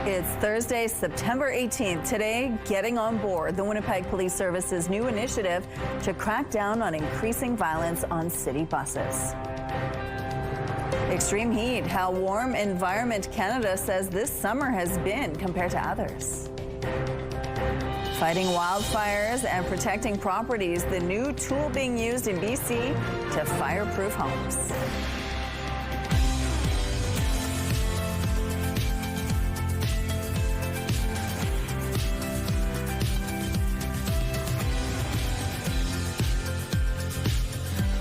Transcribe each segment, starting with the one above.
It's Thursday, September 18th. Today, getting on board the Winnipeg Police Service's new initiative to crack down on increasing violence on city buses. Extreme heat, how warm Environment Canada says this summer has been compared to others. Fighting wildfires and protecting properties, the new tool being used in BC to fireproof homes.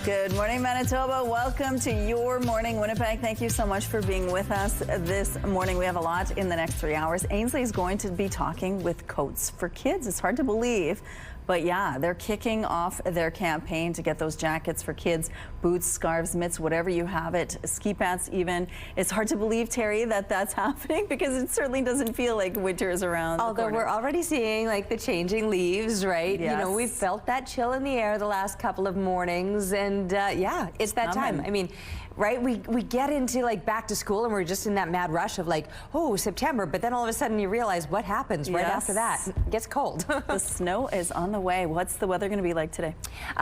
Good morning, Manitoba. Welcome to Your Morning Winnipeg. Thank you so much for being with us this morning. We have a lot in the next 3 hours. Ainsley is going to be talking with Coats for Kids. It's hard to believe, but yeah, they're kicking off their campaign to get those jackets for kids, boots, scarves, mitts, whatever you have it, ski pants even. It's hard to believe, Terry, that that's happening because it certainly doesn't feel like winter is around. Although we're already seeing like the changing leaves, right? Yes. You know, we've felt that chill in the air the last couple of mornings, and yeah, it's that time. I mean, right, we get into like back to school and we're just in that mad rush of like, oh, September, but then all of a sudden you realize what happens right after that. It gets cold. The snow is on the way. What's the weather going to be like today?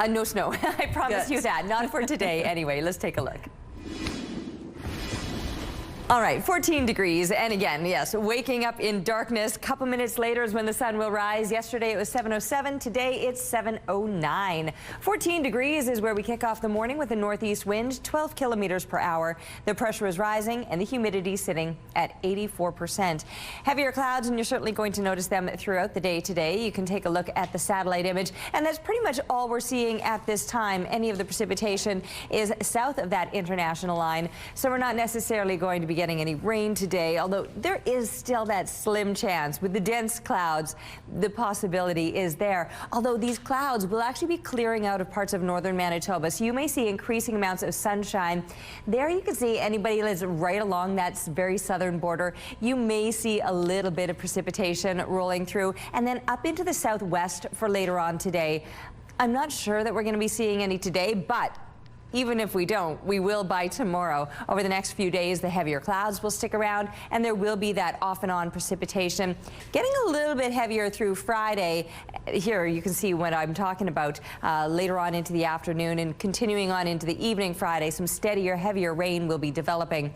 No snow. I promise you that. Not for today anyway. Let's take a look. All right, 14 degrees, and again, yes, waking up in darkness. Couple minutes later is when the sun will rise. Yesterday it was 7:07. Today it's 7:09. 14 degrees is where we kick off the morning with a northeast wind, 12 kilometers per hour. The pressure is rising and the humidity sitting at 84%. Heavier clouds, and you're certainly going to notice them throughout the day today. You can take a look at the satellite image, and that's pretty much all we're seeing at this time. Any of the precipitation is south of that international line, so we're not necessarily going to be getting any rain today, although there is still that slim chance. With the dense clouds, the possibility is there. Although these clouds will actually be clearing out of parts of northern Manitoba, so you may see increasing amounts of sunshine. There you can see anybody lives right along that very southern border. You may see a little bit of precipitation rolling through, and then up into the southwest for later on today. I'm not sure that we're going to be seeing any today, but even if we don't, we will by tomorrow. Over the next few days, the heavier clouds will stick around, and there will be that off and on precipitation. Getting a little bit heavier through Friday. Here you can see what I'm talking about later on into the afternoon and continuing on into the evening Friday. Some steadier, heavier rain will be developing.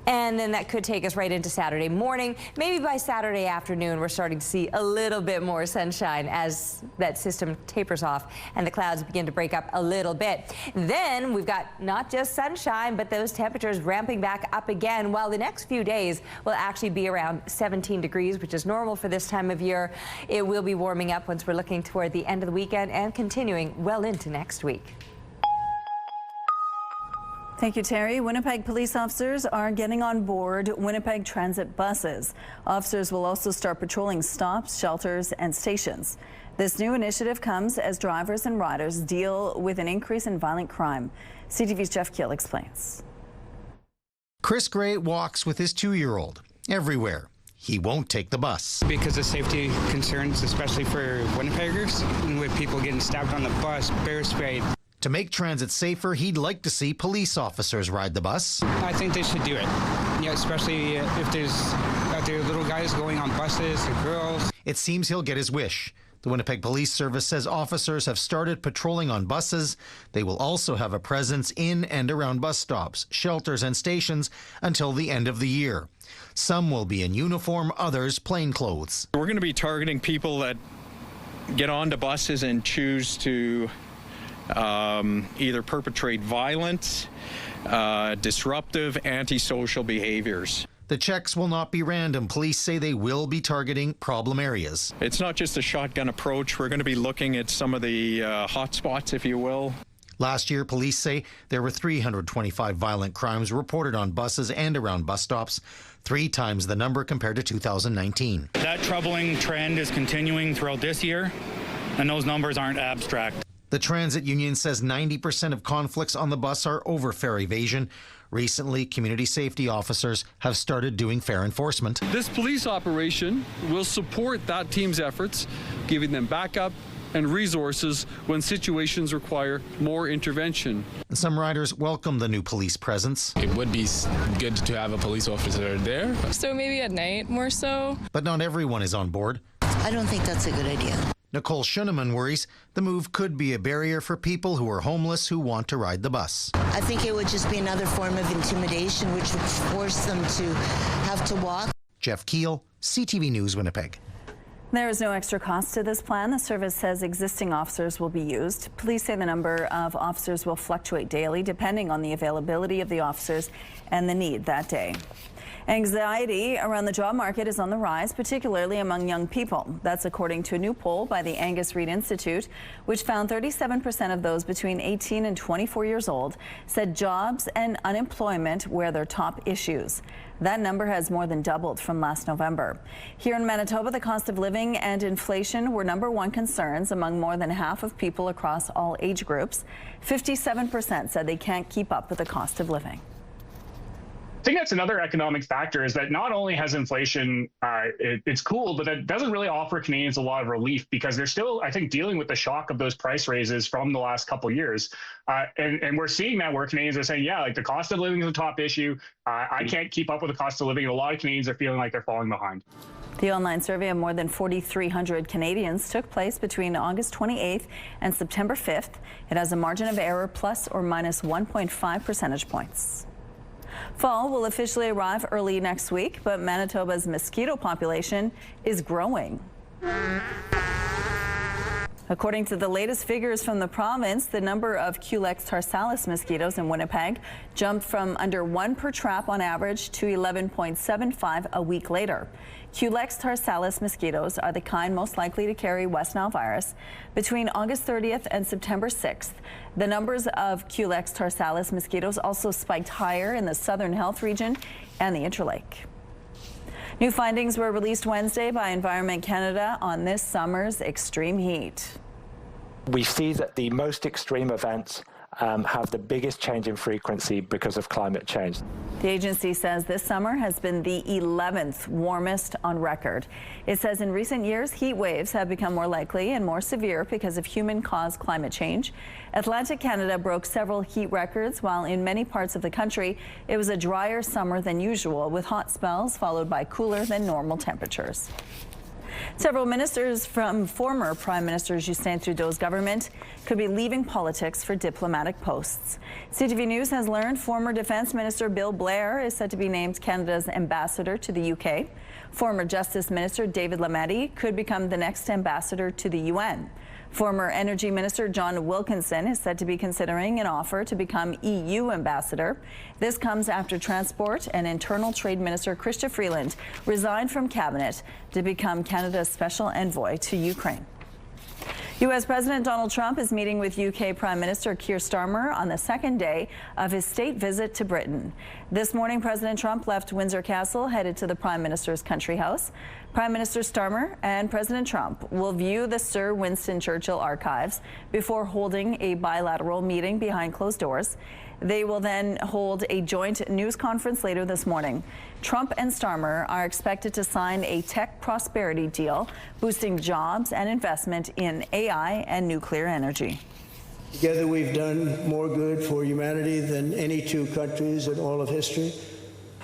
And then that could take us right into Saturday morning. Maybe by Saturday afternoon, we're starting to see a little bit more sunshine as that system tapers off and the clouds begin to break up a little bit. Then we've got not just sunshine, but those temperatures ramping back up again, while the next few days will actually be around 17 degrees, which is normal for this time of year. It will be warming up once we're looking toward the end of the weekend and continuing well into next week. Thank you, Terry. Winnipeg police officers are getting on board Winnipeg transit buses. Officers will also start patrolling stops, shelters, and stations. This new initiative comes as drivers and riders deal with an increase in violent crime. CTV's Jeff Keel explains. Chris Gray walks with his 2-year-old everywhere. He won't take the bus. Because of safety concerns, especially for Winnipeggers, and with people getting stabbed on the bus, bear sprayed. To make transit safer, he'd like to see police officers ride the bus. I think they should do it, yeah, especially if there are little guys going on buses and girls. It seems he'll get his wish. The Winnipeg Police Service says officers have started patrolling on buses. They will also have a presence in and around bus stops, shelters and stations until the end of the year. Some will be in uniform, others plain clothes. We're going to be targeting people that get onto buses and choose to either perpetrate violent, disruptive, antisocial behaviors. The checks will not be random. Police say they will be targeting problem areas. It's not just a shotgun approach. We're going to be looking at some of the hot spots, if you will. Last year, police say there were 325 violent crimes reported on buses and around bus stops, 3 times the number compared to 2019. That troubling trend is continuing throughout this year, and those numbers aren't abstract. The transit union says 90% of conflicts on the bus are over fare evasion. Recently, community safety officers have started doing fare enforcement. This police operation will support that team's efforts, giving them backup, and resources when situations require more intervention. Some riders welcome the new police presence. It would be good to have a police officer there. So maybe at night more so. But not everyone is on board. I don't think that's a good idea. Nicole Schuneman worries the move could be a barrier for people who are homeless who want to ride the bus. I think it would just be another form of intimidation, which would force them to have to walk. Jeff Keel, CTV News, Winnipeg. There is no extra cost to this plan. The service says existing officers will be used. Police say the number of officers will fluctuate daily depending on the availability of the officers and the need that day. Anxiety around the job market is on the rise, particularly among young people. That's according to a new poll by the Angus Reid Institute, which found 37% of those between 18 and 24 years old said jobs and unemployment were their top issues. That number has more than doubled from last November. Here in Manitoba, the cost of living and inflation were #1 concerns among more than half of people across all age groups. 57% said they can't keep up with the cost of living. I think that's another economic factor, is that not only has inflation, it's cool, but that doesn't really offer Canadians a lot of relief, because they're still, I think, dealing with the shock of those price raises from the last couple of years. And we're seeing that where Canadians are saying, yeah, like the cost of living is a top issue. I can't keep up with the cost of living. And a lot of Canadians are feeling like they're falling behind. The online survey of more than 4,300 Canadians took place between August 28th and September 5th. It has a margin of error plus or minus 1.5 percentage points. Fall will officially arrive early next week, but Manitoba's mosquito population is growing. According to the latest figures from the province, the number of Culex tarsalis mosquitoes in Winnipeg jumped from under 1 per trap on average to 11.75 a week later. Culex tarsalis mosquitoes are the kind most likely to carry West Nile virus. Between August 30th and September 6th, the numbers of Culex tarsalis mosquitoes also spiked higher in the Southern Health region and the Interlake. New findings were released Wednesday by Environment Canada on this summer's extreme heat. We see that the most extreme events have the biggest change in frequency because of climate change. The agency says this summer has been the 11th warmest on record. It says in recent years, heat waves have become more likely and more severe because of human-caused climate change. Atlantic Canada broke several heat records, while in many parts of the country, it was a drier summer than usual, with hot spells followed by cooler than normal temperatures. Several ministers from former Prime Minister Justin Trudeau's government could be leaving politics for diplomatic posts. CTV News has learned former Defence Minister Bill Blair is set to be named Canada's ambassador to the UK. Former Justice Minister David Lametti could become the next ambassador to the UN. Former Energy Minister John Wilkinson is said to be considering an offer to become EU ambassador. This comes after Transport and Internal Trade Minister Chrystia Freeland resigned from cabinet to become Canada's special envoy to Ukraine. U.S. President Donald Trump is meeting with UK Prime Minister Keir Starmer on the second day of his state visit to Britain. This morning, President Trump left Windsor Castle, headed to the Prime Minister's country house. Prime Minister Starmer and President Trump will view the Sir Winston Churchill archives before holding a bilateral meeting behind closed doors. They will then hold a joint news conference later this morning. Trump and Starmer are expected to sign a tech prosperity deal, boosting jobs and investment in AI and nuclear energy. Together we've done more good for humanity than any two countries in all of history.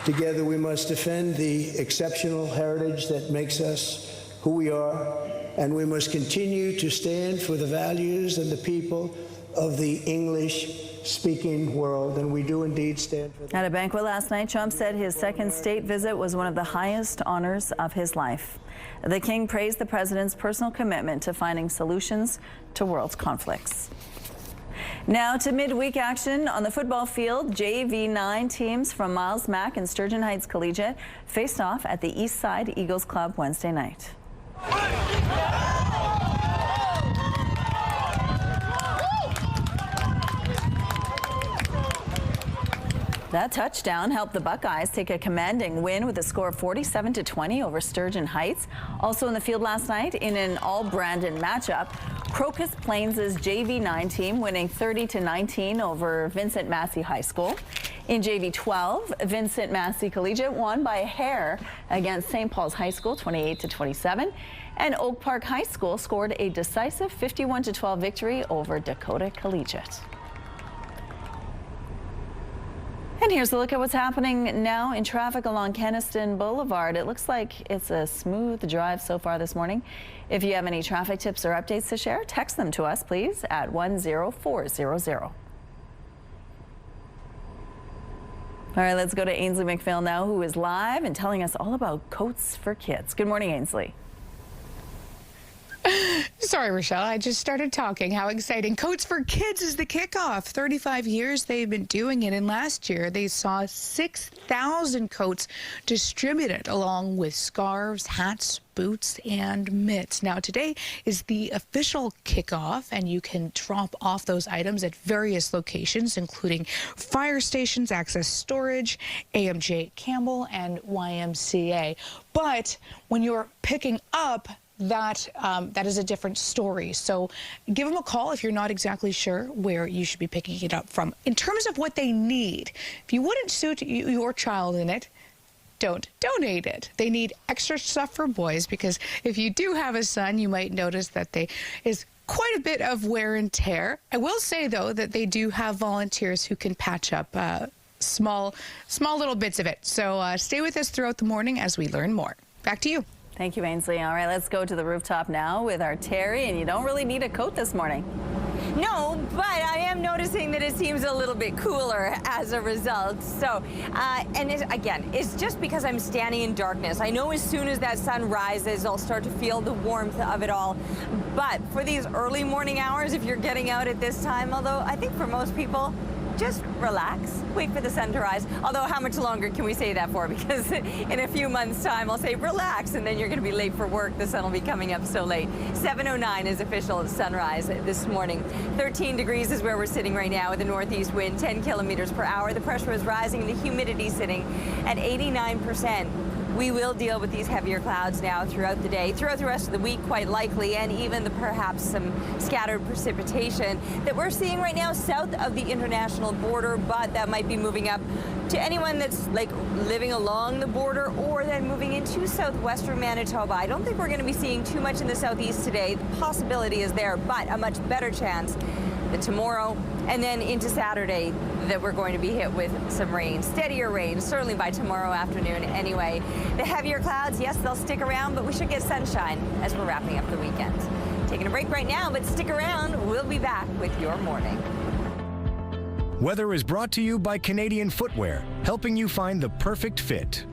Together we must defend the exceptional heritage that makes us who we are, and we must continue to stand for the values and the people of the English-speaking world, and we do indeed stand for that. At a banquet last night, Trump said his second state visit was one of the highest honors of his life. The king praised the president's personal commitment to finding solutions to world's conflicts. Now to midweek action on the football field. JV9 teams from Miles Mac and Sturgeon Heights Collegiate faced off at the East Side Eagles Club Wednesday night. That touchdown helped the Buckeyes take a commanding win with a score of 47-20 over Sturgeon Heights. Also in the field last night in an all-Brandon matchup, Crocus Plains' JV9 team winning 30-19 over Vincent Massey High School. In JV 12, Vincent Massey Collegiate won by a hair against St. Paul's High School 28-27, and Oak Park High School scored a decisive 51-12 victory over Dakota Collegiate. And here's a look at what's happening now in traffic along Kenaston Boulevard. It looks like it's a smooth drive so far this morning. If you have any traffic tips or updates to share, text them to us, please, at 10400. All right, let's go to Ainsley McPhail now, who is live and telling us all about Coats for Kids. Good morning, Ainsley. Sorry, Rochelle, I just started talking. How exciting. Coats for Kids is the kickoff. 35 years they've been doing it, and last year they saw 6,000 coats distributed along with scarves, hats, boots, and mitts. Now, today is the official kickoff, and you can drop off those items at various locations, including fire stations, Access Storage, AMJ Campbell, and YMCA. But when you're picking up, that is a different story. So give them a call if you're not exactly sure where you should be picking it up from. In terms of what they need, if you wouldn't suit your child in it, don't donate it. They need extra stuff for boys, because if you do have a son, you might notice that is quite a bit of wear and tear. I will say, though, that they do have volunteers who can patch up small little bits of it. So stay with us throughout the morning as we learn more. Back to you. Thank you, Ainsley. All right, let's go to the rooftop now with our Terry, and you don't really need a coat this morning. No, but I am noticing that it seems a little bit cooler as a result. So, and again, it's just because I'm standing in darkness. I know as soon as that sun rises, I'll start to feel the warmth of it all. But for these early morning hours, if you're getting out at this time, although I think for most people, just relax, wait for the sun to rise. Although how much longer can we say that for? Because in a few months' time, I'll say relax, and then you're going to be late for work. The sun will be coming up so late. 7:09 is official sunrise this morning. 13 degrees is where we're sitting right now with a northeast wind, 10 kilometers per hour. The pressure is rising and the humidity sitting at 89%. We will deal with these heavier clouds now throughout the day, throughout the rest of the week, quite likely, and even perhaps some scattered precipitation that we're seeing right now south of the international border, but that might be moving up to anyone that's like living along the border or then moving into southwestern Manitoba. I don't think we're going to be seeing too much in the southeast today. The possibility is there, but a much better chance that tomorrow and then into Saturday that we're going to be hit with some rain, steadier rain, certainly by tomorrow afternoon anyway. The heavier clouds, yes, they'll stick around, but we should get sunshine as we're wrapping up the weekend. Taking a break right now, but stick around. We'll be back with your morning. Weather is brought to you by Canadian Footwear, helping you find the perfect fit.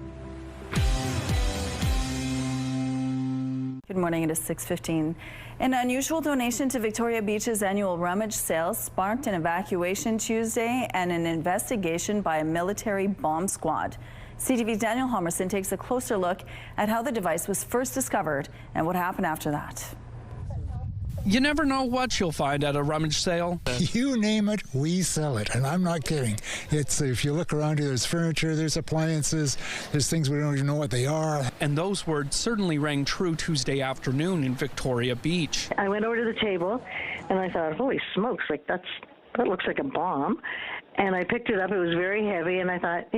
Good morning, it is 6:15. An unusual donation to Victoria Beach's annual Rummage sales sparked an evacuation Tuesday and an investigation by a military bomb squad. CTV's Daniel Homerson takes a closer look at how the device was first discovered and what happened after that. You never know what you'll find at a rummage sale. You name it, we sell it, and I'm not kidding. It's, if you look around here, there's furniture, there's appliances, there's things we don't even know what they are. And those words certainly rang true Tuesday afternoon in Victoria Beach. I went over to the table, and I thought, holy smokes, that looks like a bomb. And I picked it up. It was very heavy, and I thought,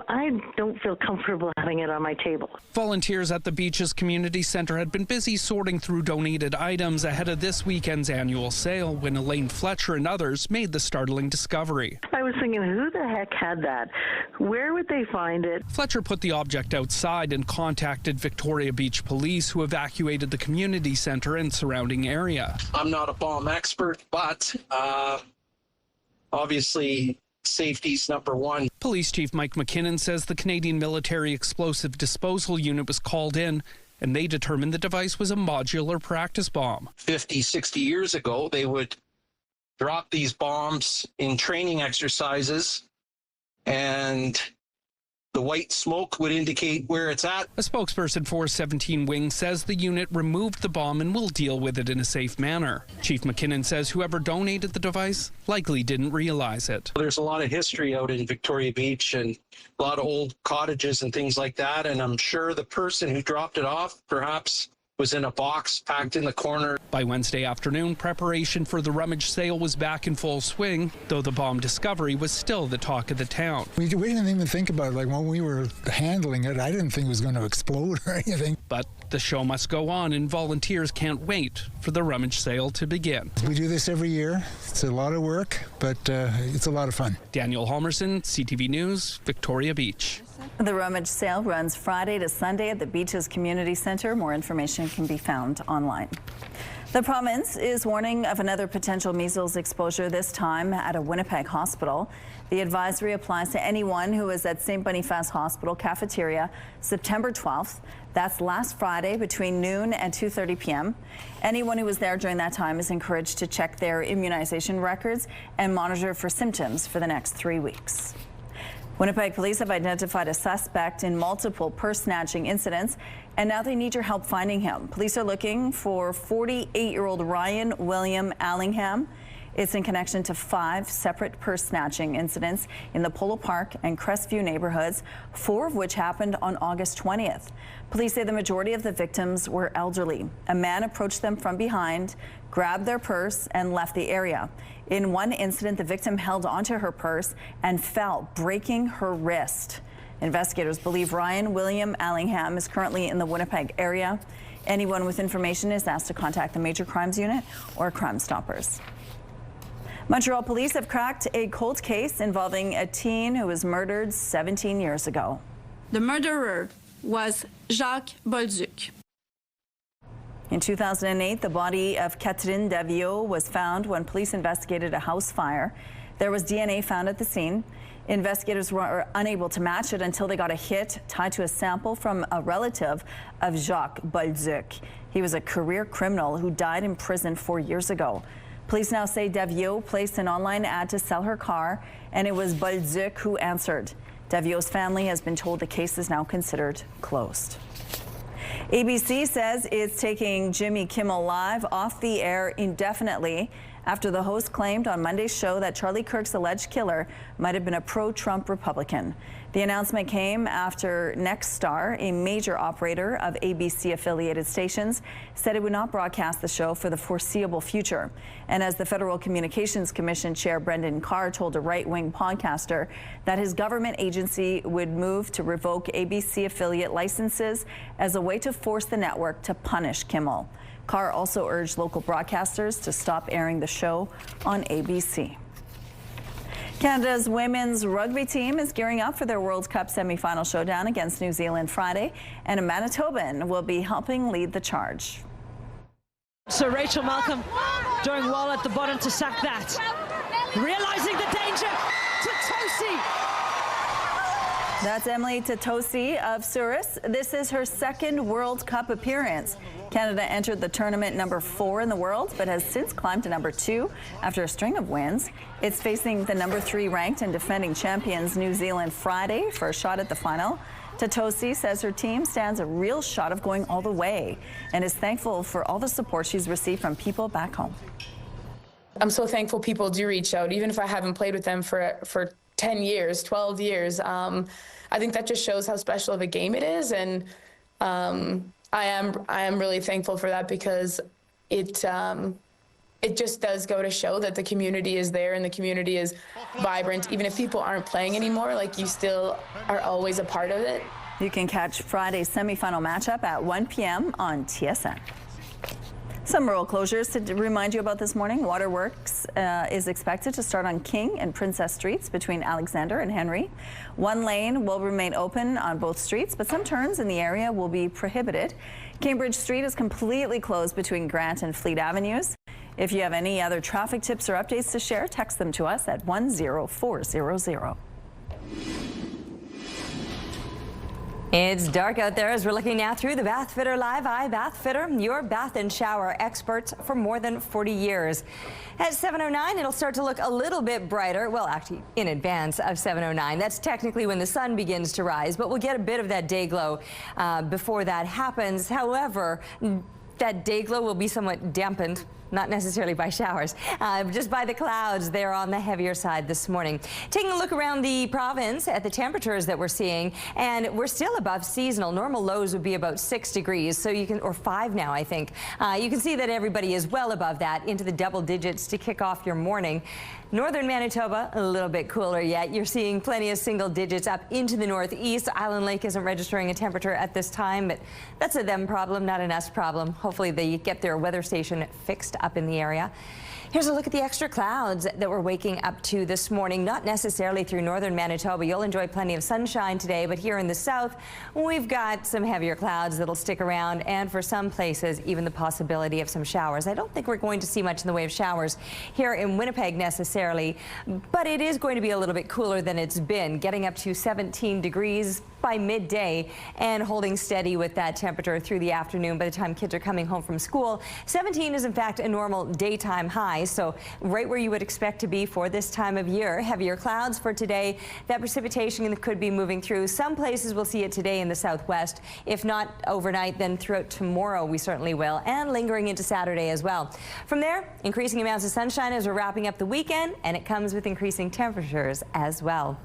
I don't feel comfortable having it on my table. Volunteers at the beach's community center had been busy sorting through donated items ahead of this weekend's annual sale when Elaine Fletcher and others made the startling discovery. I was thinking, who the heck had that? Where would they find it? Fletcher put the object outside and contacted Victoria Beach Police, who evacuated the community center and surrounding area. I'm not a bomb expert, but obviously safety's number one. Police Chief Mike McKinnon says the Canadian Military Explosive Disposal Unit was called in, and they determined the device was a modular practice bomb. 50, 60 years ago, they would drop these bombs in training exercises, and the white smoke would indicate where it's at. A spokesperson for 17 Wing says the unit removed the bomb and will deal with it in a safe manner. Chief McKinnon says whoever donated the device likely didn't realize it. There's a lot of history out in Victoria Beach and a lot of old cottages and things like that, and I'm sure the person who dropped it off perhaps was in a box packed in the corner. By Wednesday afternoon, preparation for the Rummage sale was back in full swing, though the bomb discovery was still the talk of the town. We didn't even think about it. Like when we were handling it, I didn't think it was going to explode or anything. But the show must go on, and volunteers can't wait for the Rummage sale to begin. We do this every year. It's a lot of work, but it's a lot of fun. Daniel Halmerson, CTV News, Victoria Beach. The Rummage sale runs Friday to Sunday at the Beaches Community Centre. More information can be found online. The province is warning of another potential measles exposure, this time at a Winnipeg hospital. The advisory applies to anyone who is at St. Boniface Hospital cafeteria September 12th. That's last Friday between noon and 2:30 p.m. Anyone who was there during that time is encouraged to check their immunization records and monitor for symptoms for the next 3 weeks. Winnipeg police have identified a suspect in multiple purse snatching incidents, and now they need your help finding him. Police are looking for 48-year-old Ryan William Allingham. It's in connection to 5 separate purse snatching incidents in the Polo Park and Crestview neighborhoods, 4 of which happened on August 20th. Police say the majority of the victims were elderly. A man approached them from behind, grabbed their purse, and left the area. In one incident, the victim held onto her purse and fell, breaking her wrist. Investigators believe Ryan William Allingham is currently in the Winnipeg area. Anyone with information is asked to contact the Major Crimes Unit or Crime Stoppers. Montreal police have cracked a cold case involving a teen who was murdered 17 years ago. The murderer was Jacques Bolduc. In 2008, the body of Catherine Davio was found when police investigated a house fire. There was DNA found at the scene. Investigators were unable to match it until they got a hit tied to a sample from a relative of Jacques Bolduc. He was a career criminal who died in prison 4 years ago. Police now say Davio placed an online ad to sell her car, and it was Bolduc who answered. Davio's family has been told the case is now considered closed. ABC says it's taking Jimmy Kimmel Live off the air indefinitely after the host claimed on Monday's show that Charlie Kirk's alleged killer might have been a pro-Trump Republican. The announcement came after Nexstar, a major operator of ABC-affiliated stations, said it would not broadcast the show for the foreseeable future. And as the Federal Communications Commission Chair Brendan Carr told a right-wing podcaster that his government agency would move to revoke ABC affiliate licenses as a way to force the network to punish Kimmel. Carr also urged local broadcasters to stop airing the show on ABC. Canada's women's rugby team is gearing up for their World Cup semi-final showdown against New Zealand Friday, and a Manitoban will be helping lead the charge. So Rachel Malcolm doing well at the bottom to sack that. Realizing the danger to Tosi. That's Emily Tatosi of Souris. This is her second World Cup appearance. Canada entered the tournament number 4 in the world, but has since climbed to number 2 after a string of wins. It's facing the number 3 ranked and defending champions New Zealand Friday for a shot at the final. Tatosi says her team stands a real shot of going all the way and is thankful for all the support she's received from people back home. I'm so thankful people do reach out, even if I haven't played with them for 10 years, 12 years. I think that just shows how special of a game it is, and I am really thankful for that, because it just does go to show that the community is there and the community is vibrant. Even if people aren't playing anymore, like, you still are always a part of it. You can catch Friday's semifinal matchup at 1 p.m. on TSN. Some road closures to remind you about this morning. Waterworks is expected to start on King and Princess Streets between Alexander and Henry. One lane will remain open on both streets, but some turns in the area will be prohibited. Cambridge Street is completely closed between Grant and Fleet Avenues. If you have any other traffic tips or updates to share, text them to us at 10400. It's dark out there as we're looking now through the Bath Fitter Live Eye. Bath Fitter, your bath and shower experts for more than 40 years. At 7:09, it'll start to look a little bit brighter. Well, actually, in advance of 7:09. That's technically when the sun begins to rise, but we'll get a bit of that day glow before that happens. However, that day glow will be somewhat dampened. not necessarily by showers, just by the clouds. They're on the heavier side this morning. Taking a look around the province at the temperatures that we're seeing, and we're still above seasonal. Normal lows would be about 6 degrees, so you can, or 5 now, I think. You can see that everybody is well above that, into the double digits to kick off your morning. Northern Manitoba, a little bit cooler yet. You're seeing plenty of single digits up into the northeast. Island Lake isn't registering a temperature at this time, but that's a them problem, not an us problem. Hopefully they get their weather station fixed up in the area. Here's a look at the extra clouds that we're waking up to this morning. Not necessarily through northern Manitoba. You'll enjoy plenty of sunshine today, but here in the south, we've got some heavier clouds that'll stick around, and for some places, even the possibility of some showers. I don't think we're going to see much in the way of showers here in Winnipeg necessarily, but it is going to be a little bit cooler than it's been, getting up to 17 degrees by midday and holding steady with that temperature through the afternoon by the time kids are coming home from school. 17 is in fact a normal daytime high, so right where you would expect to be for this time of year. Heavier clouds for today. That precipitation could be moving through. Some places we'll see it today in the southwest. If not overnight, then throughout tomorrow we certainly will, and lingering into Saturday as well. From there, increasing amounts of sunshine as we're wrapping up the weekend, and it comes with increasing temperatures as well.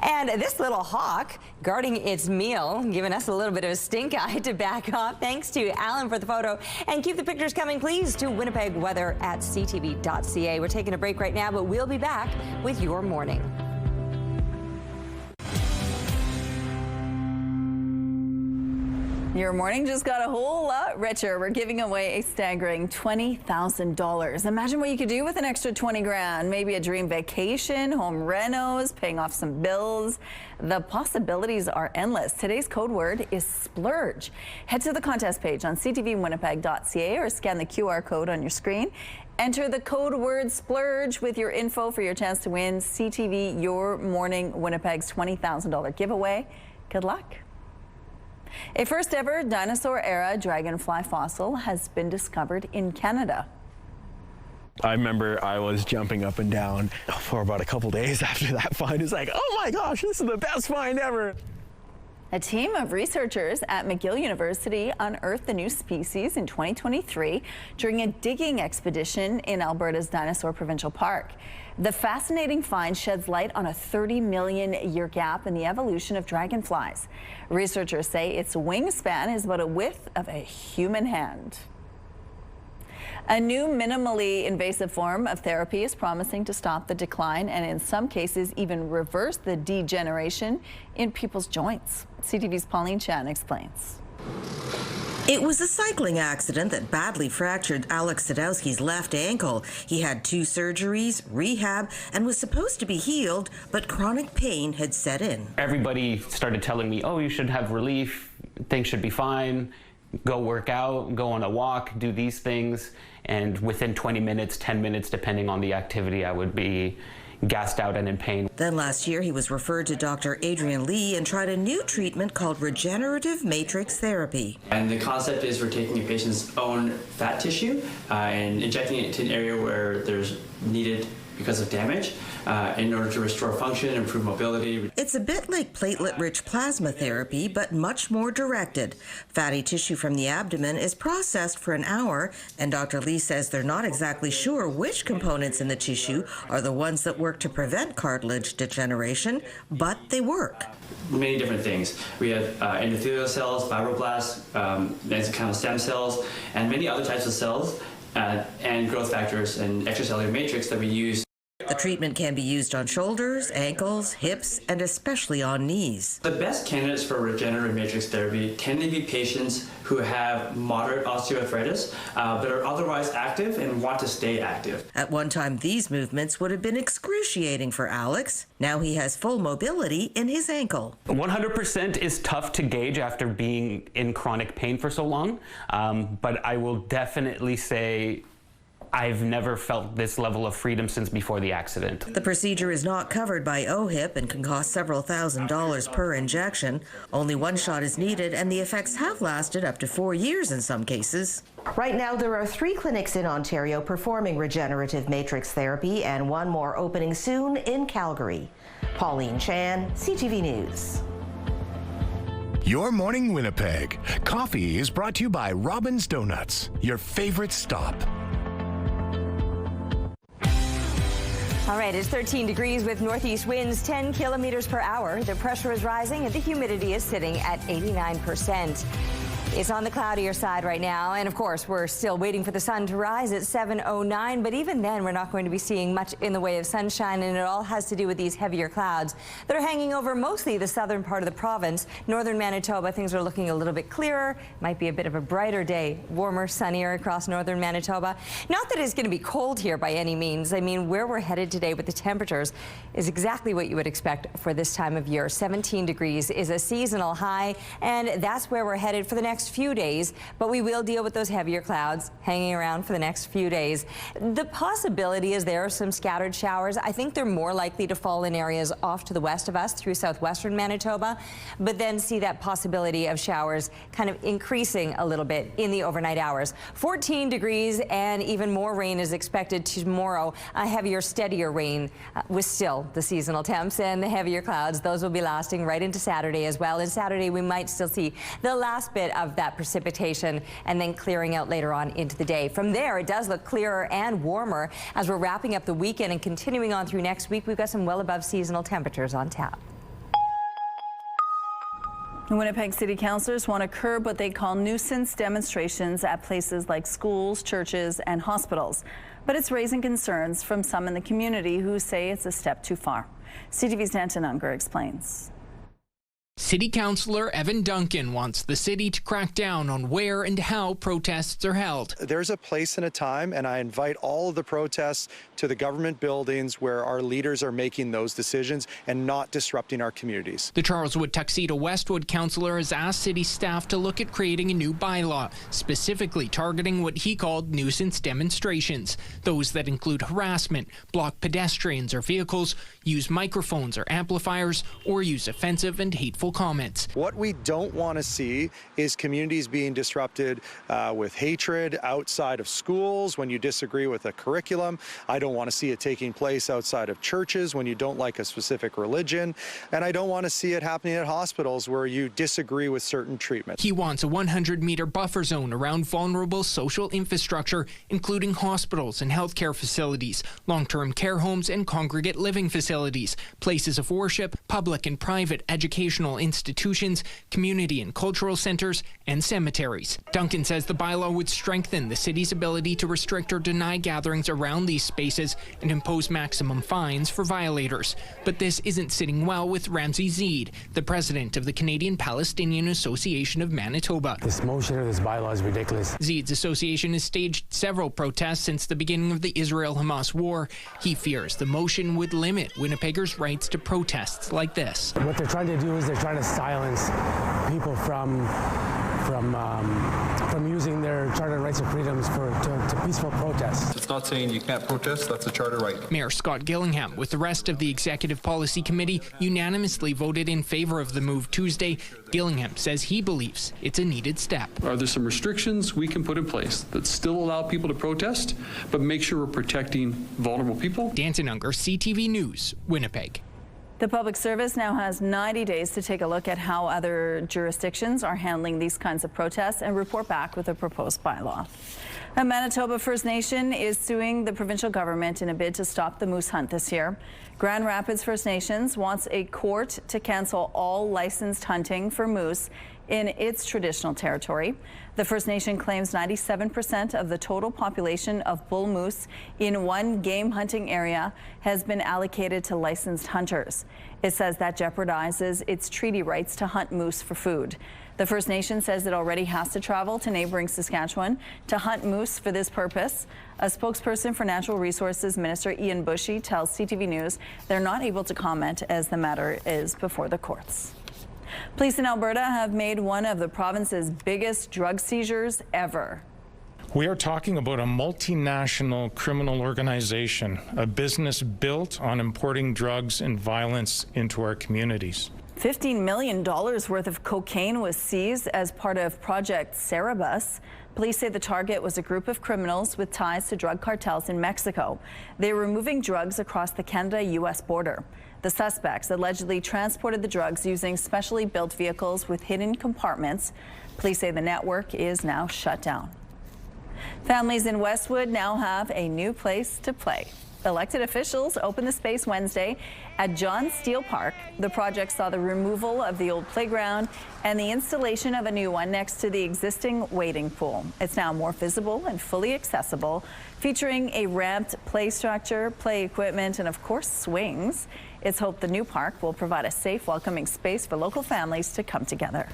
And this little hawk guarding its meal, giving us a little bit of a stink eye to back off. Thanks to Alan for the photo. And keep the pictures coming, please, to Winnipeg Weather at CTV.ca. We're taking a break right now, but we'll be back with your morning. Your morning just got a whole lot richer. We're giving away a staggering $20,000. Imagine what you could do with an extra 20 grand. Maybe a dream vacation, home renos, paying off some bills. The possibilities are endless. Today's code word is splurge. Head to the contest page on ctvwinnipeg.ca or scan the QR code on your screen. Enter the code word splurge with your info for your chance to win CTV Your Morning Winnipeg's $20,000 giveaway. Good luck. A first ever dinosaur era dragonfly fossil has been discovered in Canada. I remember I was jumping up and down for about a couple days after that find. It's like, oh my gosh, this is the best find ever. A team of researchers at McGill University unearthed the new species in 2023 during a digging expedition in Alberta's Dinosaur Provincial Park. The fascinating find sheds light on a 30-million-year gap in the evolution of dragonflies. Researchers say its wingspan is about a width of a human hand. A new minimally invasive form of therapy is promising to stop the decline and in some cases even reverse the degeneration in people's joints. CTV's Pauline Chan explains. It was a cycling accident that badly fractured Alex Sadowski's left ankle. He had 2 surgeries, rehab, and was supposed to be healed, but chronic pain had set in. Everybody started telling me, oh, you should have relief, things should be fine, go work out, go on a walk, do these things. And within 20 minutes, 10 minutes, depending on the activity, I would be gassed out and in pain. Then last year, he was referred to Dr. Adrian Lee and tried a new treatment called regenerative matrix therapy. And the concept is we're taking a patient's own fat tissue and injecting it into an area where there's needed because of damage in order to restore function, improve mobility. It's a bit like platelet-rich plasma therapy, but much more directed. Fatty tissue from the abdomen is processed for an hour, and Dr. Lee says they're not exactly sure which components in the tissue are the ones that work to prevent cartilage degeneration, but they work. Many different things. We have endothelial cells, fibroblasts, mesenchymal stem cells, and many other types of cells, and growth factors and extracellular matrix that we use. The treatment can be used on shoulders, ankles, hips, and especially on knees. The best candidates for regenerative matrix therapy tend to be patients who have moderate osteoarthritis, but are otherwise active and want to stay active. At one time, these movements would have been excruciating for Alex. Now he has full mobility in his ankle. 100% is tough to gauge after being in chronic pain for so long, but I will definitely say I've never felt this level of freedom since before the accident. The procedure is not covered by OHIP and can cost several $1,000s per injection. Only one shot is needed, and the effects have lasted up to 4 years in some cases. Right now, there are 3 clinics in Ontario performing regenerative matrix therapy, and 1 more opening soon in Calgary. Pauline Chan, CTV News. Your Morning Winnipeg. Coffee is brought to you by Robin's Donuts, your favorite stop. All right, it's 13 degrees with northeast winds 10 kilometers per hour. The pressure is rising and the humidity is sitting at 89%. It's on the cloudier side right now, and of course we're still waiting for the sun to rise at 7:09, but even then we're not going to be seeing much in the way of sunshine, and it all has to do with these heavier clouds that are hanging over mostly the southern part of the province. Northern Manitoba, things are looking a little bit clearer. Might be a bit of a brighter day, warmer, sunnier across northern Manitoba. Not that it's going to be cold here by any means. I mean, where we're headed today with the temperatures is exactly what you would expect for this time of year. 17 degrees is a seasonal high, and that's where we're headed for the next few days, but we will deal with those heavier clouds hanging around for the next few days. The possibility is there are some scattered showers. I think they're more likely to fall in areas off to the west of us through southwestern Manitoba, but then see that possibility of showers kind of increasing a little bit in the overnight hours. 14 degrees and even more rain is expected tomorrow. A heavier, steadier rain with still the seasonal temps and the heavier clouds. Those will be lasting right into Saturday as well. And Saturday we might still see the last bit of that precipitation and then clearing out later on into the day. From there, it does look clearer and warmer as we're wrapping up the weekend and continuing on through next week. We've got some well above seasonal temperatures on tap. Winnipeg City Councillors want to curb what they call nuisance demonstrations at places like schools, churches, and hospitals. But it's raising concerns from some in the community who say it's a step too far. CTV's Danton Unger explains. City Councillor Evan Duncan wants the city to crack down on where and how protests are held. There's a place and a time, and I invite all of the protests to the government buildings where our leaders are making those decisions and not disrupting our communities. The Charleswood Tuxedo Westwood councillor has asked city staff to look at creating a new bylaw, specifically targeting what he called nuisance demonstrations, those that include harassment, block pedestrians or vehicles, use microphones or amplifiers, or use offensive and hateful comments. What we don't want to see is communities being disrupted with hatred outside of schools when you disagree with a curriculum. I don't want to see it taking place outside of churches when you don't like a specific religion. And I don't want to see it happening at hospitals where you disagree with certain treatment. He wants a 100-meter buffer zone around vulnerable social infrastructure, including hospitals and healthcare facilities, long-term care homes and congregate living facilities, places of worship, public and private educational institutions, community and cultural centers, and cemeteries. Duncan says the bylaw would strengthen the city's ability to restrict or deny gatherings around these spaces and impose maximum fines for violators. But this isn't sitting well with Ramsey Zeed, the president of the Canadian Palestinian Association of Manitoba. This motion or this bylaw is ridiculous. Zeed's association has staged several protests since the beginning of the Israel-Hamas war. He fears the motion would limit Winnipeggers' rights to protests like this. What they're trying to do is they're trying to silence people from using their charter rights and freedoms to peaceful protests. It's not saying you can't protest, that's a charter right. Mayor Scott Gillingham, with the rest of the Executive Policy Committee, unanimously voted in favor of the move Tuesday. Gillingham says he believes it's a needed step. Are there some restrictions we can put in place that still allow people to protest, but make sure we're protecting vulnerable people? Danton Unger, CTV News, Winnipeg. The Public Service now has 90 days to take a look at how other jurisdictions are handling these kinds of protests and report back with a proposed bylaw. A Manitoba First Nation is suing the provincial government in a bid to stop the moose hunt this year. Grand Rapids First Nations wants a court to cancel all licensed hunting for moose in its traditional territory. The First Nation claims 97% of the total population of bull moose in one game hunting area has been allocated to licensed hunters. It says that jeopardizes its treaty rights to hunt moose for food. The First Nation says it already has to travel to neighboring Saskatchewan to hunt moose for this purpose. A spokesperson for Natural Resources Minister Ian Bushy tells CTV News they're not able to comment as the matter is before the courts. Police in Alberta have made one of the province's biggest drug seizures ever. We are talking about a multinational criminal organization, a business built on importing drugs and violence into our communities. $15 million worth of cocaine was seized as part of Project Cerebus. Police say the target was a group of criminals with ties to drug cartels in Mexico. They were moving drugs across the Canada-U.S. border. The suspects allegedly transported the drugs using specially built vehicles with hidden compartments. Police say the network is now shut down. Families in Westwood now have a new place to play. Elected officials opened the space Wednesday at John Steele Park. The project saw the removal of the old playground and the installation of a new one next to the existing wading pool. It's now more visible and fully accessible, featuring a ramped play structure, play equipment, and of course swings. It's hoped the new park will provide a safe, welcoming space for local families to come together.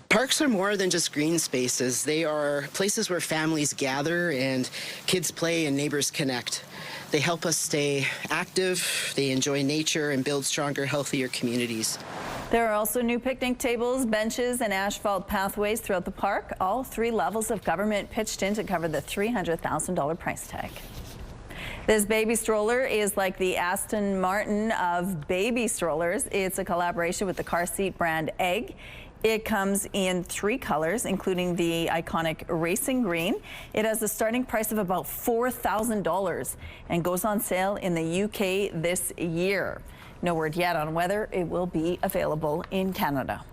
Parks are more than just green spaces. They are places where families gather and kids play and neighbors connect. They help us stay active, they enjoy nature, and build stronger, healthier communities. There are also new picnic tables, benches, and asphalt pathways throughout the park. All 3 levels of government pitched in to cover the $300,000 price tag. This baby stroller is like the Aston Martin of baby strollers. It's a collaboration with the car seat brand Egg. It comes in 3 colors, including the iconic racing green. It has a starting price of about $4,000 and goes on sale in the UK this year. No word yet on whether it will be available in Canada.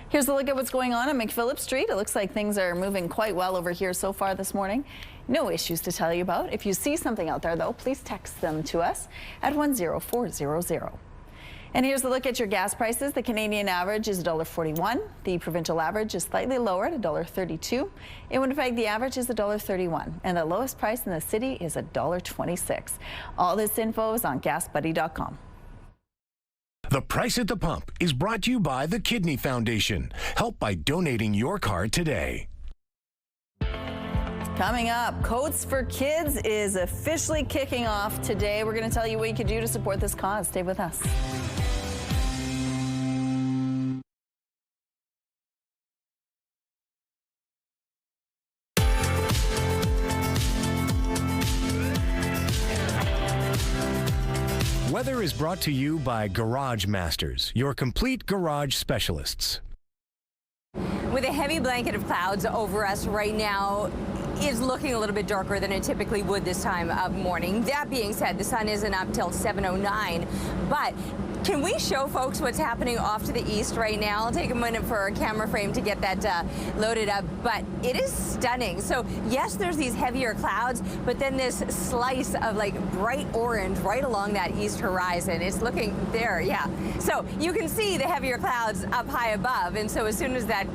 Here's a look at what's going on McPhillip Street. It looks like things are moving quite well over here so far this morning. No issues to tell you about. If you see something out there, though, please text them to us at 10400. And here's a look at your gas prices. The Canadian average is $1.41. The provincial average is slightly lower at $1.32. In Winnipeg, the average is $1.31. And the lowest price in the city is $1.26. All this info is on gasbuddy.com. The Price at the Pump is brought to you by the Kidney Foundation. Help by donating your car today. Coming up, Coats for Kids is officially kicking off today. We're going to tell you what you can do to support this cause. Stay with us. Weather is brought to you by Garage Masters, your complete garage specialists. With a heavy blanket of clouds over us right now, is looking a little bit darker than it typically would this time of morning. That being said, the sun isn't up till 7:09, but can we show folks what's happening off to the east right now? I'll take a minute for our camera frame to get that loaded up, but it is stunning. So yes, there's these heavier clouds, but then this slice of like bright orange right along that east horizon. It's looking there, yeah. So you can see the heavier clouds up high above, and so as soon as that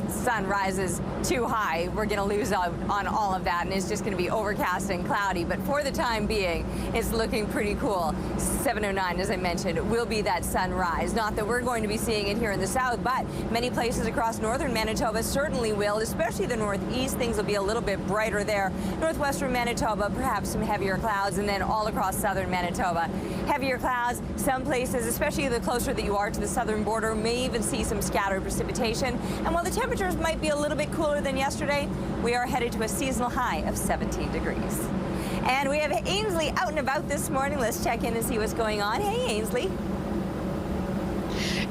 sun rises too high, we're gonna lose out on all of that, and it's just gonna be overcast and cloudy. But for the time being, it's looking pretty cool. 7:09, as I mentioned, will be that sunrise. Not that we're going to be seeing it here in the south, but many places across northern Manitoba certainly will, especially the northeast. Things will be a little bit brighter there. Northwestern Manitoba, perhaps some heavier clouds, and then all across southern Manitoba, heavier clouds. Some places, especially the closer that you are to the southern border, may even see some scattered precipitation. And while the temperatures might be a little bit cooler than yesterday, we are headed to a seasonal high of 17 degrees. And we have Ainsley out and about this morning. Let's check in and see what's going on. Hey, Ainsley.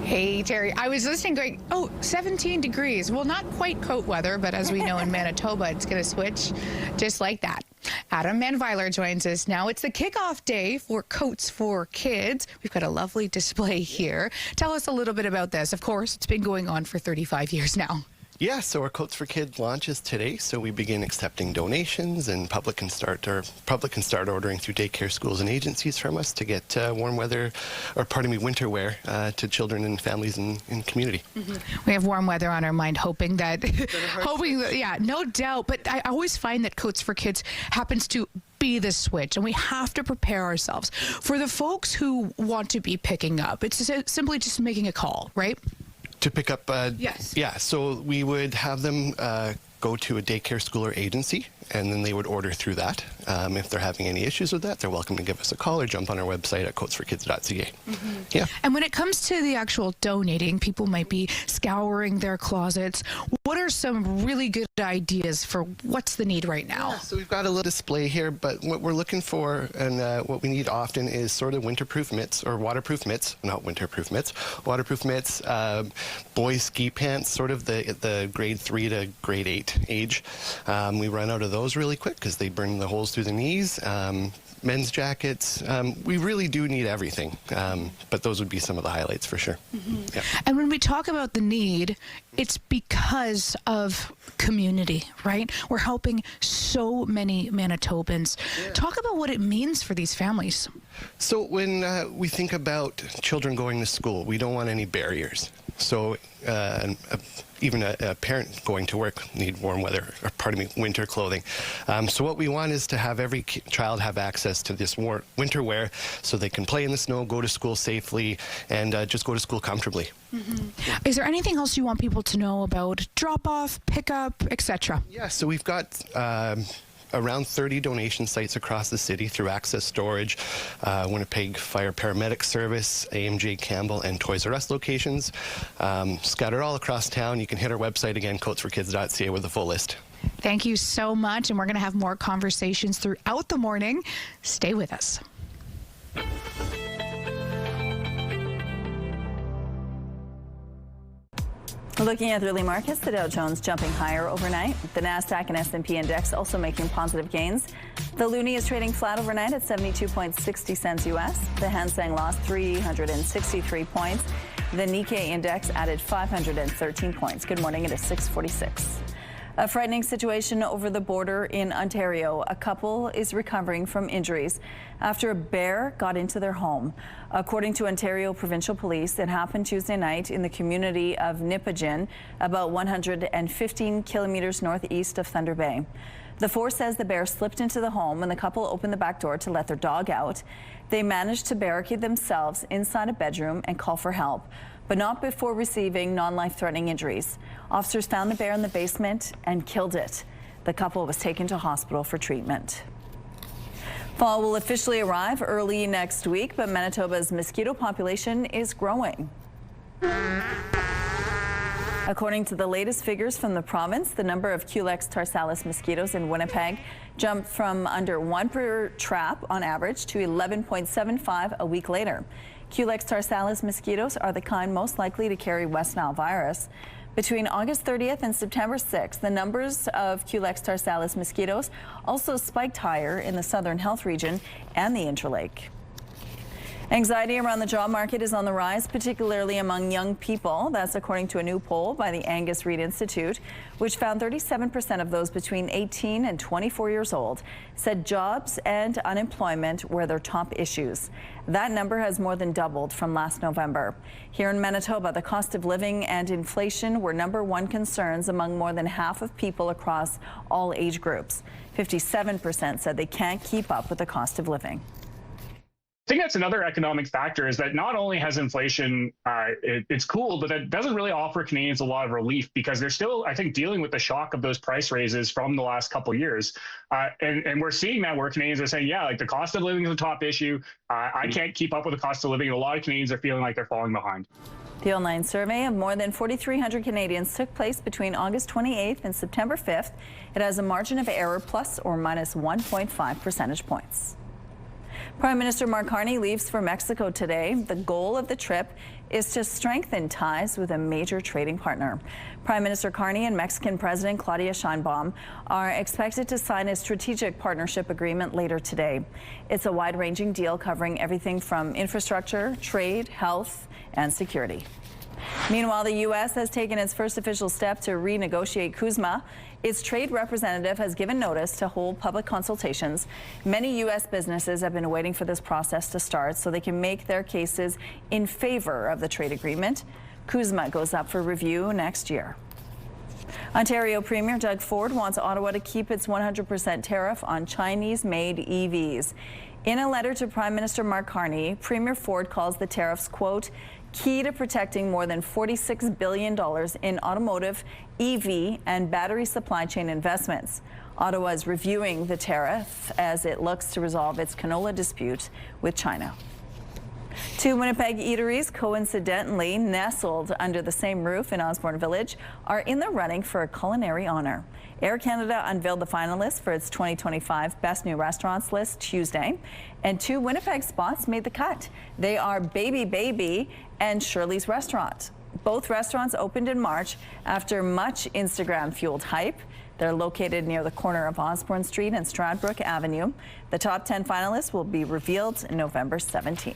Hey, Terry. I was listening going, oh, 17 degrees. Well, not quite coat weather, but as we know in Manitoba, it's going to switch just like that. Adam Manviler joins us. Now it's the kickoff day for Coats for Kids. We've got a lovely display here. Tell us a little bit about this. Of course, it's been going on for 35 years now. Yeah, so our Coats for Kids launches today, so we begin accepting donations, and public can start ordering through daycare schools and agencies from us to get winter wear to children and families in community. We have warm weather on our mind, hoping that, yeah, no doubt. But I always find that Coats for Kids happens to be the switch, and we have to prepare ourselves for the folks who want to be picking up. It's simply just making a call, right? To pick up, yes. Yeah, so we would have them go to a daycare school or agency, and then they would order through that. If they're having any issues with that, they're welcome to give us a call or jump on our website at coatsforkids.ca. Yeah. And when it comes to the actual donating, people might be scouring their closets. What are some really good ideas for what's the need right now? Yeah, so we've got a little display here, but what we're looking for and what we need often is sort of winterproof mitts or waterproof mitts, not winterproof mitts, waterproof mitts, boys ski pants, sort of the grade 3 to grade 8 age. We run out of those. those really quick because they burn the holes through the knees. Men's jackets. We really do need everything, but those would be some of the highlights for sure. Yeah. And when we talk about the need, it's because of community, right? We're helping so many Manitobans. Talk about what it means for these families. So when we think about children going to school, we don't want any barriers. So even a parent going to work need warm weather, or winter clothing. So what we want is to have every child have access to this winter wear so they can play in the snow, go to school safely, and just go to school comfortably. Is there anything else you want people to know about drop-off, pickup, etc.? Yeah, so we've got around 30 donation sites across the city through Access Storage, Winnipeg Fire Paramedic Service, AMJ Campbell, and Toys R Us locations. Scattered all across town. You can hit our website again, coatsforkids.ca, with the full list. Thank you so much, and we're going to have more conversations throughout the morning. Stay with us. Looking at the early markets, the Dow Jones jumping higher overnight. The Nasdaq and S&P index also making positive gains. The loonie is trading flat overnight at 72.60 cents U.S. The Hang Seng lost 363 points. The Nikkei index added 513 points. Good morning. It is 6:46. A frightening situation over the border in Ontario. A couple is recovering from injuries after a bear got into their home. According to Ontario Provincial Police, it happened Tuesday night in the community of Nipawin, about 115 kilometers northeast of Thunder Bay. The force says the bear slipped into the home and the couple opened the back door to let their dog out. They managed to barricade themselves inside a bedroom and call for help, but not before receiving non-life-threatening injuries. Officers found the bear in the basement and killed it. The couple was taken to hospital for treatment. Fall will officially arrive early next week, but Manitoba's mosquito population is growing. According to the latest figures from the province, the number of Culex tarsalis mosquitoes in Winnipeg jumped from under 1 per trap on average to 11.75 a week later. Culex tarsalis mosquitoes are the kind most likely to carry West Nile virus. Between August 30th and September 6th, the numbers of Culex tarsalis mosquitoes also spiked higher in the Southern Health Region and the Interlake. Anxiety around the job market is on the rise, particularly among young people. That's according to a new poll by the Angus Reid Institute, which found 37% of those between 18 and 24 years old said jobs and unemployment were their top issues. That number has more than doubled from last November. Here in Manitoba, the cost of living and inflation were #1 concerns among more than half of people across all age groups. 57% said they can't keep up with the cost of living. I think that's another economic factor, is that not only has inflation, it's cool, but that doesn't really offer Canadians a lot of relief because they're still, I think, dealing with the shock of those price raises from the last couple of years. And we're seeing that where Canadians are saying, yeah, like the cost of living is a top issue. I can't keep up with the cost of living. And a lot of Canadians are feeling like they're falling behind. The online survey of more than 4,300 Canadians took place between August 28th and September 5th. It has a margin of error plus or minus 1.5 percentage points. Prime Minister Mark Carney leaves for Mexico today. The goal of the trip is to strengthen ties with a major trading partner. Prime Minister Carney and Mexican President Claudia Sheinbaum are expected to sign a strategic partnership agreement later today. It's a wide-ranging deal covering everything from infrastructure, trade, health, and security. Meanwhile, the U.S. has taken its first official step to renegotiate CUSMA. Its trade representative has given notice to hold public consultations. Many U.S. businesses have been waiting for this process to start so they can make their cases in favor of the trade agreement. CUSMA goes up for review next year. Ontario Premier Doug Ford wants Ottawa to keep its 100% tariff on Chinese-made EVs. In a letter to Prime Minister Mark Carney, Premier Ford calls the tariffs, quote, key to protecting more than $46 billion in automotive, EV, and battery supply chain investments. Ottawa is reviewing the tariff as it looks to resolve its canola dispute with China. Two Winnipeg eateries, coincidentally nestled under the same roof in Osborne Village, are in the running for a culinary honor. Air Canada unveiled the finalists for its 2025 Best New Restaurants list Tuesday, and two Winnipeg spots made the cut. They are Baby Baby and Shirley's Restaurant. Both restaurants opened in March after much Instagram-fueled hype. They're located near the corner of Osborne Street and Stradbrook Avenue. The top 10 finalists will be revealed November 17th.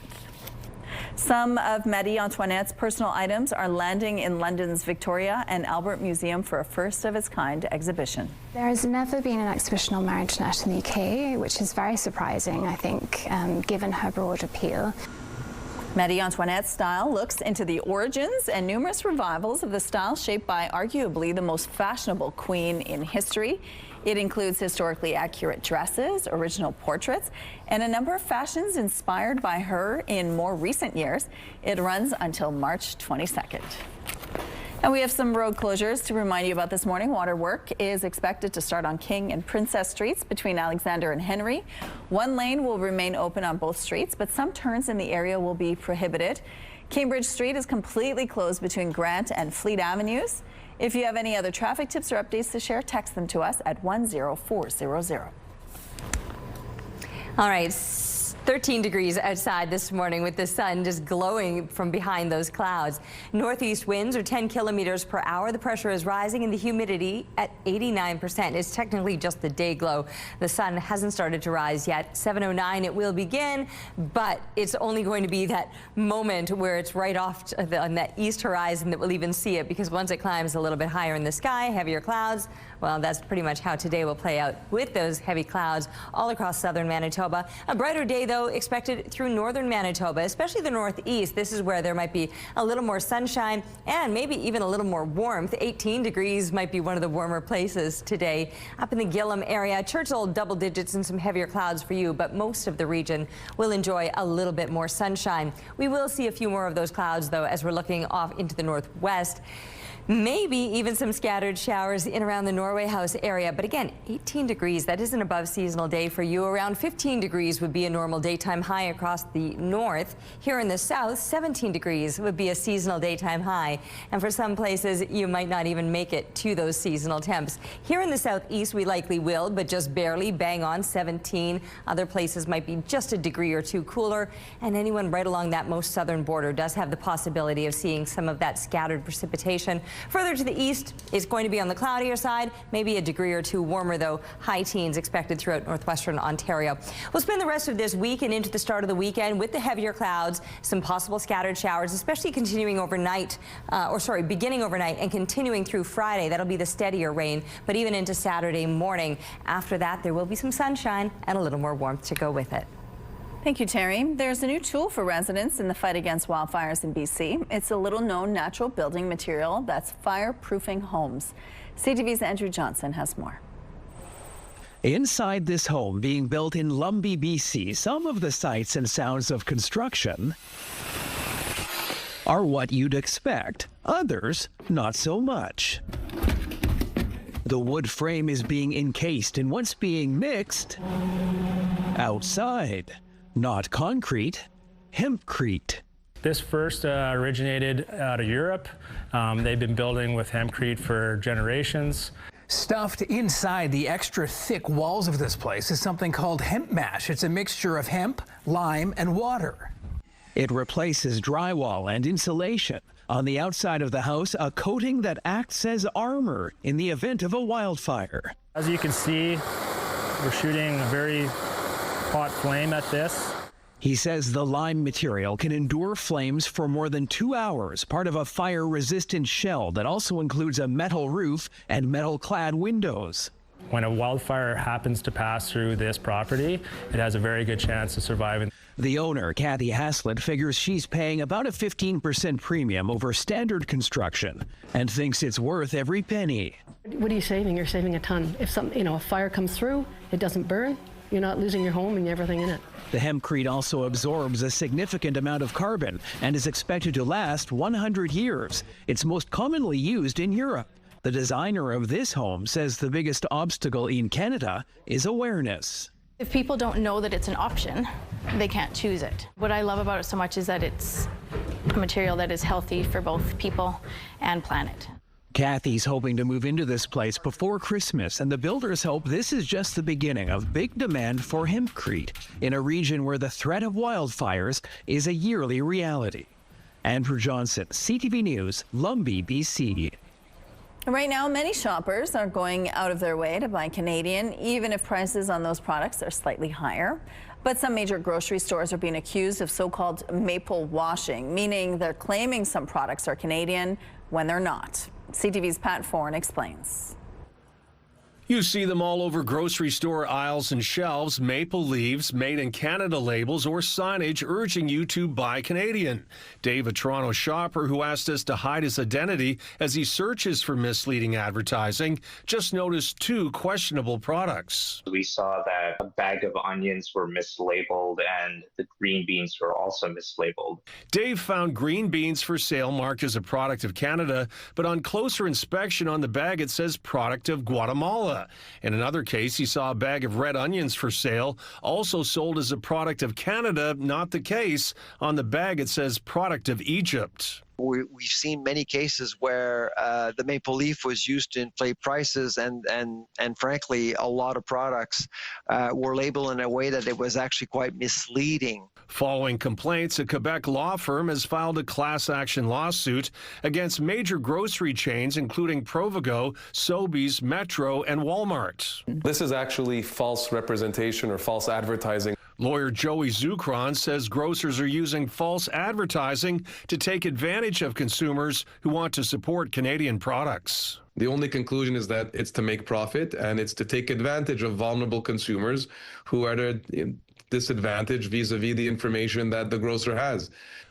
Some of Marie Antoinette's personal items are landing in London's Victoria and Albert Museum for a first-of-its-kind exhibition. There has never been an exhibition on Marie Antoinette in the UK, which is very surprising, I think, given her broad appeal. Marie Antoinette's style looks into the origins and numerous revivals of the style shaped by arguably the most fashionable queen in history. It includes historically accurate dresses, original portraits, and a number of fashions inspired by her in more recent years. It runs until March 22nd. And we have some road closures to remind you about this morning. Water work is expected to start on King and Princess Streets between Alexander and Henry. One lane will remain open on both streets, but some turns in the area will be prohibited. Cambridge Street is completely closed between Grant and Fleet Avenues. If you have any other traffic tips or updates to share, text them to us at 10400. All right. 13 degrees outside this morning with the sun just glowing from behind those clouds. Northeast winds are 10 kilometers per hour. The pressure is rising and the humidity at 89%. It's technically just the day glow. The sun hasn't started to rise yet. 7:09 it will begin, but it's only going to be that moment where it's right off on that east horizon that we'll even see it, because once it climbs a little bit higher in the sky, heavier clouds, well, that's pretty much how today will play out with those heavy clouds all across southern Manitoba. A brighter day, though, expected through northern Manitoba, especially the northeast. This is where there might be a little more sunshine and maybe even a little more warmth. 18 degrees might be one of the warmer places today. Up in the Gillam area, Churchill double digits and some heavier clouds for you, but most of the region will enjoy a little bit more sunshine. We will see a few more of those clouds, though, as we're looking off into the northwest. Maybe even some scattered showers in around the Norway House area. But again, 18 degrees, that is an above seasonal day for you. Around 15 degrees would be a normal daytime high across the north. Here in the south, 17 degrees would be a seasonal daytime high. And for some places, you might not even make it to those seasonal temps. Here in the southeast, we likely will, but just barely, bang on 17. Other places might be just a degree or two cooler. And anyone right along that most southern border does have the possibility of seeing some of that scattered precipitation. Further to the east, it's going to be on the cloudier side, maybe a degree or two warmer, though. High teens expected throughout northwestern Ontario. We'll spend the rest of this week and into the start of the weekend with the heavier clouds, some possible scattered showers, especially continuing overnight, beginning overnight and continuing through Friday. That'll be the steadier rain, but even into Saturday morning. After that, there will be some sunshine and a little more warmth to go with it. Thank you, Terry. There's a new tool for residents in the fight against wildfires in BC. It's a little-known natural building material that's fireproofing homes. CTV's Andrew Johnson has more. Inside this home being built in Lumbee, BC, some of the sights and sounds of construction are what you'd expect. Others, not so much. The wood frame is being encased in what's being mixed outside. Not concrete, hempcrete. This first originated out of Europe. They've been building with hempcrete for generations. Stuffed inside the extra thick walls of this place is something called hemp mash. It's a mixture of hemp, lime, and water. It replaces drywall and insulation. On the outside of the house, a coating that acts as armor in the event of a wildfire. As you can see, we're shooting a very hot flame at this. He says the lime material can endure flames for more than 2 hours, part of a fire-resistant shell that also includes a metal roof and metal-clad windows. When a wildfire happens to pass through this property, it has a very good chance of surviving. The owner, Kathy Haslett, figures she's paying about a 15% premium over standard construction and thinks it's worth every penny. What are you saving? You're saving a ton. If a fire comes through, it doesn't burn. You're not losing your home and everything in it. The hempcrete also absorbs a significant amount of carbon and is expected to last 100 years. It's most commonly used in Europe. The designer of this home says the biggest obstacle in Canada is awareness. If people don't know that it's an option, they can't choose it. What I love about it so much is that it's a material that is healthy for both people and planet. Kathy's hoping to move into this place before Christmas, and the builders hope this is just the beginning of big demand for hempcrete in a region where the threat of wildfires is a yearly reality. Andrew Johnson, CTV News, Lumbee, BC. Right now, many shoppers are going out of their way to buy Canadian, even if prices on those products are slightly higher. But some major grocery stores are being accused of so-called maple washing, meaning they're claiming some products are Canadian when they're not. CTV's Pat Foran explains. You see them all over grocery store aisles and shelves, maple leaves, made in Canada labels, or signage urging you to buy Canadian. Dave, a Toronto shopper who asked us to hide his identity as he searches for misleading advertising, just noticed 2 questionable products. We saw that a bag of onions were mislabeled and the green beans were also mislabeled. Dave found green beans for sale marked as a product of Canada, but on closer inspection on the bag it says product of Guatemala. In another case, he saw a bag of red onions for sale, also sold as a product of Canada. Not the case. On the bag, it says product of Egypt. We've seen many cases where the maple leaf was used to inflate prices, and frankly, a lot of products were labeled in a way that it was actually quite misleading. Following complaints, a Quebec law firm has filed a class action lawsuit against major grocery chains, including Provigo, Sobeys, Metro, and Walmart. This is actually false representation or false advertising. Lawyer Joey Zucron says grocers are using false advertising to take advantage of consumers who want to support Canadian products. The only conclusion is that it's to make profit and it's to take advantage of vulnerable consumers who are at a disadvantage vis-a-vis the information that the grocer has.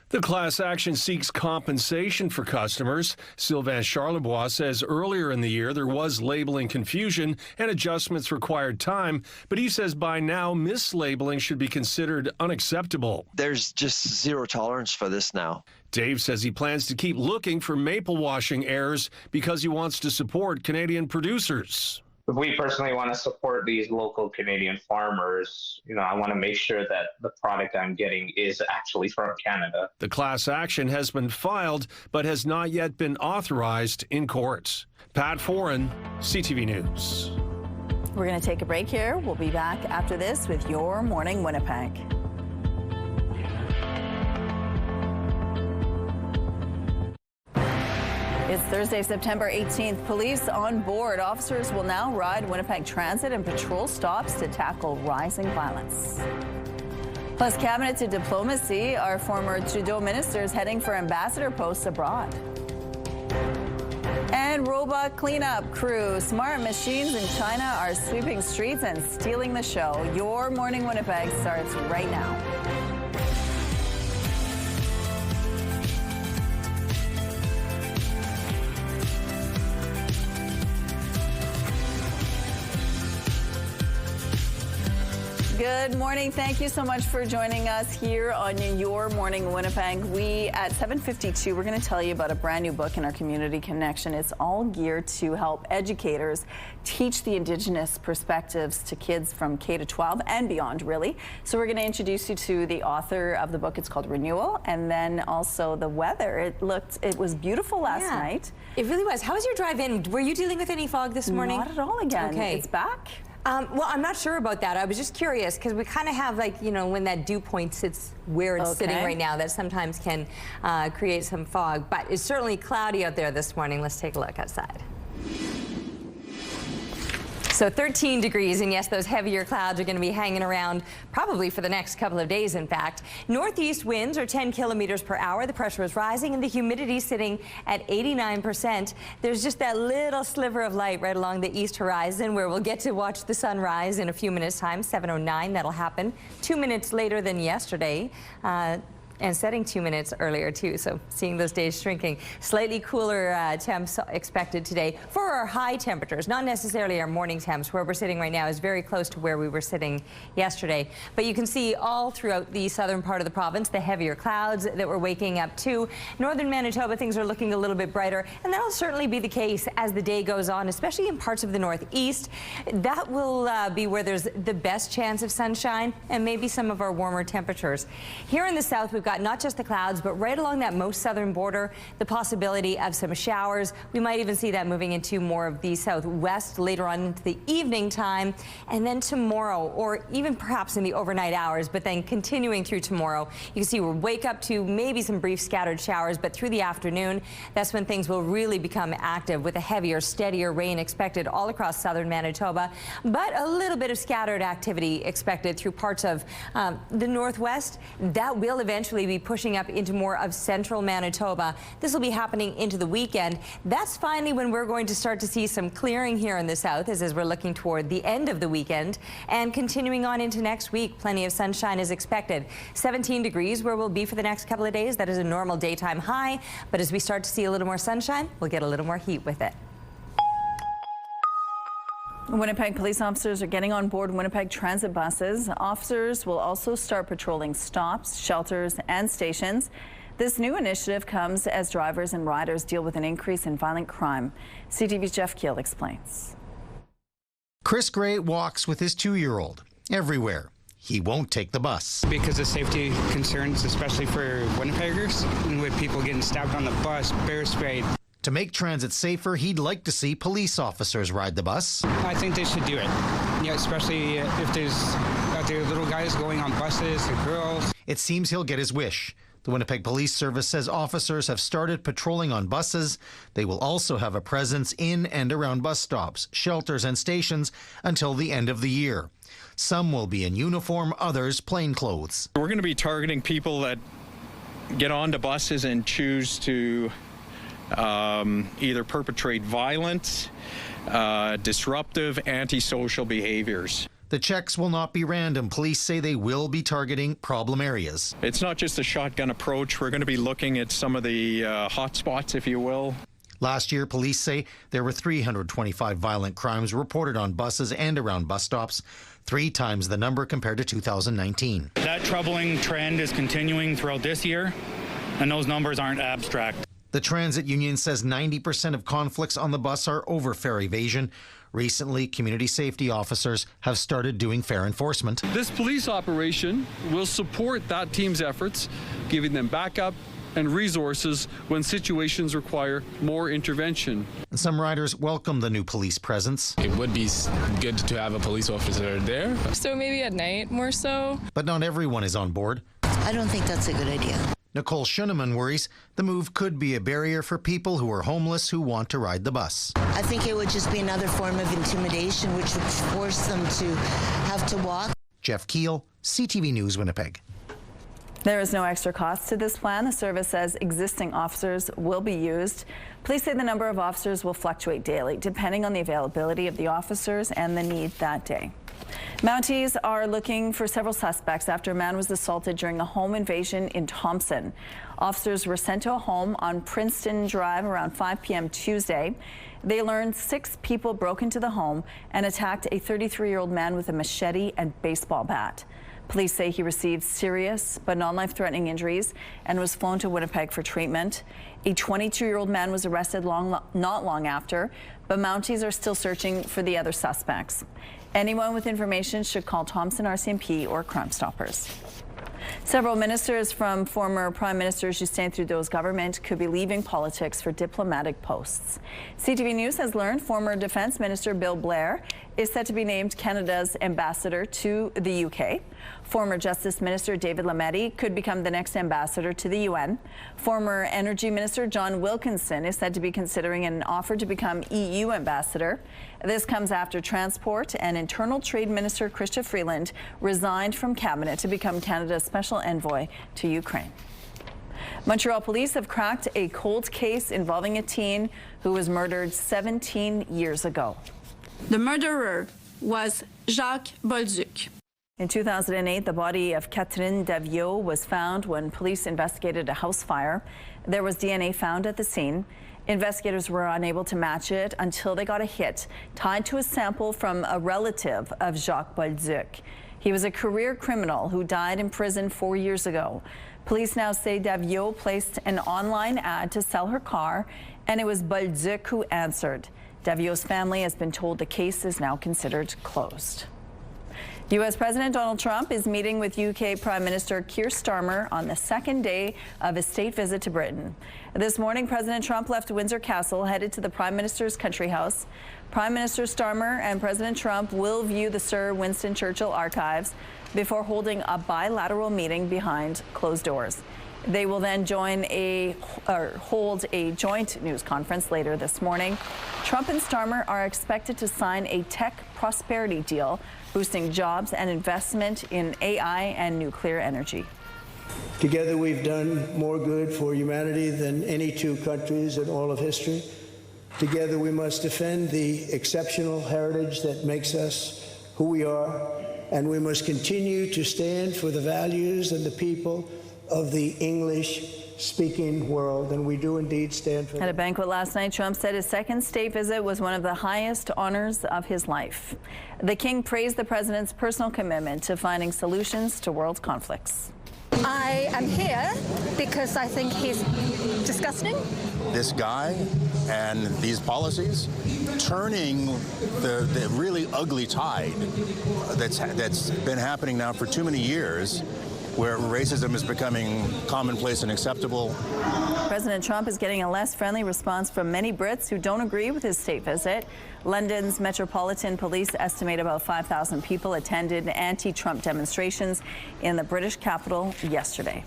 The class action seeks compensation for customers. Sylvain Charlebois says earlier in the year there was labeling confusion and adjustments required time, but he says by now mislabeling should be considered unacceptable. There's just zero tolerance for this now. Dave says he plans to keep looking for maple washing errors because he wants to support Canadian producers. We personally want to support these local Canadian farmers. I want to make sure that the product I'm getting is actually from Canada. The class action has been filed, but has not yet been authorized in court. Pat Foran, CTV News. We're going to take a break here. We'll be back after this with Your Morning Winnipeg. It's Thursday, September 18th. Police on board. Officers will now ride Winnipeg Transit and patrol stops to tackle rising violence. Plus, cabinet to diplomacy. Our former Trudeau ministers heading for ambassador posts abroad. And robot cleanup crew. Smart machines in China are sweeping streets and stealing the show. Your Morning Winnipeg starts right now. Good morning. Thank you so much for joining us here on Your Morning Winnipeg. We, at 7:52, we're going to tell you about a brand new book in our Community Connection. It's all geared to help educators teach the Indigenous perspectives to kids from K to 12 and beyond, really. So we're going to introduce you to the author of the book. It's called Renewal, and then also the weather. It was beautiful last night. It really was. How was your drive in? Were you dealing with any fog this morning? Not at all again. Okay. It's back. Well, I'm not sure about that. I was just curious because we kind of have, like, when that dew point sits where it's sitting right now, that sometimes can create some fog. But it's certainly cloudy out there this morning. Let's take a look outside. So 13 degrees, and yes, those heavier clouds are going to be hanging around probably for the next couple of days, in fact. Northeast winds are 10 kilometers per hour. The pressure is rising, and the humidity sitting at 89%. There's just that little sliver of light right along the east horizon where we'll get to watch the sun rise in a few minutes' time, 7:09. That'll happen 2 minutes later than yesterday. And setting 2 minutes earlier, too, so seeing those days shrinking. Slightly cooler temps expected today for our high temperatures, not necessarily our morning temps. Where we're sitting right now is very close to where we were sitting yesterday. But you can see all throughout the southern part of the province the heavier clouds that we're waking up to. Northern Manitoba, things are looking a little bit brighter, and that'll certainly be the case as the day goes on, especially in parts of the northeast. That will be where there's the best chance of sunshine and maybe some of our warmer temperatures. Here in the south, we've got not just the clouds, but right along that most southern border, the possibility of some showers. We might even see that moving into more of the southwest later on into the evening time, and then tomorrow, or even perhaps in the overnight hours, but then continuing through tomorrow. You can see we'll wake up to maybe some brief scattered showers, but through the afternoon, that's when things will really become active with a heavier, steadier rain expected all across southern Manitoba, but a little bit of scattered activity expected through parts of the northwest. That will eventually be pushing up into more of central Manitoba. This will be happening into the weekend. That's finally when we're going to start to see some clearing here in the south as we're looking toward the end of the weekend and continuing on into next week. Plenty of sunshine is expected. 17 degrees where we'll be for the next couple of days. That is a normal daytime high, but as we start to see a little more sunshine, we'll get a little more heat with it. Winnipeg police officers are getting on board Winnipeg transit buses. Officers will also start patrolling stops, shelters, and stations. This new initiative comes as drivers and riders deal with an increase in violent crime. CTV's Jeff Keel explains. Chris Gray walks with his 2-year-old everywhere. He won't take the bus. Because of safety concerns, especially for Winnipeggers, and with people getting stabbed on the bus, bear sprayed. To make transit safer, he'd like to see police officers ride the bus. I think they should do it. Yeah, especially if there are little guys going on buses and girls. It seems he'll get his wish. The Winnipeg Police Service says officers have started patrolling on buses. They will also have a presence in and around bus stops, shelters, and stations until the end of the year. Some will be in uniform, others plain clothes. We're going to be targeting people that get onto buses and choose to either perpetrate violent, disruptive, antisocial behaviors. The checks will not be random. Police say they will be targeting problem areas. It's not just a shotgun approach. We're going to be looking at some of the hot spots, if you will. Last year, police say there were 325 violent crimes reported on buses and around bus stops, 3 times the number compared to 2019. That troubling trend is continuing throughout this year, and those numbers aren't abstract. The transit union says 90% of conflicts on the bus are over fare evasion. Recently, community safety officers have started doing fare enforcement. This police operation will support that team's efforts, giving them backup and resources when situations require more intervention. Some riders welcome the new police presence. It would be good to have a police officer there. So maybe at night more so. But not everyone is on board. I don't think that's a good idea. Nicole Schuneman worries the move could be a barrier for people who are homeless who want to ride the bus. I think it would just be another form of intimidation, which would force them to have to walk. Jeff Keel, CTV News, Winnipeg. There is no extra cost to this plan. The service says existing officers will be used. Police say the number of officers will fluctuate daily, depending on the availability of the officers and the need that day. Mounties are looking for several suspects after a man was assaulted during a home invasion in Thompson. Officers were sent to a home on Princeton Drive around 5 p.m. Tuesday. They learned 6 people broke into the home and attacked a 33-year-old man with a machete and baseball bat. Police say he received serious but non-life-threatening injuries and was flown to Winnipeg for treatment. A 22-year-old man was arrested not long after, but Mounties are still searching for the other suspects. Anyone with information should call Thompson RCMP or Crime Stoppers. Several ministers from former Prime Minister Justin Trudeau's government could be leaving politics for diplomatic posts. CTV News has learned former Defence Minister Bill Blair is set to be named Canada's ambassador to the UK. Former Justice Minister David Lametti could become the next ambassador to the UN. Former Energy Minister John Wilkinson is said to be considering an offer to become EU ambassador. This comes after Transport and Internal Trade Minister Chrystia Freeland resigned from cabinet to become Canada's special envoy to Ukraine. Montreal police have cracked a cold case involving a teen who was murdered 17 years ago. The murderer was Jacques Bolduc. In 2008, the body of Catherine Davio was found when police investigated a house fire. There was DNA found at the scene. Investigators were unable to match it until they got a hit tied to a sample from a relative of Jacques Bolduc. He was a career criminal who died in prison 4 years ago. Police now say Davio placed an online ad to sell her car, and it was Bolduc who answered. Davio's family has been told the case is now considered closed. U.S. President Donald Trump is meeting with UK Prime Minister Keir Starmer on the second day of his state visit to Britain. This morning, President Trump left Windsor Castle, headed to the Prime Minister's country house. Prime Minister Starmer and President Trump will view the Sir Winston Churchill archives before holding a bilateral meeting behind closed doors. They will then hold a joint news conference later this morning. Trump and Starmer are expected to sign a tech prosperity deal, boosting jobs and investment in AI and nuclear energy. Together we've done more good for humanity than any two countries in all of history. Together we must defend the exceptional heritage that makes us who we are, and we must continue to stand for the values and the people of the English-speaking world, and we do indeed stand for At a banquet last night, Trump said his second state visit was one of the highest honors of his life. The king praised the president's personal commitment to finding solutions to world conflicts. I am here because I think he's disgusting. This guy and these policies turning the really ugly tide that's been happening now for too many years, where racism is becoming commonplace and acceptable. President Trump is getting a less friendly response from many Brits who don't agree with his state visit. London's Metropolitan Police estimate about 5,000 people attended anti-Trump demonstrations in the British capital yesterday.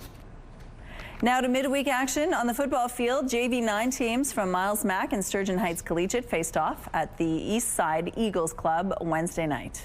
Now to midweek action on the football field. JV9 teams from Miles Mac and Sturgeon Heights Collegiate faced off at the East Side Eagles Club Wednesday night.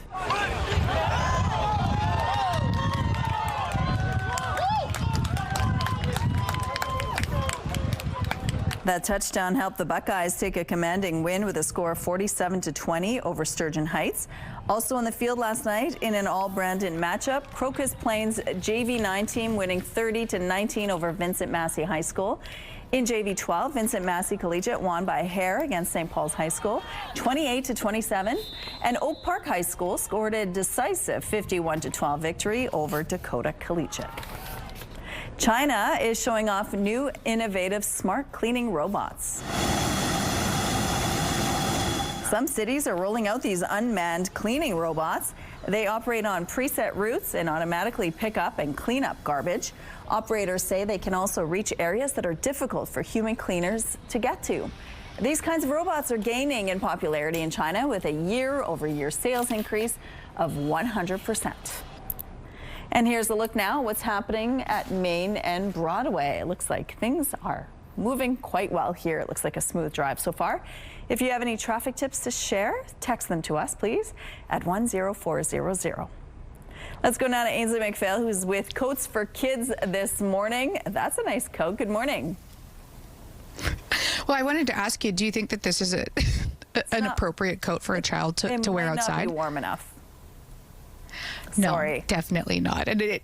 That touchdown helped the Buckeyes take a commanding win with a score of 47-20 over Sturgeon Heights. Also on the field last night in an all-Brandon matchup, Crocus Plains JV9 team winning 30-19 over Vincent Massey High School. In JV12, Vincent Massey Collegiate won by a hair against St. Paul's High School, 28-27, and Oak Park High School scored a decisive 51-12 victory over Dakota Collegiate. China is showing off new innovative smart cleaning robots. Some cities are rolling out these unmanned cleaning robots. They operate on preset routes and automatically pick up and clean up garbage. Operators say they can also reach areas that are difficult for human cleaners to get to. These kinds of robots are gaining in popularity in China with a year-over-year sales increase of 100%. And here's a look now what's happening at Main and Broadway. It looks like things are moving quite well here. It looks like a smooth drive so far. If you have any traffic tips to share, text them to us, please, at 10400. Let's go now to Ainsley McPhail, who's with Coats for Kids this morning. That's a nice coat. Good morning. Well, I wanted to ask you, do you think that this is an appropriate coat for a child to wear outside? It might not be warm enough. No, definitely not. And in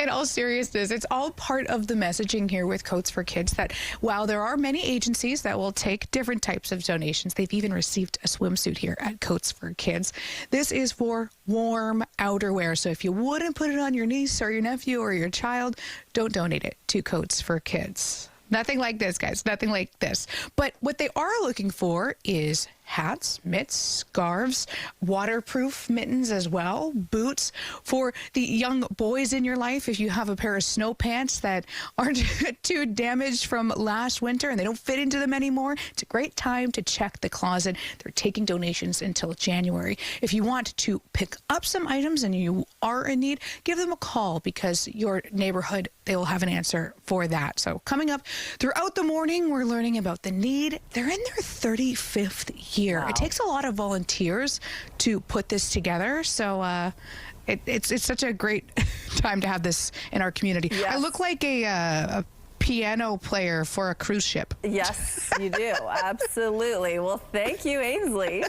all seriousness, it's all part of the messaging here with Coats for Kids that while there are many agencies that will take different types of donations, they've even received a swimsuit here at Coats for Kids. This is for warm outerwear. So if you wouldn't put it on your niece or your nephew or your child, don't donate it to Coats for Kids. Nothing like this, guys. Nothing like this. But what they are looking for is hats, mitts, scarves, waterproof mittens as well, boots for the young boys in your life. If you have a pair of snow pants that aren't too damaged from last winter and they don't fit into them anymore, it's a great time to check the closet. They're taking donations until January. If you want to pick up some items and you are in need, give them a call because your neighborhood, they will have an answer for that. So coming up throughout the morning, we're learning about the need. They're in their 35th year. Wow. It takes a lot of volunteers to put this together. So it's such a great time to have this in our community. Yes. I look like a piano player for a cruise ship. Yes, you do. Absolutely. Well, thank you, Ainsley.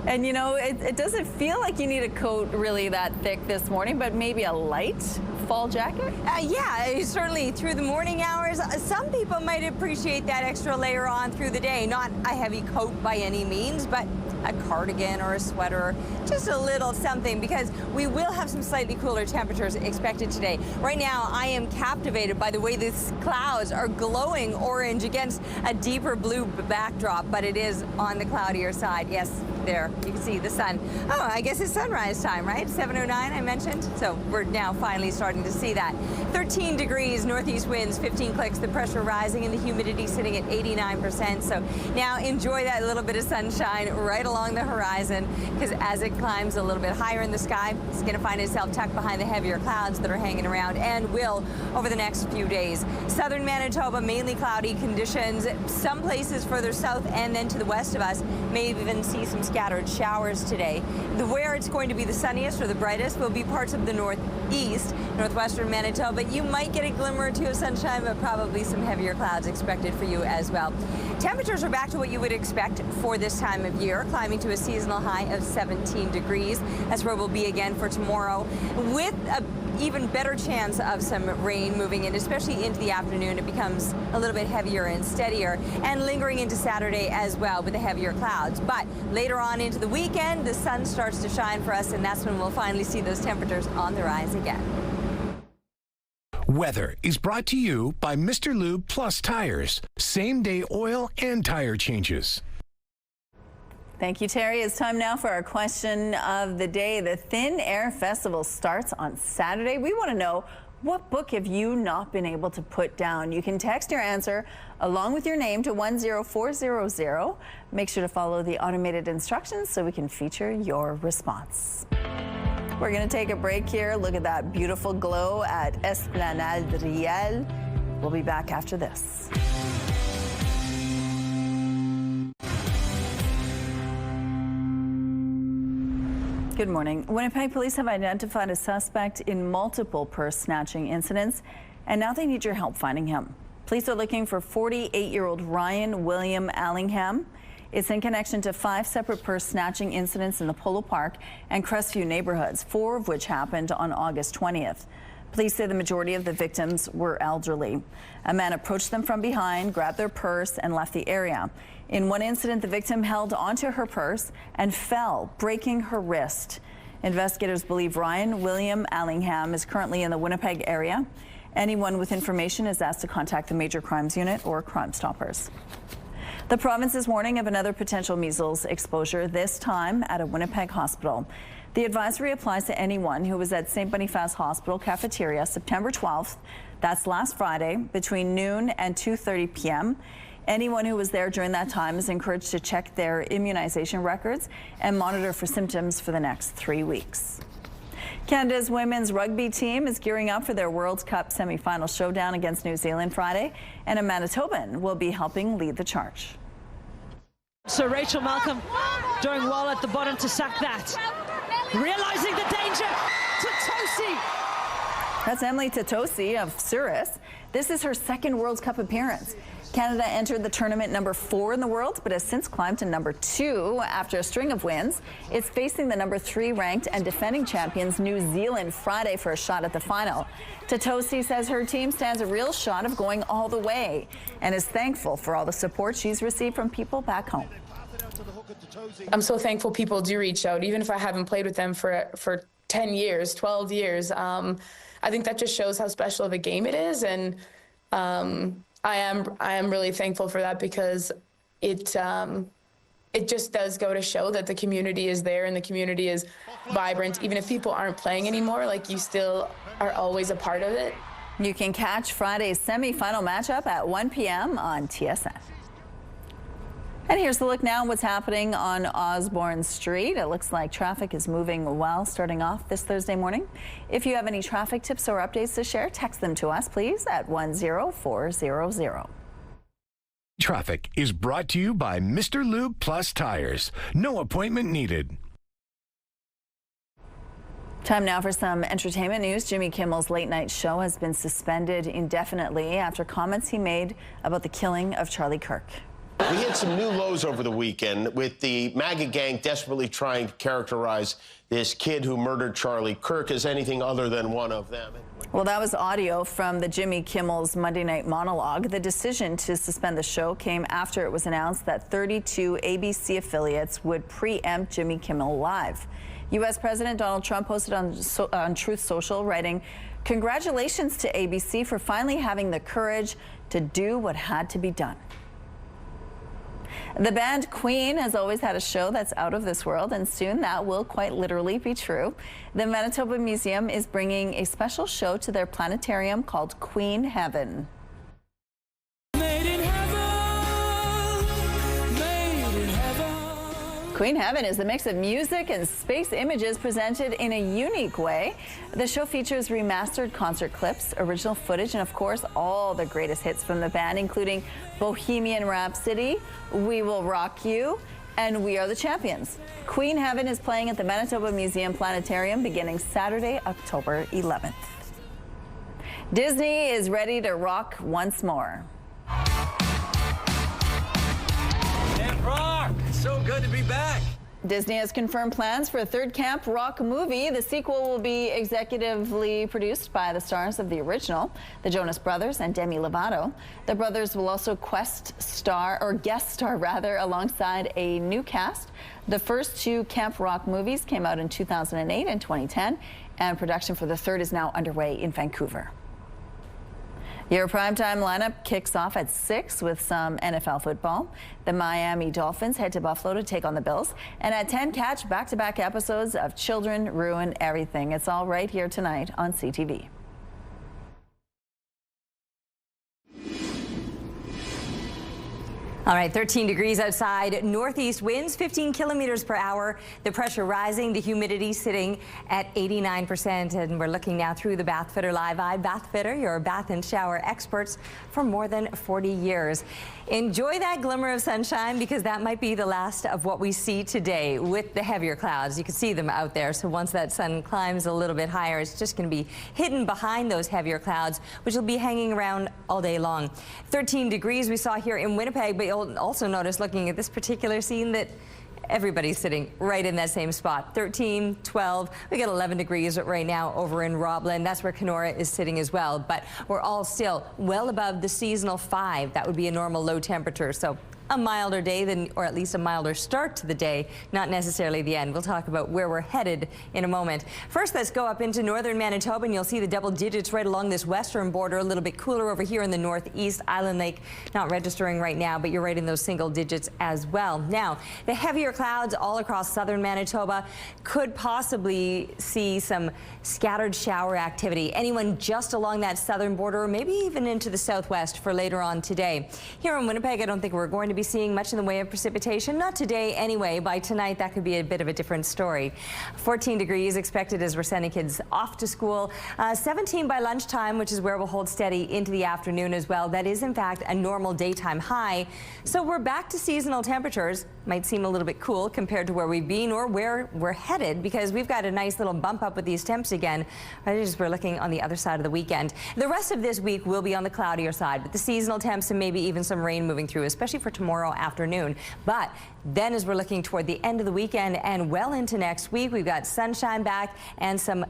And you know, it doesn't feel like you need a coat really that thick this morning, but maybe a light fall jacket? Yeah, certainly through the morning hours. Some people might appreciate that extra layer on through the day. Not a heavy coat by any means, but a cardigan or a sweater, just a little something, because we will have some slightly cooler temperatures expected today. Right now, I am captivated by the way these clouds are glowing orange against a deeper blue backdrop, but it is on the cloudier side. Yes, there, you can see the sun. Oh, I guess it's sunrise time, right? 7:09, I mentioned. So we're now finally starting to see that. 13 degrees, northeast winds, 15 clicks, the pressure rising and the humidity sitting at 89%. So now enjoy that little bit of sunshine right along the horizon, because as it climbs a little bit higher in the sky, it's going to find itself tucked behind the heavier clouds that are hanging around and will over the next few days. Southern Manitoba, mainly cloudy conditions. Some places further south and then to the west of us may even see some scattered showers today. Where it's going to be the sunniest or the brightest will be parts of the northeast, northwestern Manitoba. You might get a glimmer or two of sunshine, but probably some heavier clouds expected for you as well. Temperatures are back to what you would expect for this time of year, climbing to a seasonal high of 17 degrees. That's where we'll be again for tomorrow, with a even better chance of some rain moving in, especially into the afternoon. It becomes a little bit heavier and steadier, and lingering into Saturday as well with the heavier clouds. But later on into the weekend, the sun starts to shine for us, and that's when we'll finally see those temperatures on the rise again. Weather is brought to you by Mr. Lube Plus Tires. Same-day oil and tire changes. Thank you, Terry. It's time now for our question of the day. The Thin Air Festival starts on Saturday. We want to know, what book have you not been able to put down? You can text your answer along with your name to 10400. Make sure to follow the automated instructions so we can feature your response. We're going to take a break here. Look at that beautiful glow at Esplanade Riel. We'll be back after this. Good morning. Winnipeg police have identified a suspect in multiple purse snatching incidents, and now they need your help finding him. Police are looking for 48-year-old Ryan William Allingham. It's in connection to 5 separate purse snatching incidents in the Polo Park and Crestview neighborhoods, 4 of which happened on August 20th. Police say the majority of the victims were elderly. A man approached them from behind, grabbed their purse, and left the area. In one incident, the victim held onto her purse and fell, breaking her wrist. Investigators believe Ryan William Allingham is currently in the Winnipeg area. Anyone with information is asked to contact the Major Crimes Unit or Crime Stoppers. The province is warning of another potential measles exposure, this time at a Winnipeg hospital. The advisory applies to anyone who was at St. Boniface Hospital cafeteria September 12th, that's last Friday, between noon and 2:30 p.m. Anyone who was there during that time is encouraged to check their immunization records and monitor for symptoms for the next 3 weeks. Canada's women's rugby team is gearing up for their World Cup semi-final showdown against New Zealand Friday, and a Manitoban will be helping lead the charge. So Rachel Malcolm doing well at the bottom to sack that. Realizing the danger, Tatosi. That's Emily Tatosi of Souris. This is her second World Cup appearance. Canada entered the tournament number 4 in the world, but has since climbed to number 2 after a string of wins. It's facing the number 3 ranked and defending champions New Zealand Friday for a shot at the final. Tatosi says her team stands a real shot of going all the way and is thankful for all the support she's received from people back home. I'm so thankful people do reach out, even if I haven't played with them for 10 years, 12 years. I think that just shows how special of a game it is, and I am really thankful for that, because it just does go to show that the community is there and the community is vibrant. Even if people aren't playing anymore, like, you still are always a part of it. You can catch Friday's semi-final matchup at 1 p.m. on TSN. And here's the look now at what's happening on Osborne Street. It looks like traffic is moving well starting off this Thursday morning. If you have any traffic tips or updates to share, text them to us, please, at 10400. Traffic is brought to you by Mr. Lube Plus Tires. No appointment needed. Time now for some entertainment news. Jimmy Kimmel's late night show has been suspended indefinitely after comments he made about the killing of Charlie Kirk. We hit some new lows over the weekend with the MAGA gang desperately trying to characterize this kid who murdered Charlie Kirk as anything other than one of them. Well, that was audio from the Jimmy Kimmel's Monday Night Monologue. The decision to suspend the show came after it was announced that 32 ABC affiliates would preempt Jimmy Kimmel Live. U.S. President Donald Trump posted on Truth Social, writing, "Congratulations to ABC for finally having the courage to do what had to be done." The band Queen has always had a show that's out of this world, and soon that will quite literally be true. The Manitoba Museum is bringing a special show to their planetarium called Queen Heaven. Queen Heaven is the mix of music and space images presented in a unique way. The show features remastered concert clips, original footage, and of course, all the greatest hits from the band, including Bohemian Rhapsody, We Will Rock You, and We Are the Champions. Queen Heaven is playing at the Manitoba Museum Planetarium beginning Saturday, October 11th. Disney is ready to rock once more. Rock! So good to be back. Disney has confirmed plans for a third Camp Rock movie. The sequel will be executively produced by the stars of the original, the Jonas Brothers and Demi Lovato. The brothers will also guest star alongside a new cast. The first two Camp Rock movies came out in 2008 and 2010, and production for the third is now underway in Vancouver. Your primetime lineup kicks off at 6 with some NFL football. The Miami Dolphins head to Buffalo to take on the Bills. And at 10, catch back-to-back episodes of Children Ruin Everything. It's all right here tonight on CTV. All right, 13 degrees outside, northeast winds 15 kilometers per hour, the pressure rising, the humidity sitting at 89%, and we're looking now through the Bathfitter Live Eye. Bathfitter, your bath and shower experts for more than 40 years. Enjoy that glimmer of sunshine, because that might be the last of what we see today with the heavier clouds. You can see them out there, so once that sun climbs a little bit higher, it's just going to be hidden behind those heavier clouds, which will be hanging around all day long. 13 degrees we saw here in Winnipeg, but you'll also notice, looking at this particular scene, that everybody's sitting right in that same spot. 13, 12, we got 11 degrees right now over in Roblin. That's where Kenora is sitting as well, but we're all still well above the seasonal 5. That would be a normal low temperature. So a milder day, or at least a milder start to the day, not necessarily the end. We'll talk about where we're headed in a moment. First, let's go up into northern Manitoba, and you'll see the double digits right along this western border. A little bit cooler over here in the northeast. Island Lake not registering right now, but you're right in those single digits as well. Now, the heavier clouds all across southern Manitoba could possibly see some scattered shower activity. Anyone just along that southern border, or maybe even into the southwest for later on today. Here in Winnipeg, I don't think we're going to be seeing much in the way of precipitation. Not today anyway. By tonight, that could be a bit of a different story. 14 degrees expected as we're sending kids off to school. 17 by lunchtime, which is where we'll hold steady into the afternoon as well. That is, in fact, a normal daytime high. So we're back to seasonal temperatures. Might seem a little bit cool compared to where we've been or where we're headed, because we've got a nice little bump up with these temps again, right as we're looking on the other side of the weekend. The rest of this week will be on the cloudier side, but the seasonal temps and maybe even some rain moving through, especially for tomorrow afternoon. But then as we're looking toward the end of the weekend and well into next week, we've got sunshine back and some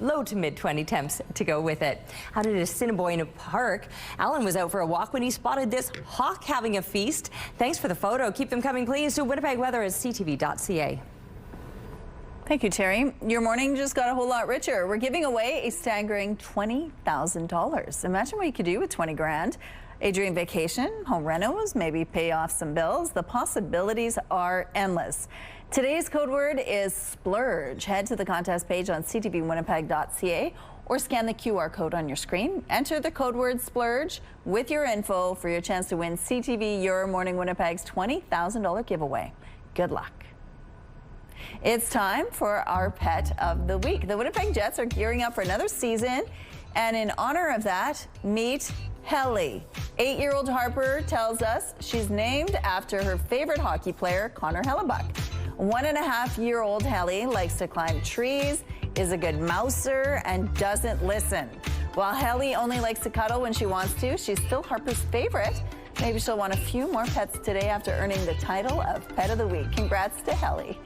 low to mid 20 temps to go with it. Out at Assiniboine Park, Alan was out for a walk when he spotted this hawk having a feast. Thanks for the photo. Keep them coming, please, to Winnipeg Weather at ctv.ca. Thank you, Terry. Your morning just got a whole lot richer. We're giving away a staggering $20,000. Imagine what you could do with 20 grand. A dream vacation, home renos, maybe pay off some bills. The possibilities are endless. Today's code word is splurge. Head to the contest page on ctvwinnipeg.ca or scan the QR code on your screen. Enter the code word splurge with your info for your chance to win CTV Your Morning Winnipeg's $20,000 giveaway. Good luck. It's time for our pet of the week. The Winnipeg Jets are gearing up for another season, and in honor of that, meet Helly. 8-year-old Harper tells us she's named after her favorite hockey player, Connor Hellebuck. 1.5-year-old Helly likes to climb trees, is a good mouser, and doesn't listen. While Helly only likes to cuddle when she wants to, she's still Harper's favorite. Maybe she'll want a few more pets today after earning the title of Pet of the Week. Congrats to Helly.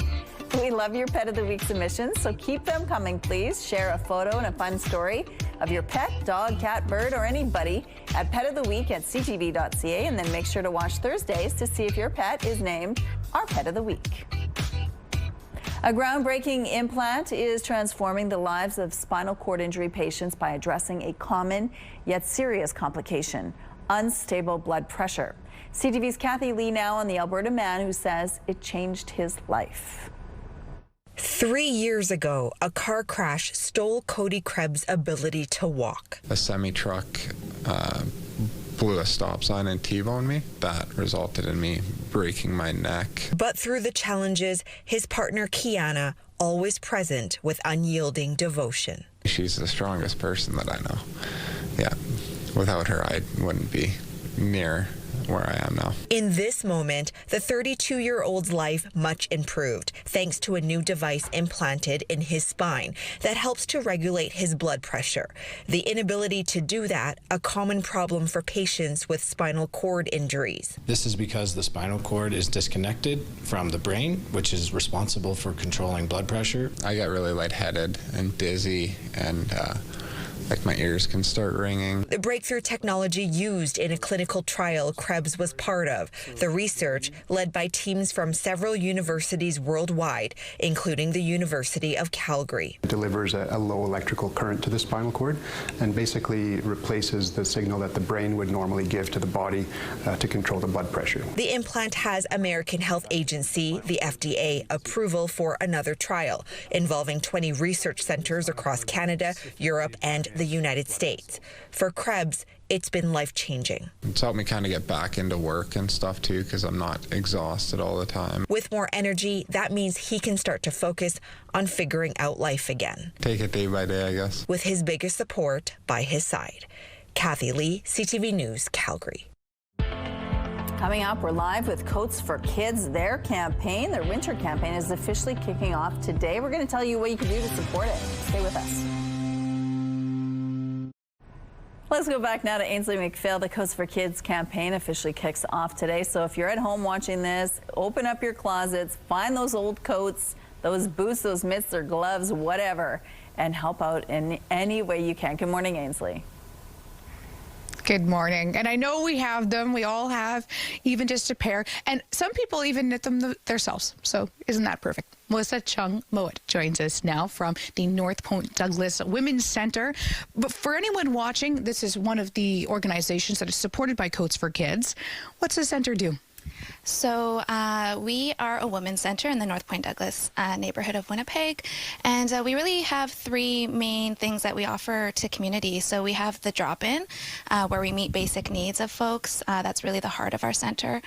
We love your Pet of the Week submissions, so keep them coming, please. Share a photo and a fun story of your pet, dog, cat, bird, or anybody at petoftheweek@ctv.ca, and then make sure to watch Thursdays to see if your pet is named our Pet of the Week. A groundbreaking implant is transforming the lives of spinal cord injury patients by addressing a common yet serious complication: unstable blood pressure. CTV's Kathy Lee now on the Alberta man who says it changed his life. 3 years ago, a car crash stole Cody Krebs' ability to walk. A semi-truck blew a stop sign and T-boned me. That resulted in me breaking my neck. But through the challenges, his partner Kiana, always present with unyielding devotion. She's the strongest person that I know. Yeah, without her, I wouldn't be near where I am now. In this moment, the 32-year-old's life much improved thanks to a new device implanted in his spine that helps to regulate his blood pressure. The inability to do that, a common problem for patients with spinal cord injuries. This is because the spinal cord is disconnected from the brain, which is responsible for controlling blood pressure. I get really lightheaded and dizzy, and like my ears can start ringing. The breakthrough technology used in a clinical trial Krebs was part of. The research led by teams from several universities worldwide, including the University of Calgary. It delivers a low electrical current to the spinal cord and basically replaces the signal that the brain would normally give to the body to control the blood pressure. The implant has American Health Agency, the FDA, approval for another trial involving 20 research centers across Canada, Europe, and the United States. For Krebs, it's been life-changing. It's helped me kind of get back into work and stuff too, because I'm not exhausted all the time. With more energy, that means he can start to focus on figuring out life again. Take it day by day, I guess. With his biggest support by his side. Kathy Lee, CTV News, Calgary. Coming up, we're live with Coats for Kids. Their campaign, their winter campaign, is officially kicking off today. We're going to tell you what you can do to support it. Stay with us. Let's go back now to Ainsley McPhail. The Coats for Kids campaign officially kicks off today. So if you're at home watching this, open up your closets, find those old coats, those boots, those mitts or gloves, whatever, and help out in any way you can. Good morning, Ainsley. Good morning. And I know we have them. We all have even just a pair. And some people even knit them themselves. So isn't that perfect? Melissa Chung-Mowat joins us now from the North Point Douglas Women's Center. But for anyone watching, this is one of the organizations that is supported by Coats for Kids. What's the center do? So we are a women's center in the North Point Douglas neighborhood of Winnipeg, and we really have three main things that we offer to community. So we have the drop-in, where we meet basic needs of folks. That's really the heart of our center.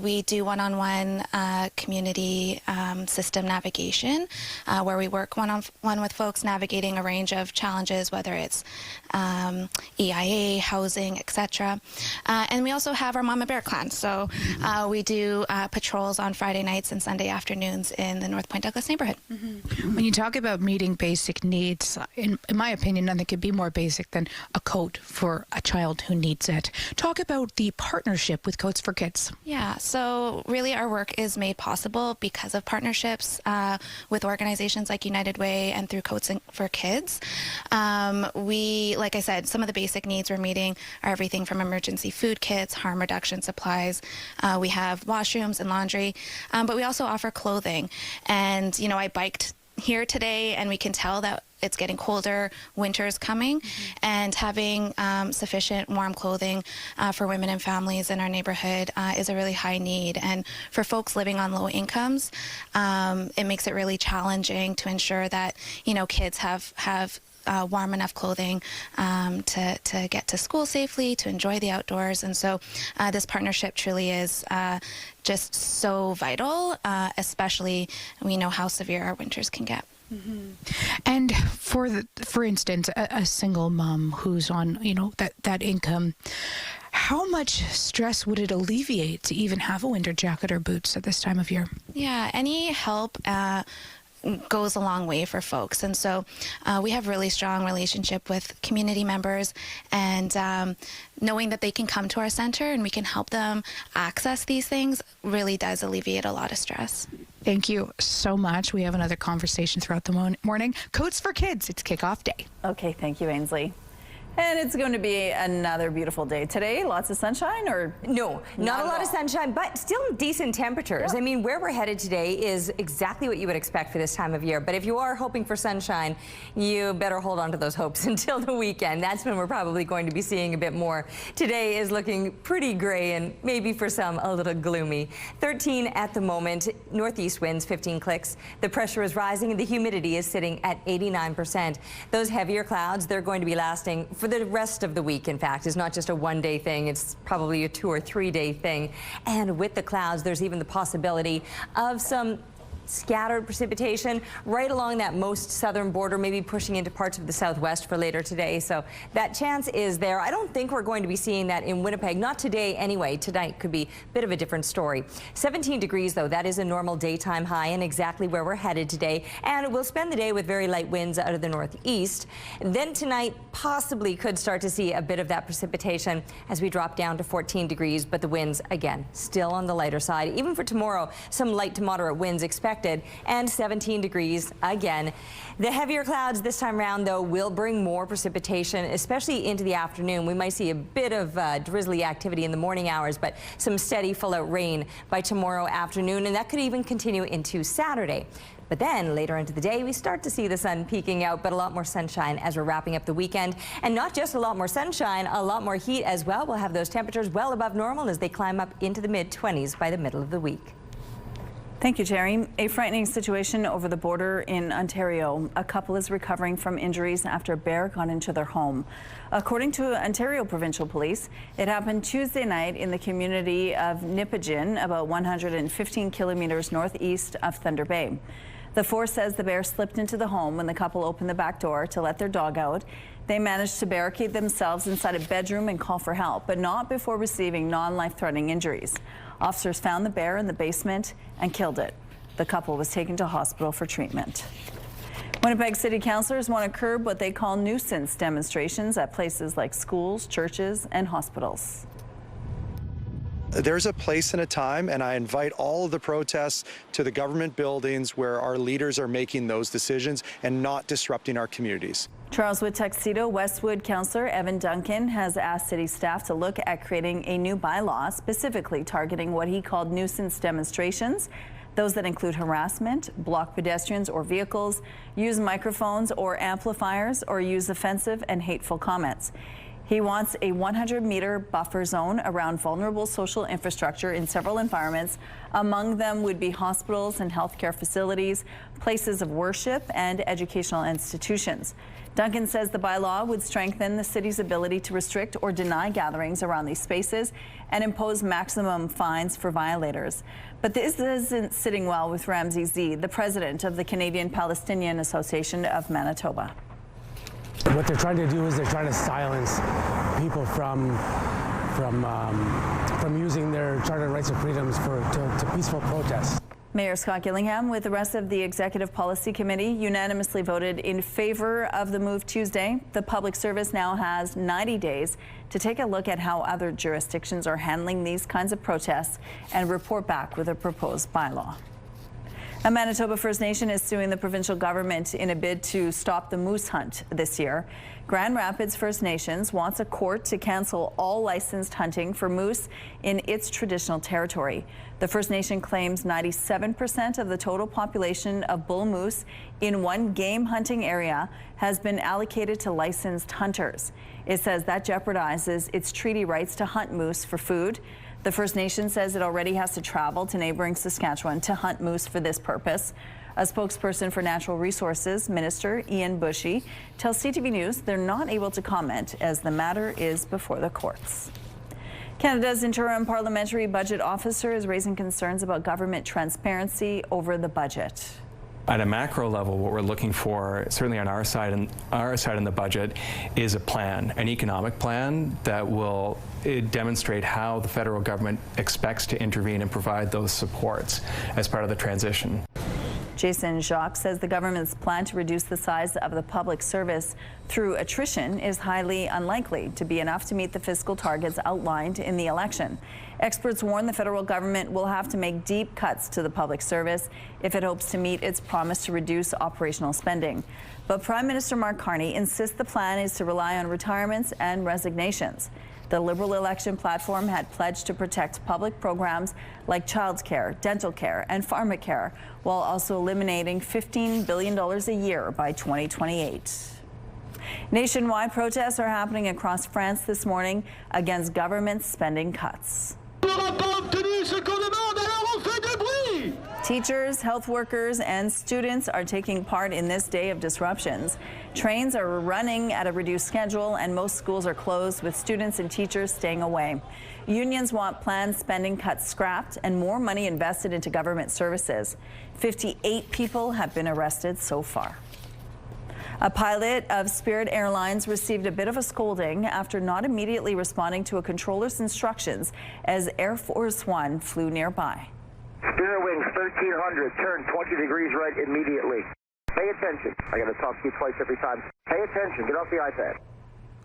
We do one-on-one community system navigation, where we work one-on-one with folks navigating a range of challenges, whether it's EIA, housing, etc. And we also have our Mama Bear Clan. So we do patrols on Friday nights and Sunday afternoons in the North Point Douglas neighborhood. Mm-hmm. When you talk about meeting basic needs, in my opinion, nothing could be more basic than a coat for a child who needs it. Talk about the partnership with Coats for Kids. Yeah, so really our work is made possible because of partnerships with organizations like United Way and through Coats for Kids. We, like I said, some of the basic needs we're meeting are everything from emergency food kits, harm reduction supplies. We have washrooms and laundry, but we also offer clothing. And, you know, I biked here today and we can tell that it's getting colder, winter's coming, and having sufficient warm clothing for women and families in our neighborhood is a really high need. And for folks living on low incomes, it makes it really challenging to ensure that, you know, kids have warm enough clothing to get to school safely, to enjoy the outdoors. And so this partnership truly is just so vital, especially we know how severe our winters can get. Mm-hmm. And for instance, a single mom who's on, you know, that income, how much stress would it alleviate to even have a winter jacket or boots at this time of year? Yeah, any help goes a long way for folks. And so we have really strong relationship with community members, and knowing that they can come to our center and we can help them access these things really does alleviate a lot of stress. Thank you so much. We have another conversation throughout the morning. Coats for Kids, it's kickoff day. Okay, thank you, Ainsley. And it's going to be another beautiful day today. Lots of sunshine, or? No, not a lot of sunshine, but still decent temperatures. Yeah. I mean, where we're headed today is exactly what you would expect for this time of year. But if you are hoping for sunshine, you better hold on to those hopes until the weekend. That's when we're probably going to be seeing a bit more. Today is looking pretty gray and maybe for some a little gloomy. 13 at the moment, northeast winds 15 clicks. The pressure is rising and the humidity is sitting at 89%. Those heavier clouds, they're going to be lasting for the rest of the week. In fact, it's not just a one-day thing, it's probably a 2 or 3 day thing. And with the clouds, there's even the possibility of some scattered precipitation right along that most southern border, maybe pushing into parts of the southwest for later today. So that chance is there. I don't think we're going to be seeing that in Winnipeg. Not today anyway. Tonight could be a bit of a different story. 17 degrees though. That is a normal daytime high and exactly where we're headed today. And we'll spend the day with very light winds out of the northeast. Then tonight possibly could start to see a bit of that precipitation as we drop down to 14 degrees. But the winds again still on the lighter side. Even for tomorrow, some light to moderate winds expected. And 17 degrees again. The heavier clouds this time around, though, will bring more precipitation, especially into the afternoon. We might see a bit of drizzly activity in the morning hours, but some steady full-out rain by tomorrow afternoon, and that could even continue into Saturday. But then later into the day, we start to see the sun peeking out, but a lot more sunshine as we're wrapping up the weekend. And not just a lot more sunshine, a lot more heat as well. We'll have those temperatures well above normal as they climb up into the mid-20s by the middle of the week. Thank you, Jerry. A frightening situation over the border in Ontario. A couple is recovering from injuries after a bear got into their home. According to Ontario Provincial Police, it happened Tuesday night in the community of Nipawin, about 115 kilometers northeast of Thunder Bay. The force says the bear slipped into the home when the couple opened the back door to let their dog out. They managed to barricade themselves inside a bedroom and call for help, but not before receiving non-life-threatening injuries. Officers found the bear in the basement and killed it. The couple was taken to hospital for treatment. Winnipeg City Councillors want to curb what they call nuisance demonstrations at places like schools, churches, and hospitals. There's a place and a time, and I invite all of the protests to the government buildings where our leaders are making those decisions and not disrupting our communities. Charleswood Tuxedo Westwood Councillor Evan Duncan has asked city staff to look at creating a new bylaw specifically targeting what he called nuisance demonstrations, those that include harassment, block pedestrians or vehicles, use microphones or amplifiers, or use offensive and hateful comments. He wants a 100-meter buffer zone around vulnerable social infrastructure in several environments. Among them would be hospitals and healthcare facilities, places of worship, and educational institutions. Duncan says the bylaw would strengthen the city's ability to restrict or deny gatherings around these spaces and impose maximum fines for violators. But this isn't sitting well with Ramsey Z, the president of the Canadian Palestinian Association of Manitoba. What they're trying to do is they're trying to silence people from using their charter rights and freedoms to peaceful protests. Mayor Scott Gillingham, with the rest of the Executive Policy Committee, unanimously voted in favor of the move Tuesday. The Public Service now has 90 days to take a look at how other jurisdictions are handling these kinds of protests and report back with a proposed bylaw. A Manitoba First Nation is suing the provincial government in a bid to stop the moose hunt this year. Grand Rapids First Nations wants a court to cancel all licensed hunting for moose in its traditional territory. The First Nation claims 97% of the total population of bull moose in one game hunting area has been allocated to licensed hunters. It says that jeopardizes its treaty rights to hunt moose for food. The First Nation says it already has to travel to neighboring Saskatchewan to hunt moose for this purpose. A spokesperson for Natural Resources Minister Ian Bushy tells CTV News they're not able to comment as the matter is before the courts. Canada's interim parliamentary budget officer is raising concerns about government transparency over the budget. At a macro level, what we're looking for, certainly on our side in the budget, is a plan, an economic plan that will demonstrate how the federal government expects to intervene and provide those supports as part of the transition. Jason Jacques says the government's plan to reduce the size of the public service through attrition is highly unlikely to be enough to meet the fiscal targets outlined in the election. Experts warn the federal government will have to make deep cuts to the public service if it hopes to meet its promise to reduce operational spending. But Prime Minister Mark Carney insists the plan is to rely on retirements and resignations. The Liberal election platform had pledged to protect public programs like childcare, dental care, and pharmacare, while also eliminating $15 billion a year by 2028. Nationwide protests are happening across France this morning against government spending cuts. Teachers, health workers, and students are taking part in this day of disruptions. Trains are running at a reduced schedule, and most schools are closed, with students and teachers staying away. Unions want planned spending cuts scrapped and more money invested into government services. 58 people have been arrested so far. A pilot of Spirit Airlines received a bit of a scolding after not immediately responding to a controller's instructions as Air Force One flew nearby. Spirit wings 1300, turn 20 degrees right immediately. Pay attention. I got to talk to you twice every time. Pay attention. Get off the iPad.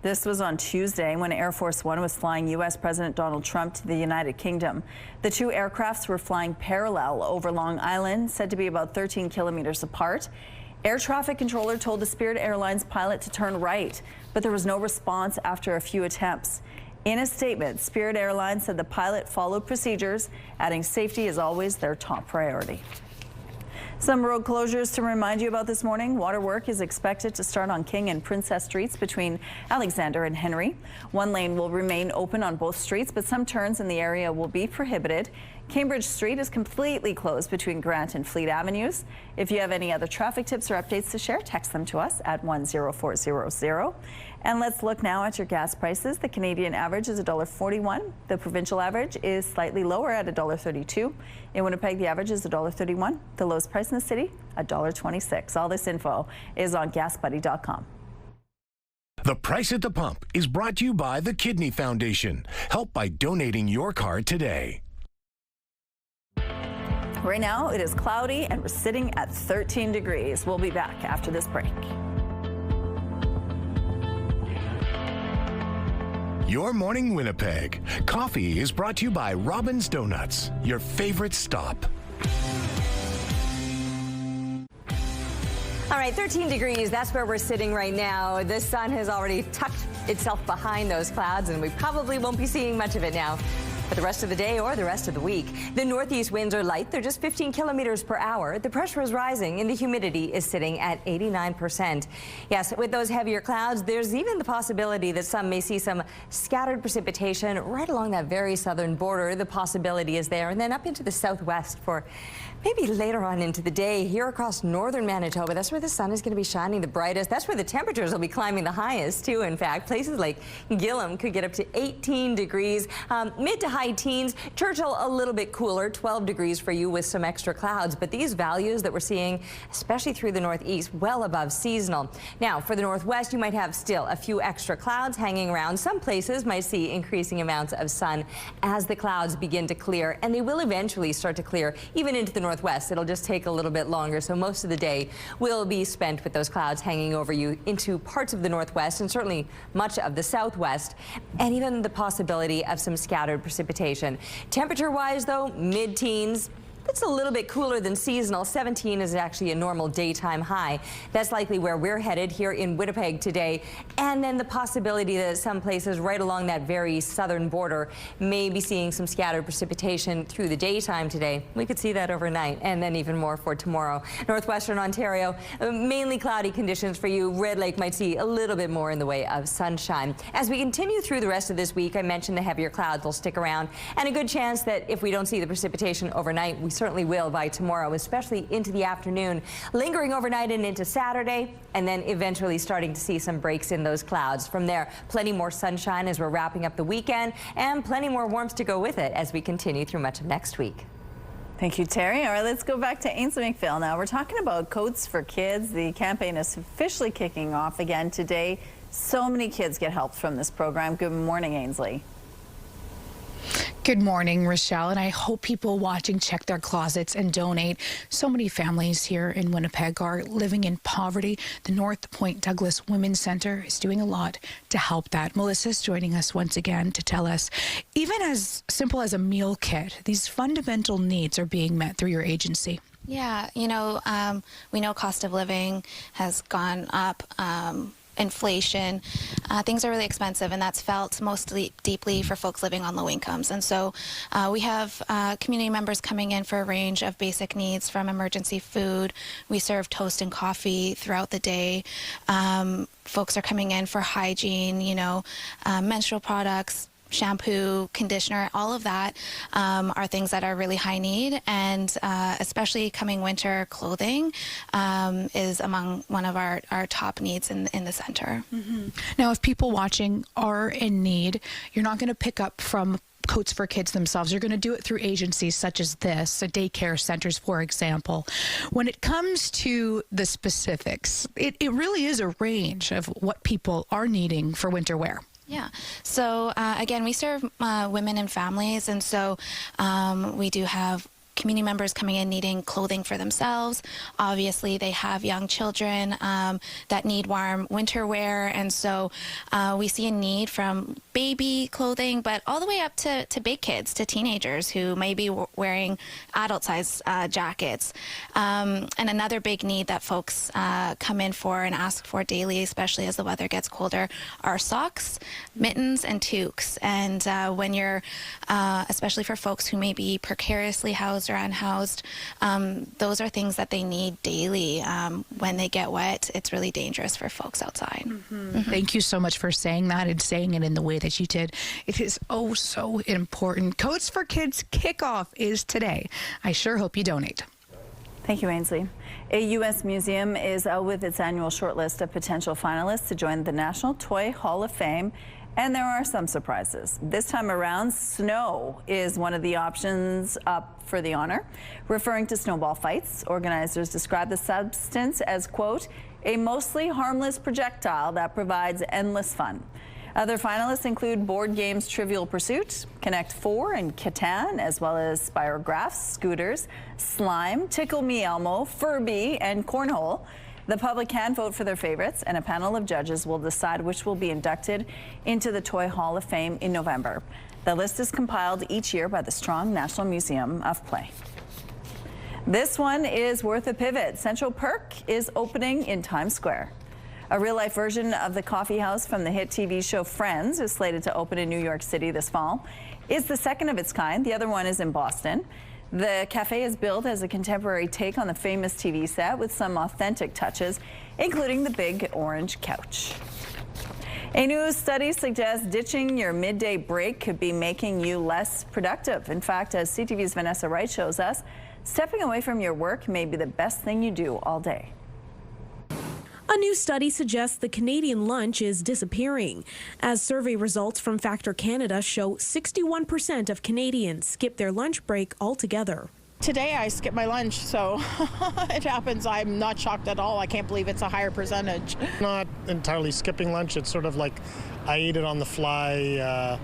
This was on Tuesday when Air Force One was flying U.S. President Donald Trump to the United Kingdom. The two aircrafts were flying parallel over Long Island, said to be about 13 kilometers apart. Air traffic controller told the Spirit Airlines pilot to turn right, but there was no response after a few attempts. In a statement, Spirit Airlines said the pilot followed procedures, adding safety is always their top priority. Some road closures to remind you about this morning. Water work is expected to start on King and Princess Streets between Alexander and Henry. One lane will remain open on both streets, but some turns in the area will be prohibited. Cambridge Street is completely closed between Grant and Fleet Avenues. If you have any other traffic tips or updates to share, text them to us at 10400. And let's look now at your gas prices. The Canadian average is $1.41. The provincial average is slightly lower at $1.32. In Winnipeg, the average is $1.31. The lowest price in the city, $1.26. All this info is on gasbuddy.com. The Price at the Pump is brought to you by the Kidney Foundation. Help by donating your card today. Right now, it is cloudy and we're sitting at 13 degrees. We'll be back after this break. Your Morning Winnipeg. Coffee is brought to you by Robin's Donuts, your favorite stop. All right, 13 degrees, that's where we're sitting right now. The sun has already tucked itself behind those clouds, and we probably won't be seeing much of it now for the rest of the day or the rest of the week. The northeast winds are light. They're just 15 kilometers per hour. The pressure is rising and the humidity is sitting at 89%. Yes, with those heavier clouds, there's even the possibility that some may see some scattered precipitation right along that very southern border. The possibility is there, and then up into the southwest for maybe later on into the day here across northern Manitoba. That's where the sun is going to be shining the brightest. That's where the temperatures will be climbing the highest too. In fact, places like Gillam could get up to 18 degrees, mid to high teens. Churchill a little bit cooler, 12 degrees for you with some extra clouds. But these values that we're seeing, especially through the northeast, well above seasonal. Now for the northwest, you might have still a few extra clouds hanging around. Some places might see increasing amounts of sun as the clouds begin to clear, and they will eventually start to clear even into the northwest. It'll just take a little bit longer, so most of the day will be spent with those clouds hanging over you into parts of the northwest and certainly much of the southwest, and even the possibility of some scattered precipitation. Temperature-wise, though, mid-teens. It's a little bit cooler than seasonal. 17 is actually a normal daytime high. That's likely where we're headed here in Winnipeg today. And then the possibility that some places right along that very southern border may be seeing some scattered precipitation through the daytime today. We could see that overnight, and then even more for tomorrow. Northwestern Ontario, mainly cloudy conditions for you. Red Lake might see a little bit more in the way of sunshine. As we continue through the rest of this week, I mentioned the heavier clouds will stick around, and a good chance that if we don't see the precipitation overnight, we certainly will by tomorrow, especially into the afternoon, lingering overnight and into Saturday, and then eventually starting to see some breaks in those clouds. From there, plenty more sunshine as we're wrapping up the weekend, and plenty more warmth to go with it as we continue through much of next week. Thank you, Terry. All right, let's go back to Ainsley McPhail now. We're talking about Coats for Kids. The campaign is officially kicking off again today. So many kids get help from this program. Good morning, Ainsley. Good morning, Rochelle, and I hope people watching check their closets and donate. So many families here in Winnipeg are living in poverty. The North Point Douglas Women's Centre is doing a lot to help that. Melissa's joining us once again to tell us, even as simple as a meal kit, these fundamental needs are being met through your agency. Yeah, we know cost of living has gone up. Inflation, things are really expensive, and that's felt mostly deeply for folks living on low incomes. And so we have community members coming in for a range of basic needs, from emergency food. We serve toast and coffee throughout the day. Folks are coming in for hygiene, menstrual products, shampoo, conditioner, all of that are things that are really high need, and especially coming winter, clothing is among one of our top needs in the center. Mm-hmm. Now, if people watching are in need, you're not going to pick up from Coats for Kids themselves. You're going to do it through agencies such as this, daycare centers, for example. When it comes to the specifics, it really is a range of what people are needing for winter wear. Yeah. So, again, we serve women and families, and so we do have community members coming in needing clothing for themselves. Obviously, they have young children that need warm winter wear, and so we see a need from baby clothing, but all the way up to big kids, to teenagers who may be wearing adult-size jackets. And another big need that folks come in for and ask for daily, especially as the weather gets colder, are socks, mittens, and toques. And when you're, especially for folks who may be precariously housed or unhoused, those are things that they need daily. When they get wet, it's really dangerous for folks outside. Mm-hmm. Mm-hmm. Thank you so much for saying that and saying it in the way that you did. It is oh so important. Coats for Kids kickoff is today. I sure hope you donate. Thank you, Ainsley. A U.S. museum is out with its annual shortlist of potential finalists to join the National Toy Hall of Fame. And there are some surprises. This time around, snow is one of the options up for the honor. Referring to snowball fights, organizers describe the substance as, quote, a mostly harmless projectile that provides endless fun. Other finalists include board games Trivial Pursuit, Connect 4, and Catan, as well as Spirographs, Scooters, Slime, Tickle Me Elmo, Furby, and Cornhole. The public can vote for their favorites, and a panel of judges will decide which will be inducted into the Toy Hall of Fame in November. The list is compiled each year by the Strong National Museum of Play. This one is worth a pivot. Central Perk is opening in Times Square. A real-life version of the coffee house from the hit TV show Friends is slated to open in New York City this fall. It's the second of its kind. The other one is in Boston. The cafe is built as a contemporary take on the famous TV set with some authentic touches, including the big orange couch. A new study suggests ditching your midday break could be making you less productive. In fact, as CTV's Vanessa Wright shows us, stepping away from your work may be the best thing you do all day. A new study suggests the Canadian lunch is disappearing, as survey results from Factor Canada show 61% of Canadians skip their lunch break altogether. Today I skipped my lunch, so it happens. I'm not shocked at all. I can't believe it's a higher percentage. Not entirely skipping lunch. It's sort of like I eat it on the fly,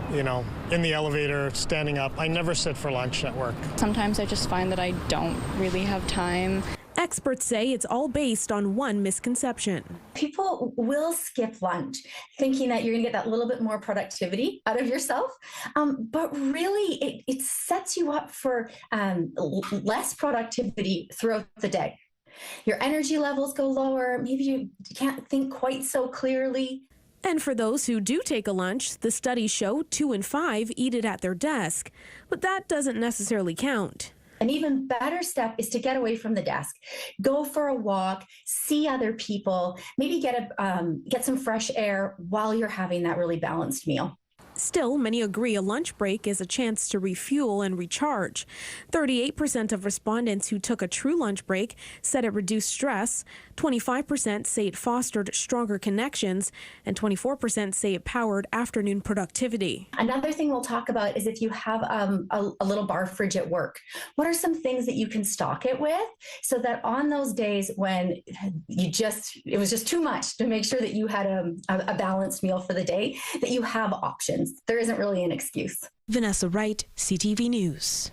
in the elevator, standing up. I never sit for lunch at work. Sometimes I just find that I don't really have time. Experts say it's all based on one misconception. People will skip lunch thinking that you're going to get that little bit more productivity out of yourself. But really, it sets you up for less productivity throughout the day. Your energy levels go lower. Maybe you can't think quite so clearly. And for those who do take a lunch, the studies show 2 in 5 eat it at their desk. But that doesn't necessarily count. An even better step is to get away from the desk. Go for a walk, see other people, maybe get some fresh air while you're having that really balanced meal. Still, many agree a lunch break is a chance to refuel and recharge. 38% of respondents who took a true lunch break said it reduced stress, 25% say it fostered stronger connections, and 24% say it powered afternoon productivity. Another thing we'll talk about is if you have a little bar fridge at work, what are some things that you can stock it with so that on those days when it was just too much to make sure that you had a balanced meal for the day, that you have options. happens. There isn't really an excuse. Vanessa Wright, CTV News.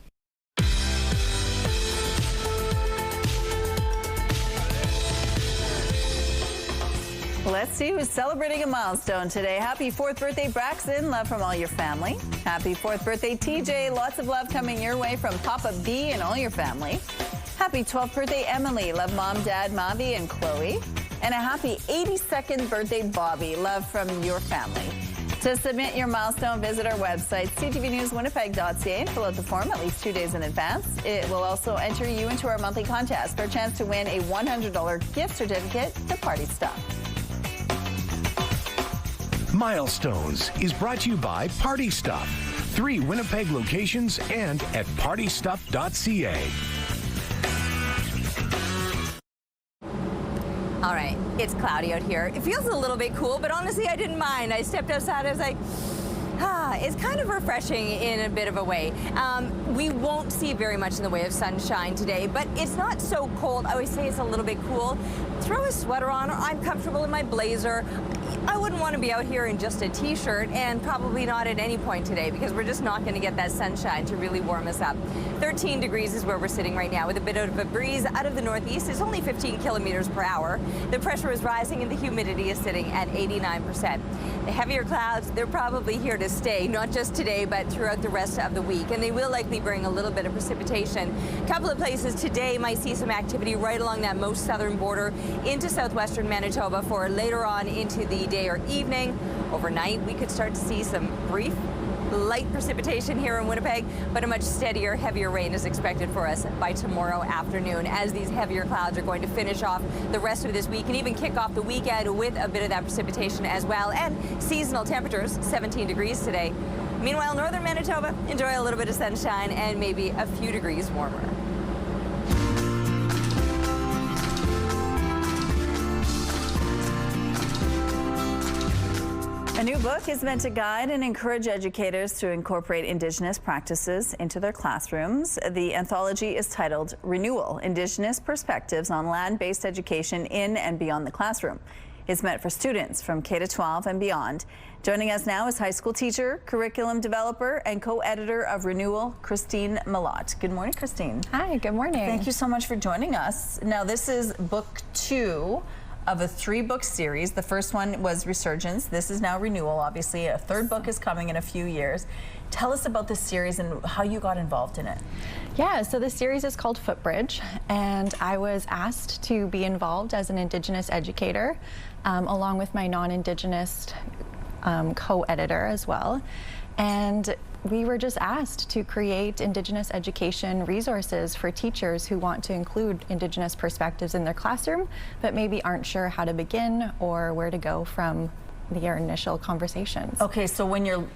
Let's see who's celebrating a milestone today. Happy 4th birthday, Braxton. Love from all your family. Happy 4th birthday, TJ. Lots of love coming your way from Papa B and all your family. Happy 12th birthday, Emily. Love Mom, Dad, Mavi, and Chloe. And a happy 82nd birthday, Bobby. Love from your family. To submit your milestone, visit our website, ctvnewswinnipeg.ca, and fill out the form at least 2 days in advance. It will also enter you into our monthly contest for a chance to win a $100 gift certificate to Party Stuff. Milestones is brought to you by Party Stuff. 3 Winnipeg locations and at partystuff.ca. All right, it's cloudy out here. It feels a little bit cool, but honestly, I didn't mind. I stepped outside, I was like, it's kind of refreshing in a bit of a way. We won't see very much in the way of sunshine today, but it's not so cold. I always say it's a little bit cool. Throw a sweater on, or I'm comfortable in my blazer. I wouldn't want to be out here in just a t-shirt, and probably not at any point today, because we're just not going to get that sunshine to really warm us up. 13 degrees is where we're sitting right now with a bit of a breeze out of the northeast. It's only 15 kilometers per hour. The pressure is rising and the humidity is sitting at 89%. The heavier clouds, they're probably here to stay, not just today, but throughout the rest of the week, and they will likely bring a little bit of precipitation. A couple of places today might see some activity right along that most southern border into southwestern Manitoba for later on into the day or evening. Overnight, we could start to see some brief light precipitation here in Winnipeg, but a much steadier, heavier rain is expected for us by tomorrow afternoon, as these heavier clouds are going to finish off the rest of this week and even kick off the weekend with a bit of that precipitation as well. And seasonal temperatures, 17 degrees today. Meanwhile, northern Manitoba, enjoy a little bit of sunshine and maybe a few degrees warmer. A new book is meant to guide and encourage educators to incorporate Indigenous practices into their classrooms. The anthology is titled Renewal: Indigenous Perspectives on Land-Based Education in and Beyond the Classroom. It's meant for students from K-12 and beyond. Joining us now is high school teacher, curriculum developer, and co-editor of Renewal, Christine Malott. Good morning, Christine. Hi, good morning. Thank you so much for joining us. Now, this is book 2 of a 3-book series. The first one was Resurgence. This is now Renewal, obviously. A third book is coming in a few years. Tell us about this series and how you got involved in it. Yeah, so the series is called Footbridge, and I was asked to be involved as an Indigenous educator, along with my non-Indigenous co-editor as well. And we were just asked to create Indigenous education resources for teachers who want to include Indigenous perspectives in their classroom, but maybe aren't sure how to begin or where to go from their initial conversations. Okay, so when you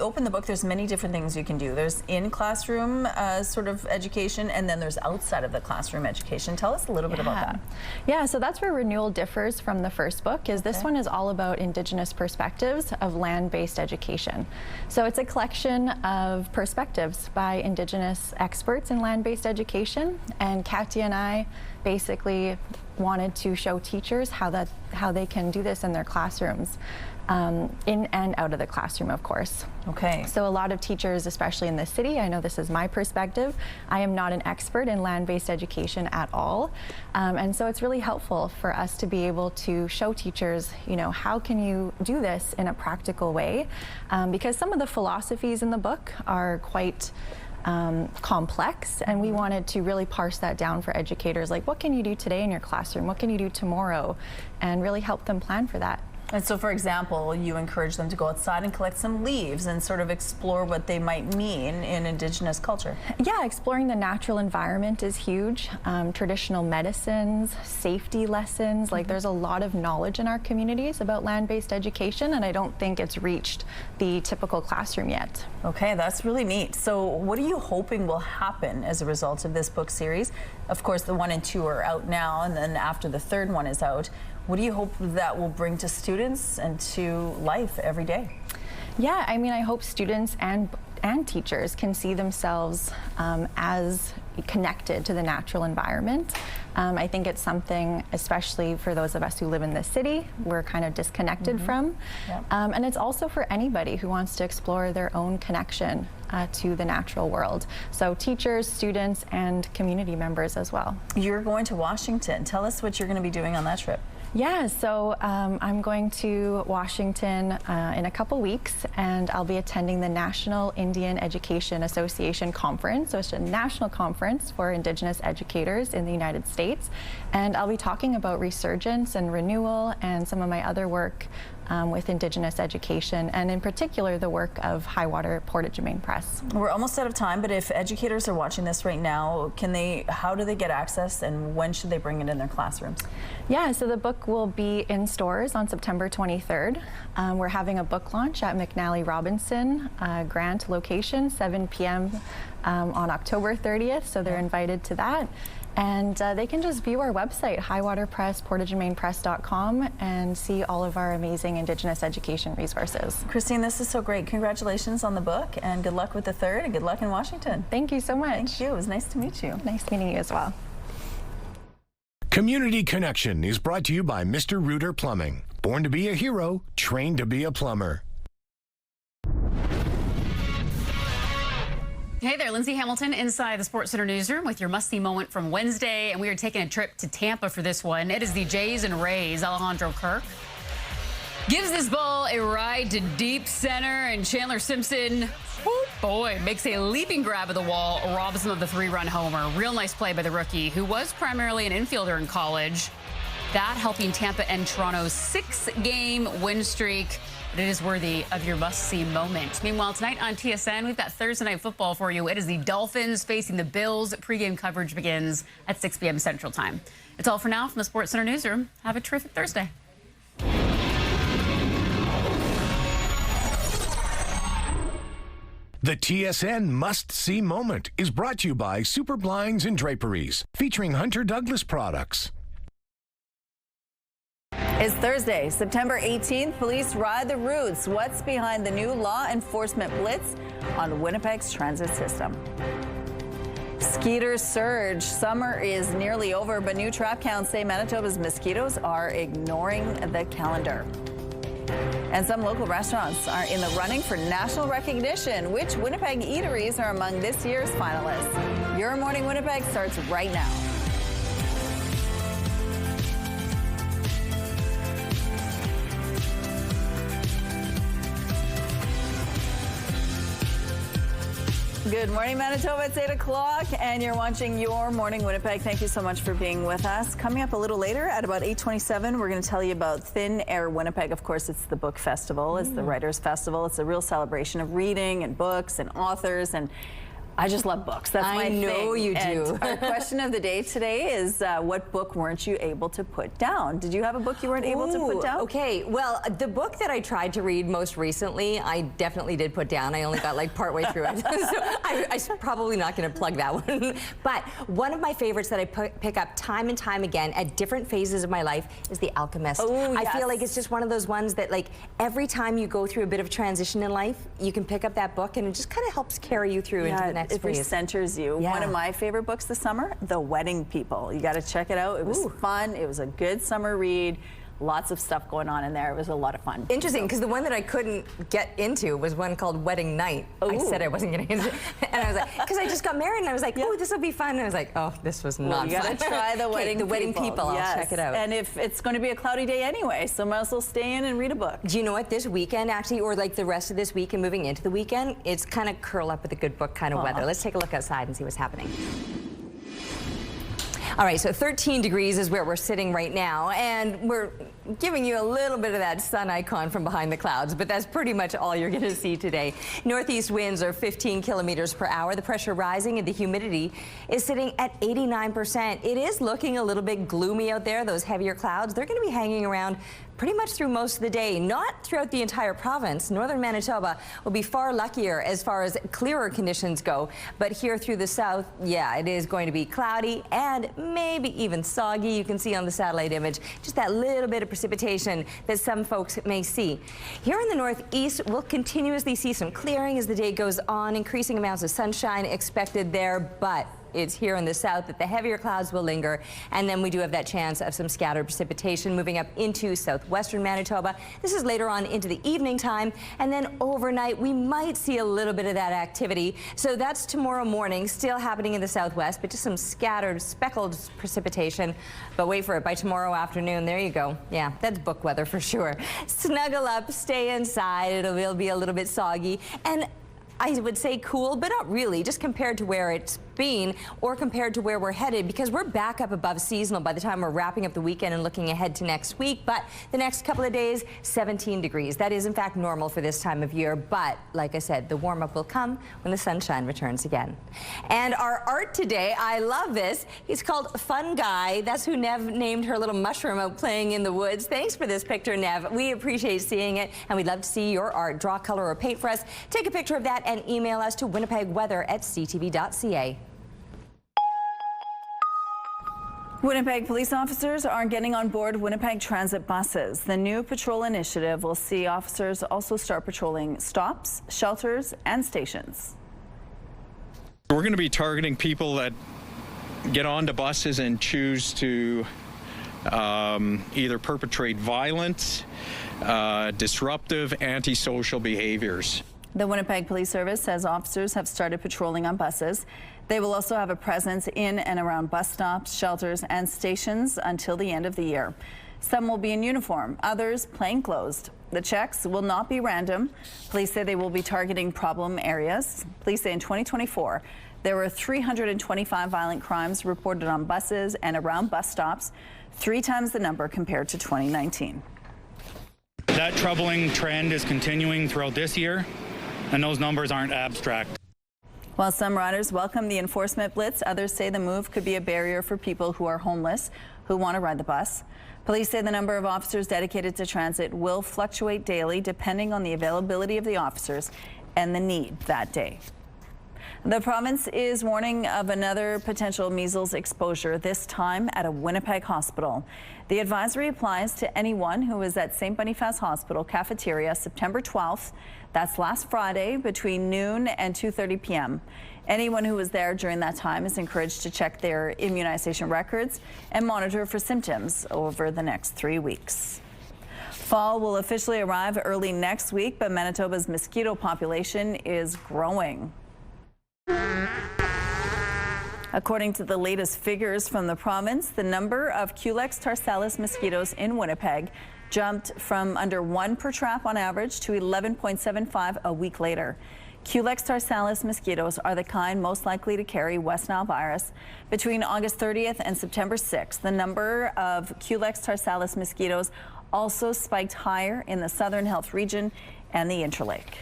open the book, there's many different things you can do. There's in-classroom sort of education, and then there's outside of the classroom education. Tell us a little bit about that. Yeah, so that's where Renewal differs from the first book, is this one is all about Indigenous perspectives of land-based education. So it's a collection of perspectives by Indigenous experts in land-based education, and Katya and I basically wanted to show teachers how they can do this in their classrooms, in and out of the classroom, of course. Okay. So a lot of teachers, especially in the city, I know this is my perspective, I am not an expert in land-based education at all, and so it's really helpful for us to be able to show teachers, you know, how can you do this in a practical way, because some of the philosophies in the book are quite complex, and we wanted to really parse that down for educators, like what can you do today in your classroom, what can you do tomorrow, and really help them plan for that. And so, for example, you encourage them to go outside and collect some leaves and sort of explore what they might mean in Indigenous culture. Yeah, exploring the natural environment is huge. Traditional medicines, safety lessons, like there's a lot of knowledge in our communities about land-based education, and I don't think it's reached the typical classroom yet. Okay, that's really neat. So what are you hoping will happen as a result of this book series? Of course, the 1 and 2 are out now, and then after the third one is out, what do you hope that will bring to students and to life every day? Yeah, I mean, I hope students and teachers can see themselves as, connected to the natural environment. I think it's something, especially for those of us who live in the city, we're kind of disconnected from. Yep. And it's also for anybody who wants to explore their own connection to the natural world. So teachers, students, and community members as well. You're going to Washington. Tell us what you're going to be doing on that trip. Yeah, so I'm going to Washington in a couple weeks, and I'll be attending the National Indian Education Association Conference. So it's a national conference for Indigenous educators in the United States. And I'll be talking about resurgence and renewal and some of my other work with Indigenous education, and in particular the work of Highwater Portage-Main Press. We're almost out of time, but if educators are watching this right now, how do they get access, and when should they bring it in their classrooms? Yeah, so the book will be in stores on September 23rd. We're having a book launch at McNally Robinson Grant location, 7 p.m. On October 30th, so they're invited to that. And they can just view our website, highwaterpress.portagemainpress.com, and see all of our amazing Indigenous education resources. Christine, this is so great. Congratulations on the book, and good luck with the 3rd, and good luck in Washington. Thank you so much. Thank you. It was nice to meet you. Nice meeting you as well. Community Connection is brought to you by Mr. Reuter Plumbing. Born to be a hero, trained to be a plumber. Hey there, Lindsay Hamilton inside the Sports Center newsroom with your must-see moment from Wednesday, and we are taking a trip to Tampa for this one. It is the Jays and Rays. Alejandro Kirk gives this ball a ride to deep center, and Chandler Simpson, oh boy, makes a leaping grab of the wall, robs him of the 3-run homer. Real nice play by the rookie, who was primarily an infielder in college. That helping Tampa end Toronto's 6-game win streak. But it is worthy of your must-see moment. Meanwhile, tonight on TSN, we've got Thursday Night Football for you. It is the Dolphins facing the Bills. Pre-game coverage begins at 6 p.m. Central Time. It's all for now from the Sports Center newsroom. Have a terrific Thursday. The TSN must-see moment is brought to you by Super Blinds and Draperies, featuring Hunter Douglas products. It's Thursday, September 18th. Police ride the routes. What's behind the new law enforcement blitz on Winnipeg's transit system? Skeeters surge. Summer is nearly over, but new trap counts say Manitoba's mosquitoes are ignoring the calendar. And some local restaurants are in the running for national recognition. Which Winnipeg eateries are among this year's finalists? Your Morning Winnipeg starts right now. Good morning, Manitoba. It's 8 o'clock, and you're watching Your Morning Winnipeg. Thank you so much for being with us. Coming up a little later at about 8:27, we're going to tell you about Thin Air Winnipeg. Of course, it's the book festival. It's the Writers' Festival. It's a real celebration of reading and books and authors, and I just love books. That's my thing. I know you do. And our question of the day today is, what book weren't you able to put down? Did you have a book you weren't able to put down? Okay, well, the book that I tried to read most recently, I definitely did put down. I only got like partway through it. So I'm probably not going to plug that one. But one of my favorites that I pick up time and time again at different phases of my life is The Alchemist. Oh, I yes. feel like it's just one of those ones that, like, every time you go through a bit of transition in life, you can pick up that book and it just kind of helps carry you through into the next it phase. Recenters you. Yeah. One of my favorite books this summer, The Wedding People. You got to check it out. It was fun. It was a good summer read. Lots of stuff going on in there. It was a lot of fun. Interesting, because the one that I couldn't get into was one called Wedding Night. I said I wasn't going to get into it. And I was like, because I just got married and I was like, oh, this will be fun. And I was like, oh, this was not you got to try The Wedding People. The Wedding People. Yes. I'll check it out. And if it's going to be a cloudy day anyway, so might as well stay in and read a book. Do you know what? This weekend, actually, or like the rest of this week and moving into the weekend, it's kind of curl up with a good book kind of weather. Let's take a look outside and see what's happening. All right, so 13 degrees is where we're sitting right now, and we're giving you a little bit of that sun icon from behind the clouds, but that's pretty much all you're going to see today. Northeast winds are 15 kilometers per hour. The pressure rising and the humidity is sitting at 89%. It is looking a little bit gloomy out there. Those heavier clouds, they're going to be hanging around pretty much through most of the day, not throughout the entire province. Northern Manitoba will be far luckier as far as clearer conditions go, but here through the south, yeah, it is going to be cloudy and maybe even soggy. You can see on the satellite image just that little bit of precipitation that some folks may see. Here in the northeast, we'll continuously see some clearing as the day goes on, increasing amounts of sunshine expected there, but it's here in the south that the heavier clouds will linger, and then we do have that chance of some scattered precipitation moving up into southwestern Manitoba. This is later on into the evening time, and then overnight we might see a little bit of that activity. So that's tomorrow morning, still happening in the southwest, but just some scattered speckled precipitation. But wait for it, by tomorrow afternoon, there you go. Yeah, that's book weather for sure. Snuggle up, stay inside. It'll be a little bit soggy, and I would say cool, but not really, just compared to where it's been or compared to where we're headed, because we're back up above seasonal by the time we're wrapping up the weekend and looking ahead to next week. But the next couple of days, 17 degrees. That is in fact normal for this time of year, but like I said, the warm up will come when the sunshine returns again. And our art today, I love this. He's called Fun Guy. That's who Nev named her little mushroom out playing in the woods. Thanks for this picture, Nev. We appreciate seeing it, and we'd love to see your art. Draw, color, or paint for us. Take a picture of that and email us to winnipegweather@ctv.ca. Winnipeg police officers are getting on board Winnipeg transit buses. The new patrol initiative will see officers also start patrolling stops, shelters, and stations. We're going to be targeting people that get onto buses and choose to either perpetrate violent, disruptive, antisocial behaviors. The Winnipeg Police Service says officers have started patrolling on buses. They will also have a presence in and around bus stops, shelters, and stations until the end of the year. Some will be in uniform, others plainclothes. The checks will not be random. Police say they will be targeting problem areas. Police say in 2024, there were 325 violent crimes reported on buses and around bus stops, 3 times the number compared to 2019. That troubling trend is continuing throughout this year, and those numbers aren't abstract. While some riders welcome the enforcement blitz, others say the move could be a barrier for people who are homeless who want to ride the bus. Police say the number of officers dedicated to transit will fluctuate daily depending on the availability of the officers and the need that day. The province is warning of another potential measles exposure, this time at a Winnipeg hospital. The advisory applies to anyone who is at St. Boniface Hospital cafeteria September 12th. That's last Friday between noon and 2:30 p.m. Anyone who was there during that time is encouraged to check their immunization records and monitor for symptoms over the next 3 weeks. Fall will officially arrive early next week, but Manitoba's mosquito population is growing. According to the latest figures from the province, the number of Culex tarsalis mosquitoes in Winnipeg jumped from under 1 per trap on average to 11.75 a week later. Culex tarsalis mosquitoes are the kind most likely to carry West Nile virus. Between August 30th and September 6th, the number of Culex tarsalis mosquitoes also spiked higher in the Southern Health region and the Interlake.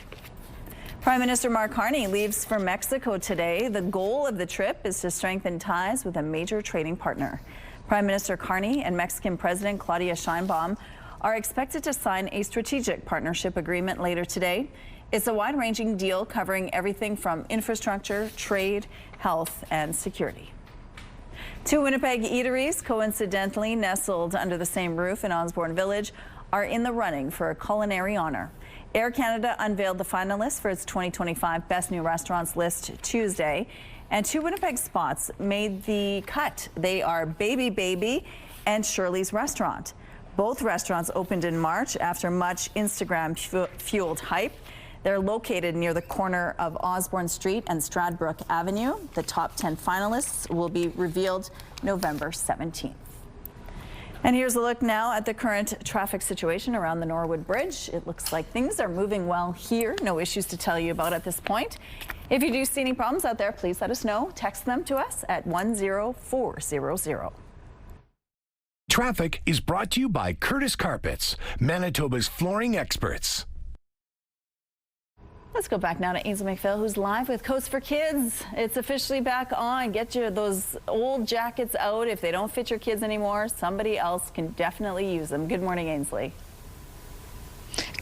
Prime Minister Mark Carney leaves for Mexico today. The goal of the trip is to strengthen ties with a major trading partner. Prime Minister Carney and Mexican President Claudia Sheinbaum are expected to sign a strategic partnership agreement later today. It's a wide-ranging deal covering everything from infrastructure, trade, health, and security. 2 Winnipeg eateries, coincidentally nestled under the same roof in Osborne Village, are in the running for a culinary honor. Air Canada unveiled the finalists for its 2025 Best New Restaurants list Tuesday, and 2 Winnipeg spots made the cut. They are Baby and Shirley's Restaurant. Both restaurants opened in March after much Instagram-fueled hype. They're located near the corner of Osborne Street and Stradbrook Avenue. The top 10 finalists will be revealed November 17th. And here's a look now at the current traffic situation around the Norwood Bridge. It looks like things are moving well here. No issues to tell you about at this point. If you do see any problems out there, please let us know. Text them to us at 10400. Traffic is brought to you by Curtis Carpets, Manitoba's flooring experts. Let's go back now to Ainsley McPhail, who's live with Coats for Kids. It's officially back on. Get those old jackets out. If they don't fit your kids anymore, somebody else can definitely use them. Good morning, Ainsley.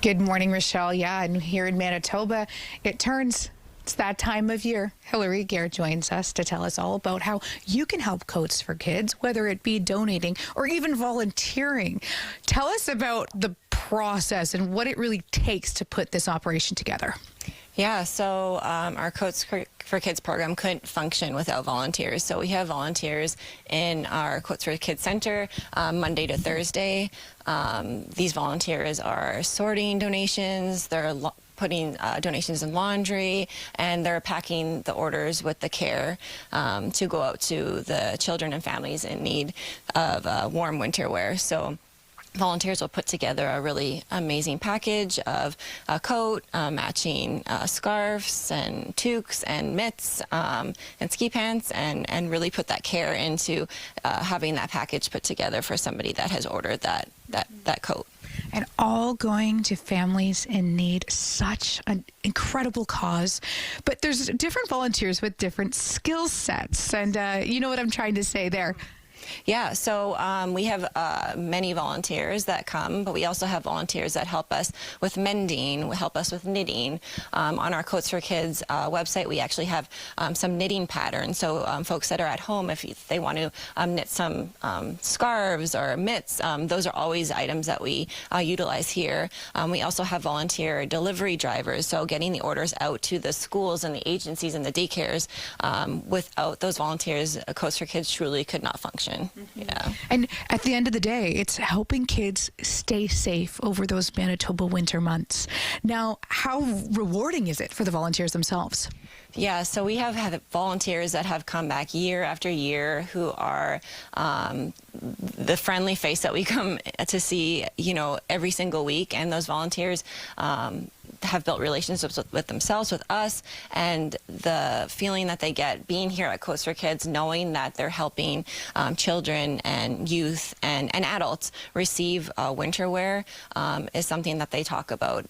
Good morning, Rochelle. Yeah, and here in Manitoba, it's that time of year. Hillary Gare joins us to tell us all about how you can help Coats for Kids, whether it be donating or even volunteering. Tell us about the process and what it really takes to put this operation together. Yeah, so our Coats for Kids program couldn't function without volunteers. So we have volunteers in our Coats for Kids Center Monday to Thursday. These volunteers are sorting donations, they're putting donations in laundry, and they're packing the orders with the care to go out to the children and families in need of warm winter wear. So volunteers will put together a really amazing package of a coat, matching scarves and toques and mitts and ski pants, and really put that care into having that package put together for somebody that has ordered that coat. And all going to families in need. Such an incredible cause. But there's different volunteers with different skill sets. And you know what I'm trying to say there. Yeah, so we have many volunteers that come, but we also have volunteers that help us with mending, help us with knitting. On our Coats for Kids website, we actually have some knitting patterns. So folks that are at home, if they want to knit some scarves or mitts, those are always items that we utilize here. We also have volunteer delivery drivers, so getting the orders out to the schools and the agencies and the daycares. Without those volunteers, Coats for Kids truly could not function. Yeah. And at the end of the day, it's helping kids stay safe over those Manitoba winter months. Now, how rewarding is it for the volunteers themselves? Yeah, so we have had volunteers that have come back year after year who are the friendly face that we come to see, you know, every single week. And those volunteers have built relationships with themselves, with us, and the feeling that they get being here at Coats for Kids, knowing that they're helping children and youth and adults receive winter wear is something that they talk about.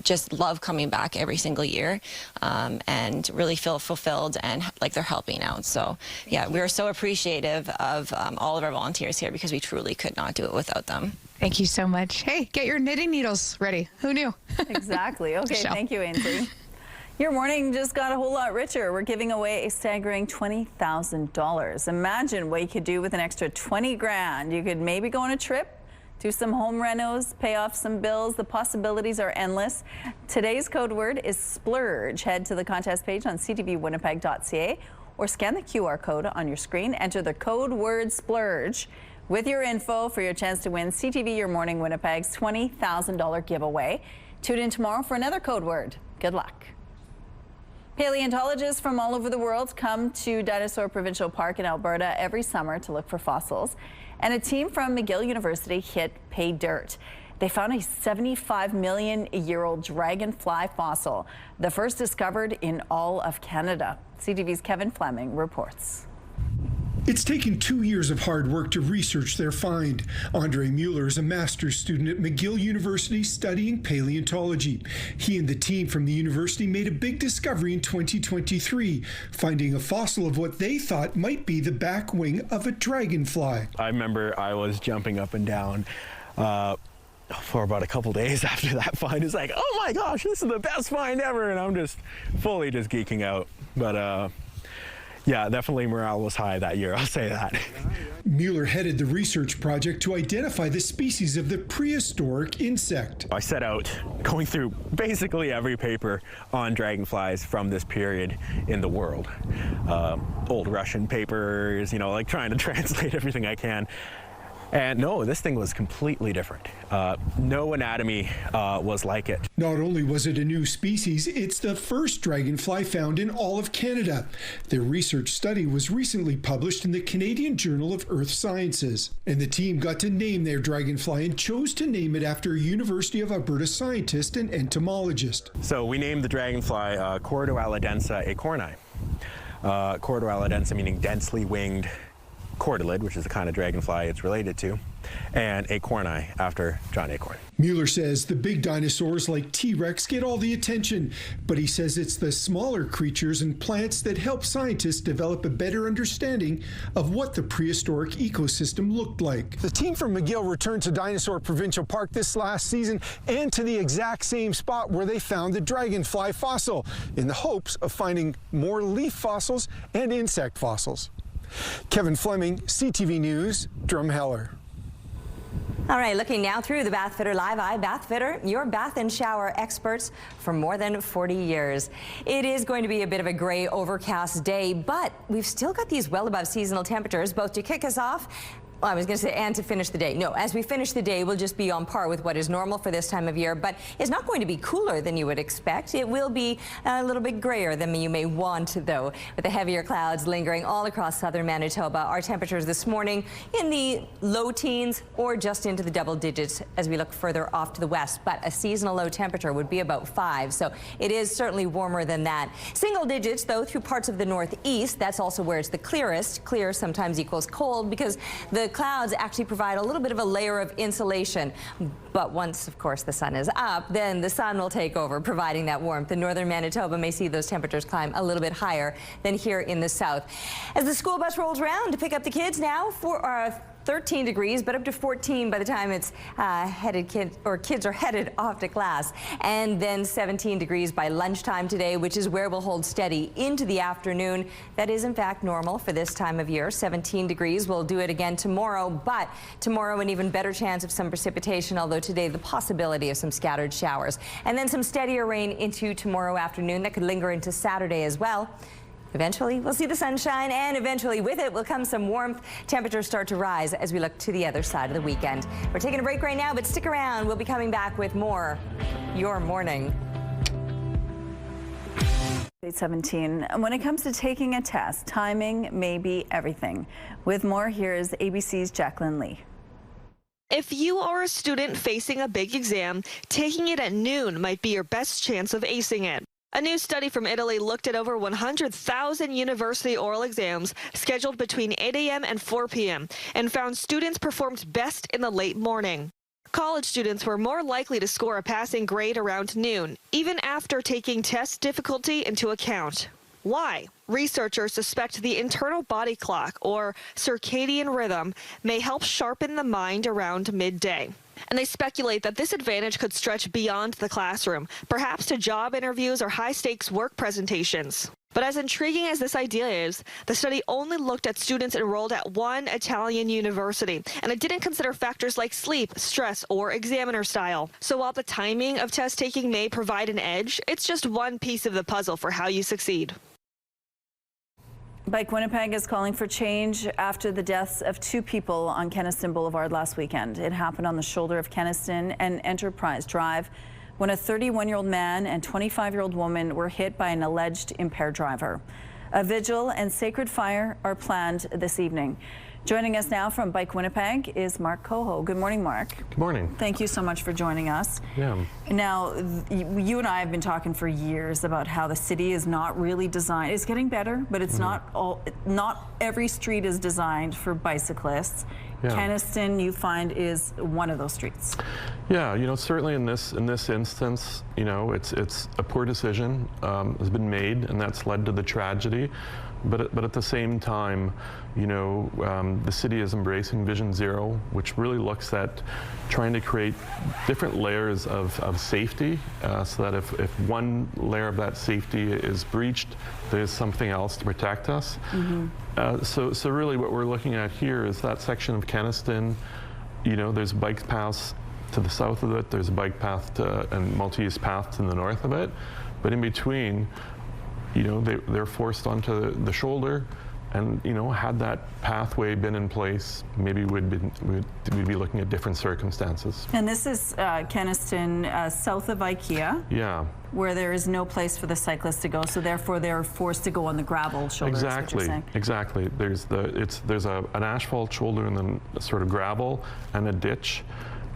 Just love coming back every single year and really feel fulfilled and like they're helping out. So yeah, we're so appreciative of all of our volunteers here because we truly could not do it without them. Thank you so much. Hey, get your knitting needles ready. Who knew? Exactly. Okay, thank you, Ainsley. Your morning just got a whole lot richer. We're giving away a staggering $20,000. Imagine what you could do with an extra 20 grand. You could maybe go on a trip, do some home renos, pay off some bills. The possibilities are endless. Today's code word is splurge. Head to the contest page on ctvwinnipeg.ca or scan the QR code on your screen. Enter the code word splurge with your info for your chance to win CTV Your Morning Winnipeg's $20,000 giveaway. Tune in tomorrow for another code word. Good luck. Paleontologists from all over the world come to Dinosaur Provincial Park in Alberta every summer to look for fossils. And a team from McGill University hit pay dirt. They found a 75-million-year-old dragonfly fossil, the first discovered in all of Canada. CTV's Kevin Fleming reports. It's taken 2 years of hard work to research their find. Andre Mueller is a master's student at McGill University studying paleontology. He and the team from the university made a big discovery in 2023, finding a fossil of what they thought might be the back wing of a dragonfly. I remember I was jumping up and down for about a couple days after that find. It's like, oh my gosh, this is the best find ever, and I'm just fully geeking out. But yeah, definitely morale was high that year, I'll say that. Mueller headed the research project to identify the species of the prehistoric insect. I set out going through basically every paper on dragonflies from this period in the world. Old Russian papers, you know, like trying to translate everything I can. And no, this thing was completely different. No anatomy was like it. Not only was it a new species, it's the first dragonfly found in all of Canada. Their research study was recently published in the Canadian Journal of Earth Sciences. And the team got to name their dragonfly and chose to name it after a University of Alberta scientist and entomologist. So we named the dragonfly Cordoaladensa acorni. Cordoaladensa meaning densely winged cordelid, which is the kind of dragonfly it's related to, and acorni after John Acorn. Mueller says the big dinosaurs like T-Rex get all the attention, but he says it's the smaller creatures and plants that help scientists develop a better understanding of what the prehistoric ecosystem looked like. The team from McGill returned to Dinosaur Provincial Park this last season and to the exact same spot where they found the dragonfly fossil in the hopes of finding more leaf fossils and insect fossils. Kevin Fleming, CTV News, Drumheller. All right, looking now through the Bath Fitter Live Eye. Bath Fitter, your bath and shower experts for more than 40 years. It is going to be a bit of a gray, overcast day, but we've still got these well above seasonal temperatures, both to kick us off. Well, I was going to say, and to finish the day. No, as we finish the day, we'll just be on par with what is normal for this time of year, but it's not going to be cooler than you would expect. It will be a little bit grayer than you may want, though, with the heavier clouds lingering all across southern Manitoba. Our temperatures this morning in the low teens or just into the double digits as we look further off to the west, but a seasonal low temperature would be about 5, so it is certainly warmer than that. Single digits, though, through parts of the northeast. That's also where it's the clearest. Clear sometimes equals cold because the clouds actually provide a little bit of a layer of insulation. But once, of course, the sun is up, then the sun will take over, providing that warmth. In northern Manitoba may see those temperatures climb a little bit higher than here in the south. As the school bus rolls around to pick up the kids now for 13 degrees, but up to 14 by the time it's kids are headed off to class. And then 17 degrees by lunchtime today, which is where we'll hold steady into the afternoon. That is, in fact, normal for this time of year. 17 degrees. We'll do it again tomorrow, but tomorrow an even better chance of some precipitation, although today the possibility of some scattered showers. And then some steadier rain into tomorrow afternoon that could linger into Saturday as well. Eventually, we'll see the sunshine, and eventually with it will come some warmth. Temperatures start to rise as we look to the other side of the weekend. We're taking a break right now, but stick around. We'll be coming back with more Your Morning. 8:17. When it comes to taking a test, timing may be everything. With more, here's ABC's Jacqueline Lee. If you are a student facing a big exam, taking it at noon might be your best chance of acing it. A new study from Italy looked at over 100,000 university oral exams scheduled between 8 a.m. and 4 p.m. and found students performed best in the late morning. College students were more likely to score a passing grade around noon, even after taking test difficulty into account. Why? Researchers suspect the internal body clock, or circadian rhythm, may help sharpen the mind around midday. And they speculate that this advantage could stretch beyond the classroom, perhaps to job interviews or high-stakes work presentations. But as intriguing as this idea is, the study only looked at students enrolled at one Italian university, and it didn't consider factors like sleep, stress, or examiner style. So while the timing of test taking may provide an edge, it's just one piece of the puzzle for how you succeed. Bike Winnipeg is calling for change after the deaths of 2 people on Kenaston Boulevard last weekend. It happened on the shoulder of Kenaston and Enterprise Drive when a 31-year-old man and 25-year-old woman were hit by an alleged impaired driver. A vigil and sacred fire are planned this evening. Joining us now from Bike Winnipeg is Mark Coho. Good morning, Mark. Good morning. Thank you so much for joining us. Yeah. Now, you and I have been talking for years about how the city is not really designed. It's getting better, but it's not every street is designed for bicyclists. Yeah. Kenaston, you find, is one of those streets. Yeah, you know, certainly in this instance, you know, it's a poor decision has been made, and that's led to the tragedy. But at the same time, you know, the city is embracing Vision Zero, which really looks at trying to create different layers of safety, so that if one layer of that safety is breached, there's something else to protect us. So really what we're looking at here is that section of Kenaston. You know, there's bike paths to the south of it, there's a bike path and multi-use path to the north of it, but in between, you know, they're forced onto the shoulder, and, you know, had that pathway been in place, maybe we'd be looking at different circumstances. And this is Kenaston, south of IKEA. Yeah. Where there is no place for the cyclists to go, so therefore they're forced to go on the gravel shoulder. Exactly. There's an asphalt shoulder and then sort of gravel and a ditch,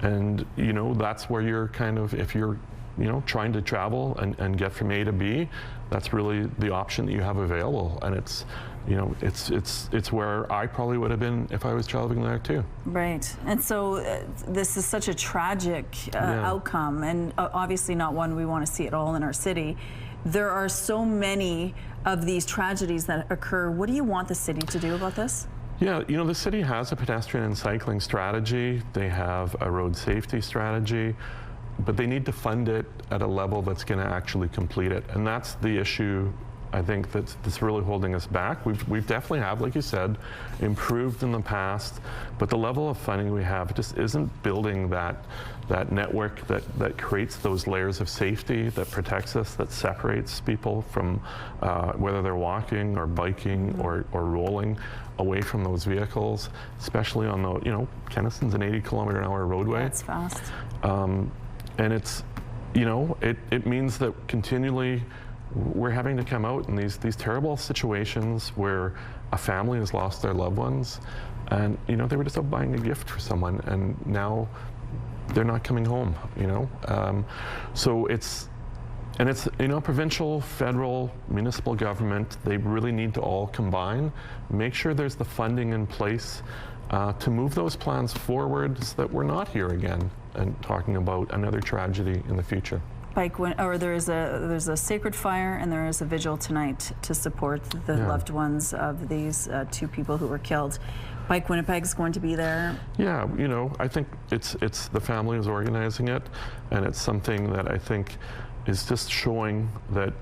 and, you know, that's where you're kind of, if you're, you know, trying to travel and get from A to B, that's really the option that you have available. And it's, you know, it's where I probably would have been if I was traveling there too. Right. And so this is such a tragic outcome, and obviously not one we want to see at all in our city. There are so many of these tragedies that occur. What do you want the city to do about this? Yeah, you know, the city has a pedestrian and cycling strategy. They have a road safety strategy, but they need to fund it at a level that's going to actually complete it. And that's the issue I think that's really holding us back. We've definitely have, like you said, improved in the past, but the level of funding we have just isn't building that network that creates those layers of safety, that protects us, that separates people from whether they're walking or biking or rolling away from those vehicles, especially on the, Kennison's an 80-kilometer-an-hour roadway. That's fast. And it's, it means that continually we're having to come out in these terrible situations where a family has lost their loved ones, and they were just out buying a gift for someone, and now they're not coming home. So it's provincial, federal, municipal government, they really need to all combine, make sure there's the funding in place to move those plans forward so that we're not here again and talking about another tragedy in the future. There's a sacred fire and there is a vigil tonight to support the loved ones of these 2 people who were killed. Bike Winnipeg's going to be there. Yeah, I think it's the family is organizing it, and it's something that I think is just showing that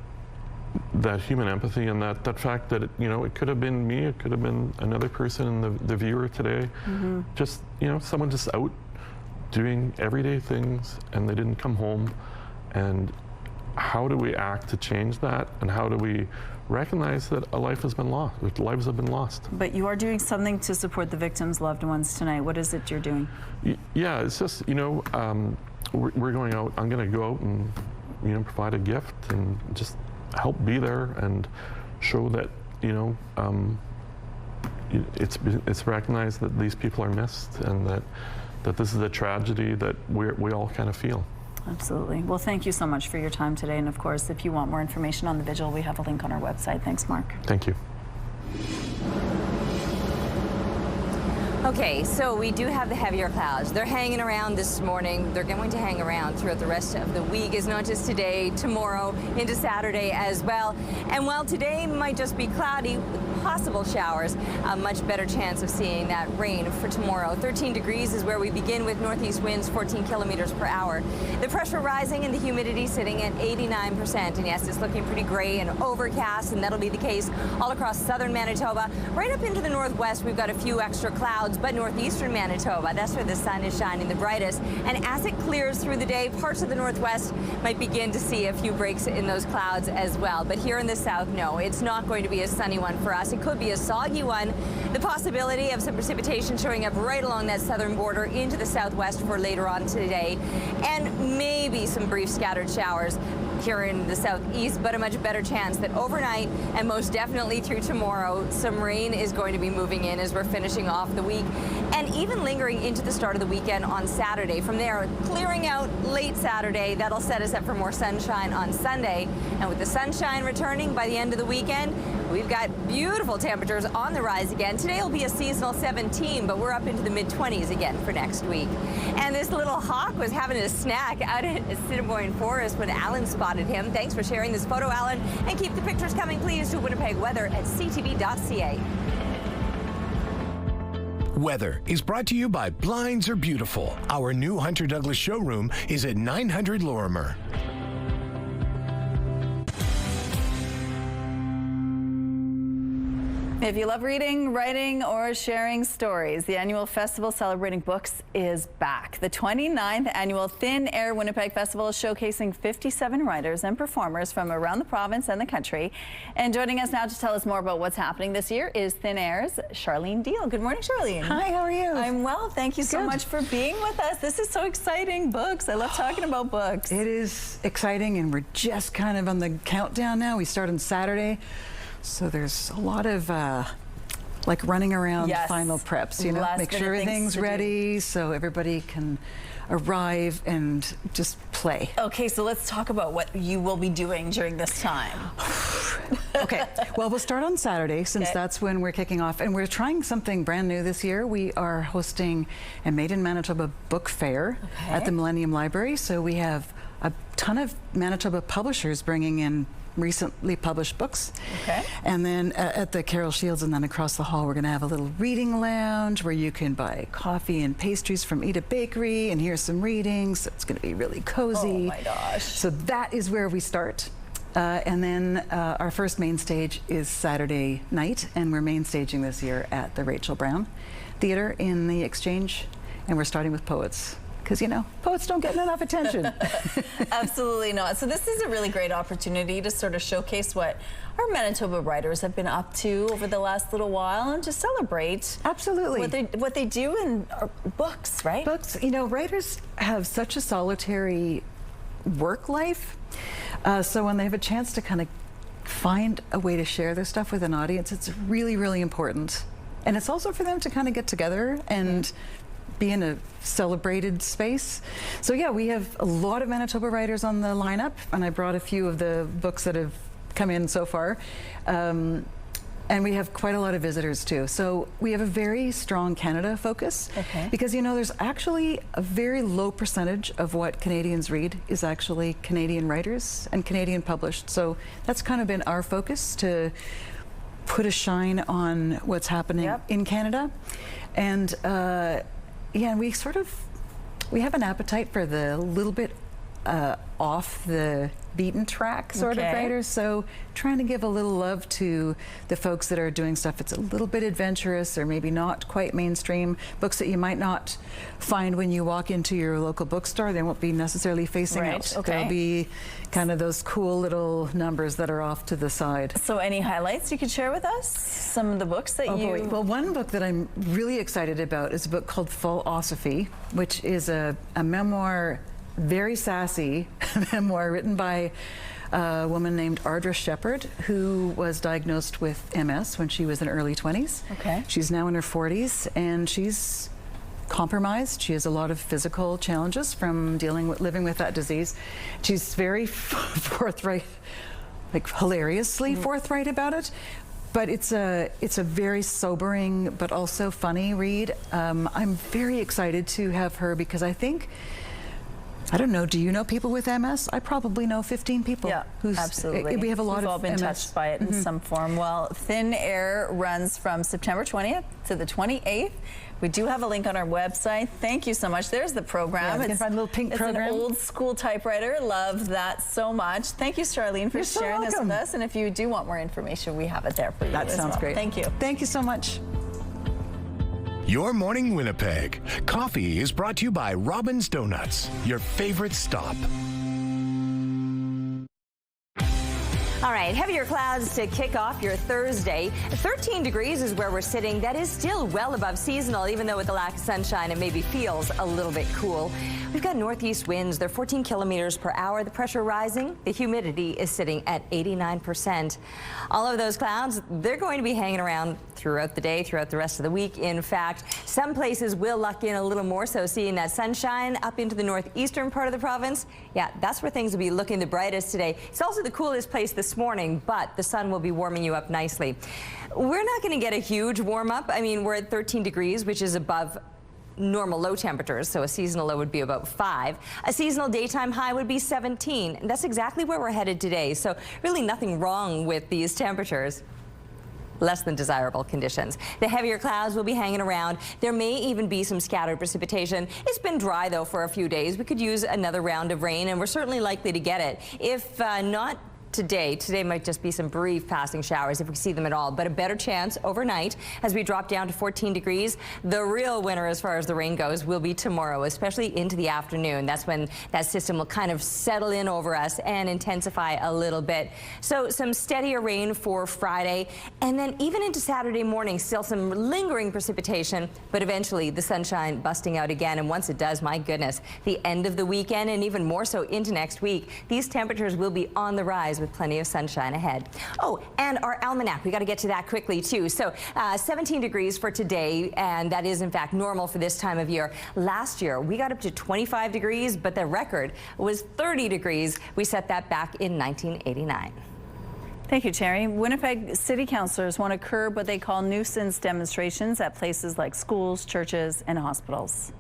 human empathy and that fact that it could have been me, it could have been another person in the viewer today. Mm-hmm. Just someone just out doing everyday things and they didn't come home. And how do we act to change that? And how do we recognize that a life has been lost, that lives have been lost? But you are doing something to support the victims' loved ones tonight. What is it you're doing? Yeah, it's just, we're going out. I'm going to go out and, provide a gift and just help be there and show that, it's recognized that these people are missed and that this is a tragedy that we all kind of feel. Absolutely. Well, thank you so much for your time today. And of course, if you want more information on the vigil, we have a link on our website. Thanks, Mark. Thank you. Okay, so we do have the heavier clouds. They're hanging around this morning. They're going to hang around throughout the rest of the week. It's not just today, tomorrow, into Saturday as well. And while today might just be cloudy with possible showers, a much better chance of seeing that rain for tomorrow. 13 degrees is where we begin with northeast winds 14 kilometers per hour. The pressure rising and the humidity sitting at 89%. And yes, it's looking pretty gray and overcast, and that'll be the case all across southern Manitoba. Right up into the northwest, we've got a few extra clouds, but northeastern Manitoba, that's where the sun is shining the brightest. And as it clears through the day, parts of the northwest might begin to see a few breaks in those clouds as well. But here in the south, no, it's not going to be a sunny one for us. It could be a soggy one. The possibility of some precipitation showing up right along that southern border into the southwest for later on today. And maybe some brief scattered showers here in the southeast, but a much better chance that overnight and most definitely through tomorrow, some rain is going to be moving in as we're finishing off the week and even lingering into the start of the weekend on Saturday. From there, clearing out late Saturday, that'll set us up for more sunshine on Sunday. And with the sunshine returning by the end of the weekend, we've got beautiful temperatures on the rise again. Today will be a seasonal 17, but we're up into the mid-20s again for next week. And this little hawk was having a snack out at Assiniboine Forest when Alan spotted him. Thanks for sharing this photo, Alan. And keep the pictures coming, please, to Winnipeg Weather at ctv.ca. Weather is brought to you by Blinds Are Beautiful. Our new Hunter Douglas showroom is at 900 Lorimer. If you love reading, writing, or sharing stories, the annual festival celebrating books is back. The 29th annual Thin Air Winnipeg Festival is showcasing 57 writers and performers from around the province and the country. And joining us now to tell us more about what's happening this year is Thin Air's Charlene Deal. Good morning, Charlene. Hi, how are you? I'm well. Thank you so much for being with us. This is so exciting. Books. I love talking about books. It is exciting, and we're just kind of on the countdown now. We start on Saturday. So there's a lot of like running around final preps, you know, make sure everything's ready so everybody can arrive and just play. Okay, so let's talk about what you will be doing during this time. Okay, well, we'll start on Saturday since that's when we're kicking off, and we're trying something brand new this year. We are hosting a Made in Manitoba book fair at the Millennium Library. So we have a ton of Manitoba publishers bringing in recently published books. Okay. And then at the Carol Shields and then across the hall, we're going to have a little reading lounge where you can buy coffee and pastries from Eda Bakery and hear some readings. So it's going to be really cozy. Oh my gosh. So that is where we start. And then our first main stage is Saturday night, and we're main staging this year at the Rachel Brown Theatre in the Exchange, and we're starting with poets. Because, you know, poets don't get enough attention. Absolutely not. So this is a really great opportunity to sort of showcase what our Manitoba writers have been up to over the last little while and to celebrate what they do in books, right? Books, you know, writers have such a solitary work life. So when they have a chance to kind of find a way to share their stuff with an audience, it's really, really important. And it's also for them to kind of get together and be in a celebrated space. So yeah, we have a lot of Manitoba writers on the lineup, and I brought a few of the books that have come in so far. And we have quite a lot of visitors too. So we have a very strong Canada focus, because you know there's actually a very low percentage of what Canadians read is actually Canadian writers and Canadian published. So that's kind of been our focus, to put a shine on what's happening in Canada. And yeah, and we have an appetite for the little bit off the beaten track sort of writers. So trying to give a little love to the folks that are doing stuff that's a little bit adventurous or maybe not quite mainstream, books that you might not find when you walk into your local bookstore. They won't be necessarily facing out. There'll be kind of those cool little numbers that are off to the side. So any highlights you could share with us? Some of the books that you... Well, one book that I'm really excited about is a book called Philosophy, which is a memoir, very sassy memoir written by a woman named Ardra Shepherd, who was diagnosed with MS when she was in her early 20s. She's now in her 40s, and she's compromised. She has a lot of physical challenges from living with that disease. She's very forthright, like hilariously forthright about it. But it's a very sobering but also funny read. I'm very excited to have her, because I think, I don't know, do you know people with MS? I probably know 15 people. Yeah, absolutely. We have a lot We've of all been MS. touched by it in some form. Well, Thin Air runs from September 20th to the 28th. We do have a link on our website. Thank you so much. There's the program. It's a little pink program. It's an old school typewriter. Love that so much. Thank you, Charlene, for sharing this with us. And if you do want more information, we have it there for you. That sounds great. Thank you. Thank you so much. Your Morning Winnipeg. Coffee is brought to you by Robin's Donuts, your favorite stop. All right, heavier clouds to kick off your Thursday. 13 degrees is where we're sitting. That is still well above seasonal, even though with the lack of sunshine, it maybe feels a little bit cool. We've got northeast winds. They're 14 kilometers per hour. The pressure rising. The humidity is sitting at 89%. All of those clouds, they're going to be hanging around throughout the day, throughout the rest of the week. In fact, some places will luck in a little more, so seeing that sunshine up into the northeastern part of the province, yeah, that's where things will be looking the brightest today. It's also the coolest place this morning, but the sun will be warming you up nicely. We're not going to get a huge warm up. I mean, we're at 13 degrees, which is above normal low temperatures, so a seasonal low would be about 5. A seasonal daytime high would be 17. And that's exactly where we're headed today, so really nothing wrong with these temperatures. Less than desirable conditions. The heavier clouds will be hanging around. There may even be some scattered precipitation. It's been dry, though, for a few days. We could use another round of rain, and we're certainly likely to get it. If not today might just be some brief passing showers if we see them at all, but a better chance overnight as we drop down to 14 degrees. The real winner as far as the rain goes will be tomorrow, especially into the afternoon. That's when that system will kind of settle in over us and intensify a little bit. So some steadier rain for Friday, and then even into Saturday morning, still some lingering precipitation, but eventually the sunshine busting out again. And once it does, my goodness, the end of the weekend and even more so into next week, these temperatures will be on the rise with plenty of sunshine ahead. Oh, and our almanac, we got to get to that quickly too. So 17 degrees for today, and that is in fact normal for this time of year. Last year we got up to 25 degrees, but the record was 30 degrees. We set that back in 1989. Thank you, Terry. Winnipeg city councillors want to curb what they call nuisance demonstrations at places like schools, churches, and hospitals.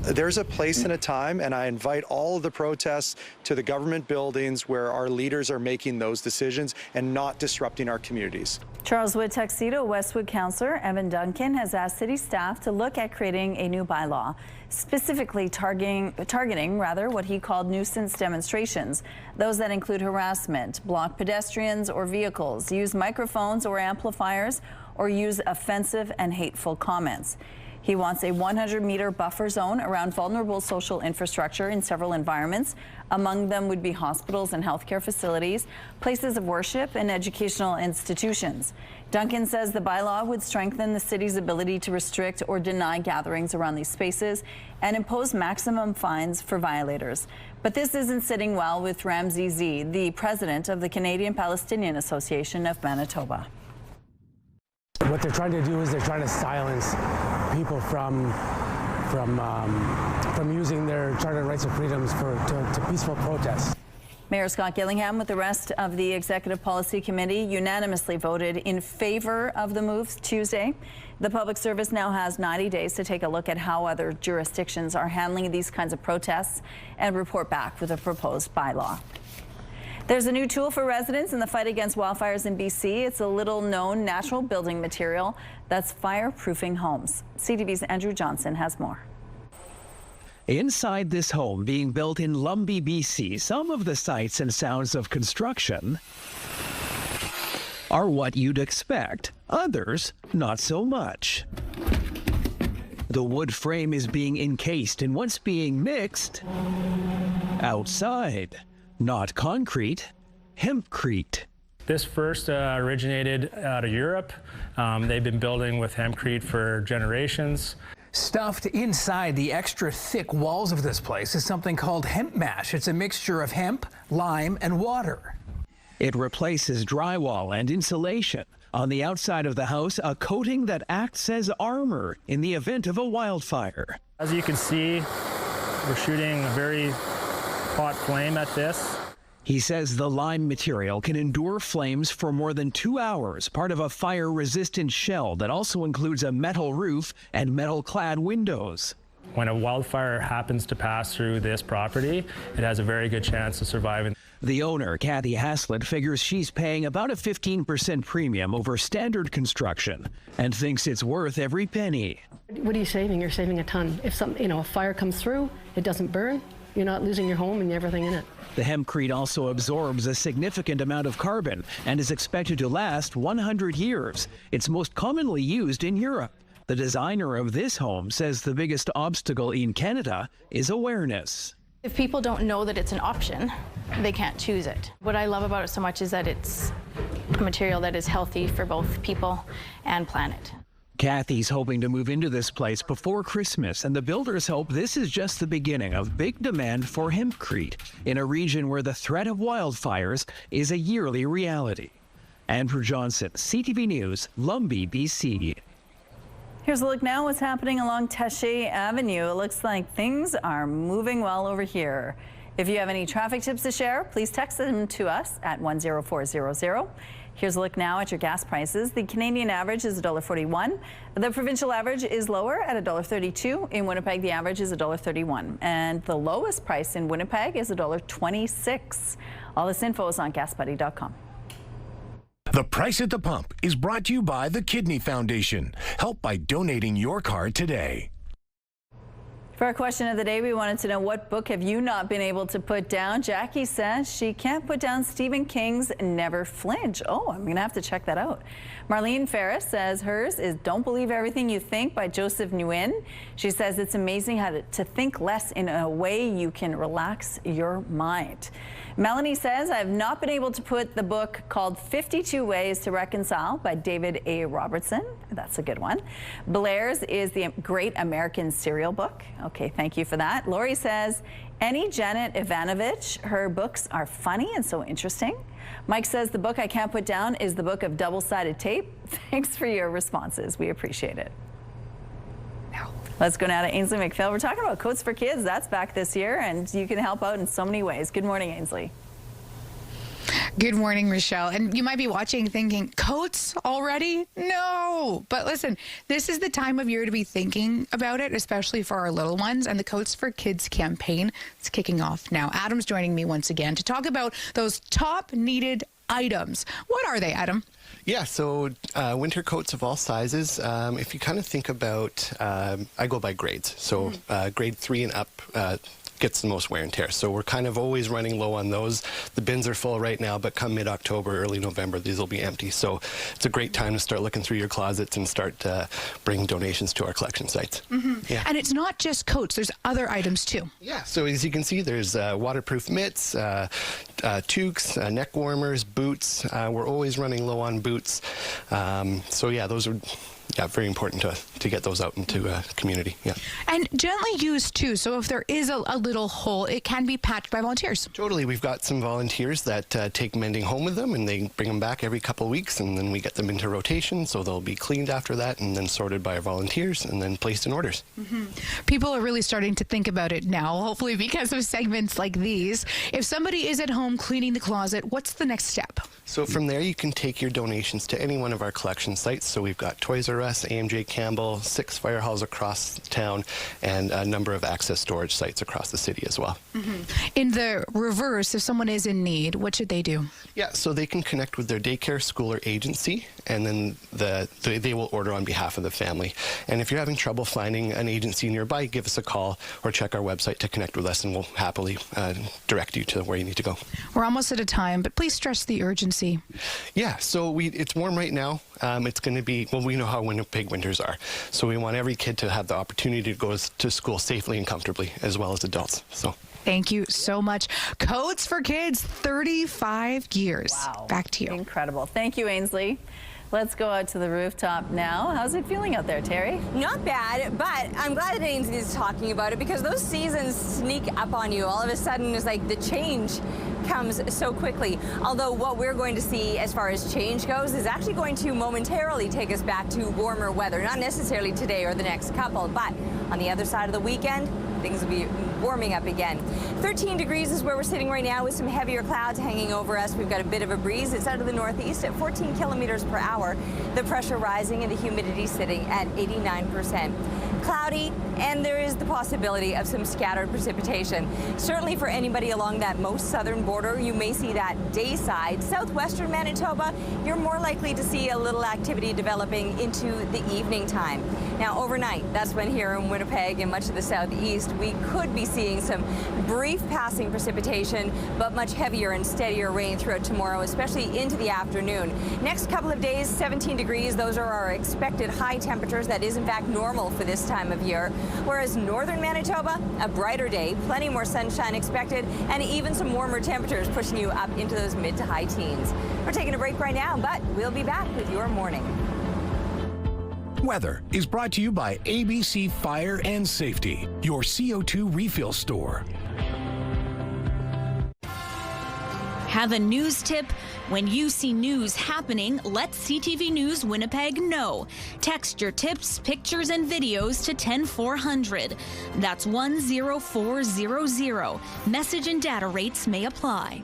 There's a place and a time, and I invite all of the protests to the government buildings where our leaders are making those decisions and not disrupting our communities. Charleswood Tuxedo Westwood Councillor Evan Duncan has asked city staff to look at creating a new bylaw, specifically targeting what he called nuisance demonstrations, those that include harassment, block pedestrians or vehicles, use microphones or amplifiers, or use offensive and hateful comments. He wants a 100-meter buffer zone around vulnerable social infrastructure in several environments. Among them would be hospitals and healthcare facilities, places of worship, and educational institutions. Duncan says the bylaw would strengthen the city's ability to restrict or deny gatherings around these spaces and impose maximum fines for violators. But this isn't sitting well with Ramsey Z, the president of the Canadian Palestinian Association of Manitoba. What they're trying to do is they're trying to silence people from using their charter rights and freedoms to peaceful protests. Mayor Scott Gillingham, with the rest of the Executive Policy Committee, unanimously voted in favor of the moves Tuesday. The Public Service now has 90 days to take a look at how other jurisdictions are handling these kinds of protests and report back with a proposed bylaw. There's a new tool for residents in the fight against wildfires in BC. It's a little-known natural building material that's fireproofing homes. CTV's Andrew Johnson has more. Inside this home being built in Lumbee, BC, some of the sights and sounds of construction are what you'd expect. Others, not so much. The wood frame is being encased in what's being mixed outside. Not concrete, hempcrete. This first originated out of Europe. They've been building with hempcrete for generations. Stuffed inside the extra thick walls of this place is something called hemp mash. It's a mixture of hemp, lime, and water. It replaces drywall and insulation. On the outside of the house, a coating that acts as armor in the event of a wildfire. As you can see, we're shooting a very hot flame at this. He says the lime material can endure flames for more than 2 hours, part of a fire-resistant shell that also includes a metal roof and metal-clad windows. When a wildfire happens to pass through this property, it has a very good chance of surviving. The owner, Kathy Haslett, figures she's paying about a 15% premium over standard construction and thinks it's worth every penny. What are you saving? You're saving a ton. If a fire comes through, it doesn't burn. You're not losing your home and everything in it. The hempcrete also absorbs a significant amount of carbon and is expected to last 100 years. It's most commonly used in Europe. The designer of this home says the biggest obstacle in Canada is awareness. If people don't know that it's an option, they can't choose it. What I love about it so much is that it's a material that is healthy for both people and planet. Kathy's hoping to move into this place before Christmas, and the builders hope this is just the beginning of big demand for hempcrete in a region where the threat of wildfires is a yearly reality. Andrew Johnson, CTV News, Lumbee, BC. Here's a look now what's happening along Taché Avenue. It looks like things are moving well over here. If you have any traffic tips to share, please text them to us at 10400. Here's a look now at your gas prices. The Canadian average is $1.41. The provincial average is lower at $1.32. In Winnipeg, the average is $1.31. And the lowest price in Winnipeg is $1.26. All this info is on gasbuddy.com. The Price at the Pump is brought to you by the Kidney Foundation. Help by donating your card today. For our question of the day, we wanted to know, what book have you not been able to put down? Jackie says she can't put down Stephen King's Never Flinch. Oh, I'm going to have to check that out. Marlene Ferris says hers is Don't Believe Everything You Think by Joseph Nguyen. She says it's amazing how to think less in a way you can relax your mind. Melanie says, I've not been able to put the book called 52 Ways to Reconcile by David A. Robertson. That's a good one. Blair's is the Great American Cereal Book. Okay, thank you for that. Lori says, any Janet Ivanovich. Her books are funny and so interesting. Mike says the book I can't put down is the book of double-sided tape. Thanks for your responses. We appreciate it. Let's go now to Ainsley McPhail. We're talking about Coats for Kids. That's back this year, and you can help out in so many ways. Good morning, Ainsley. Good morning, Michelle. And you might be watching thinking, coats already? No. But listen, this is the time of year to be thinking about it, especially for our little ones. And the Coats for Kids campaign is kicking off now. Adam's joining me once again to talk about those top needed items. What are they, Adam? Yeah, so winter coats of all sizes. If you kind of think about, I go by grades. So grade 3 and up gets the most wear and tear. So we're kind of always running low on those. The bins are full right now, but come mid-October, early November, these will be empty. So it's a great time to start looking through your closets and start bringing donations to our collection sites. Yeah. And it's not just coats, there's other items too. Yeah, so as you can see, there's waterproof mitts, toques, neck warmers, boots. We're always running low on boots. So yeah, those are very important to get those out into community. Yeah. And gently used too. So if there is a little hole, it can be patched by volunteers. Totally. We've got some volunteers that take mending home with them, and they bring them back every couple of weeks, and then we get them into rotation. So they'll be cleaned after that and then sorted by our volunteers and then placed in orders. People are really starting to think about it now, hopefully because of segments like these. If somebody is at home cleaning the closet, what's the next step? So from there, you can take your donations to any one of our collection sites. So we've got Toys R Us, AMJ Campbell, 6 fire halls across town, and a number of access storage sites across the city as well. In the reverse, if someone is in need, what should they do? Yeah, so they can connect with their daycare, school, or agency, and then they will order on behalf of the family. And if you're having trouble finding an agency nearby, give us a call or check our website to connect with us, and we'll happily direct you to where you need to go. We're almost out of time, but please stress the urgency. Yeah, so it's warm right now. It's going to be, well, we know how Winnipeg winters are. So we want every kid to have the opportunity to go to school safely and comfortably, as well as adults. So. Thank you so much. Coats for Kids, 35 years. Wow. Back to you. Incredible. Thank you, Ainsley. Let's go out to the rooftop now. How's it feeling out there, Terry? Not bad, but I'm glad that Ainsley is talking about it because those seasons sneak up on you. All of a sudden, it's like the change comes so quickly. Although what we're going to see as far as change goes is actually going to momentarily take us back to warmer weather. Not necessarily today or the next couple, but on the other side of the weekend, things will be warming up again. 13 degrees is where we're sitting right now with some heavier clouds hanging over us. We've got a bit of a breeze. It's out of the northeast at 14 kilometers per hour. The pressure rising and the humidity sitting at 89%. Cloudy, and there is the possibility of some scattered precipitation. Certainly for anybody along that most southern border, you may see that day side. Southwestern Manitoba, you're more likely to see a little activity developing into the evening time. Now overnight, that's when here in Winnipeg and much of the southeast, we could be seeing some brief passing precipitation, but much heavier and steadier rain throughout tomorrow, especially into the afternoon. Next couple of days, 17 degrees. Those are our expected high temperatures. That is in fact normal for this time of year. Whereas northern Manitoba, a brighter day, plenty more sunshine expected, and even some warmer temperatures pushing you up into those mid to high teens. We're taking a break right now, but we'll be back with your morning. Weather is brought to you by ABC Fire and Safety, your CO2 refill store. Have a news tip? When you see news happening, let CTV News Winnipeg know. Text your tips, pictures, and videos to 10400. That's 10400. Message and data rates may apply.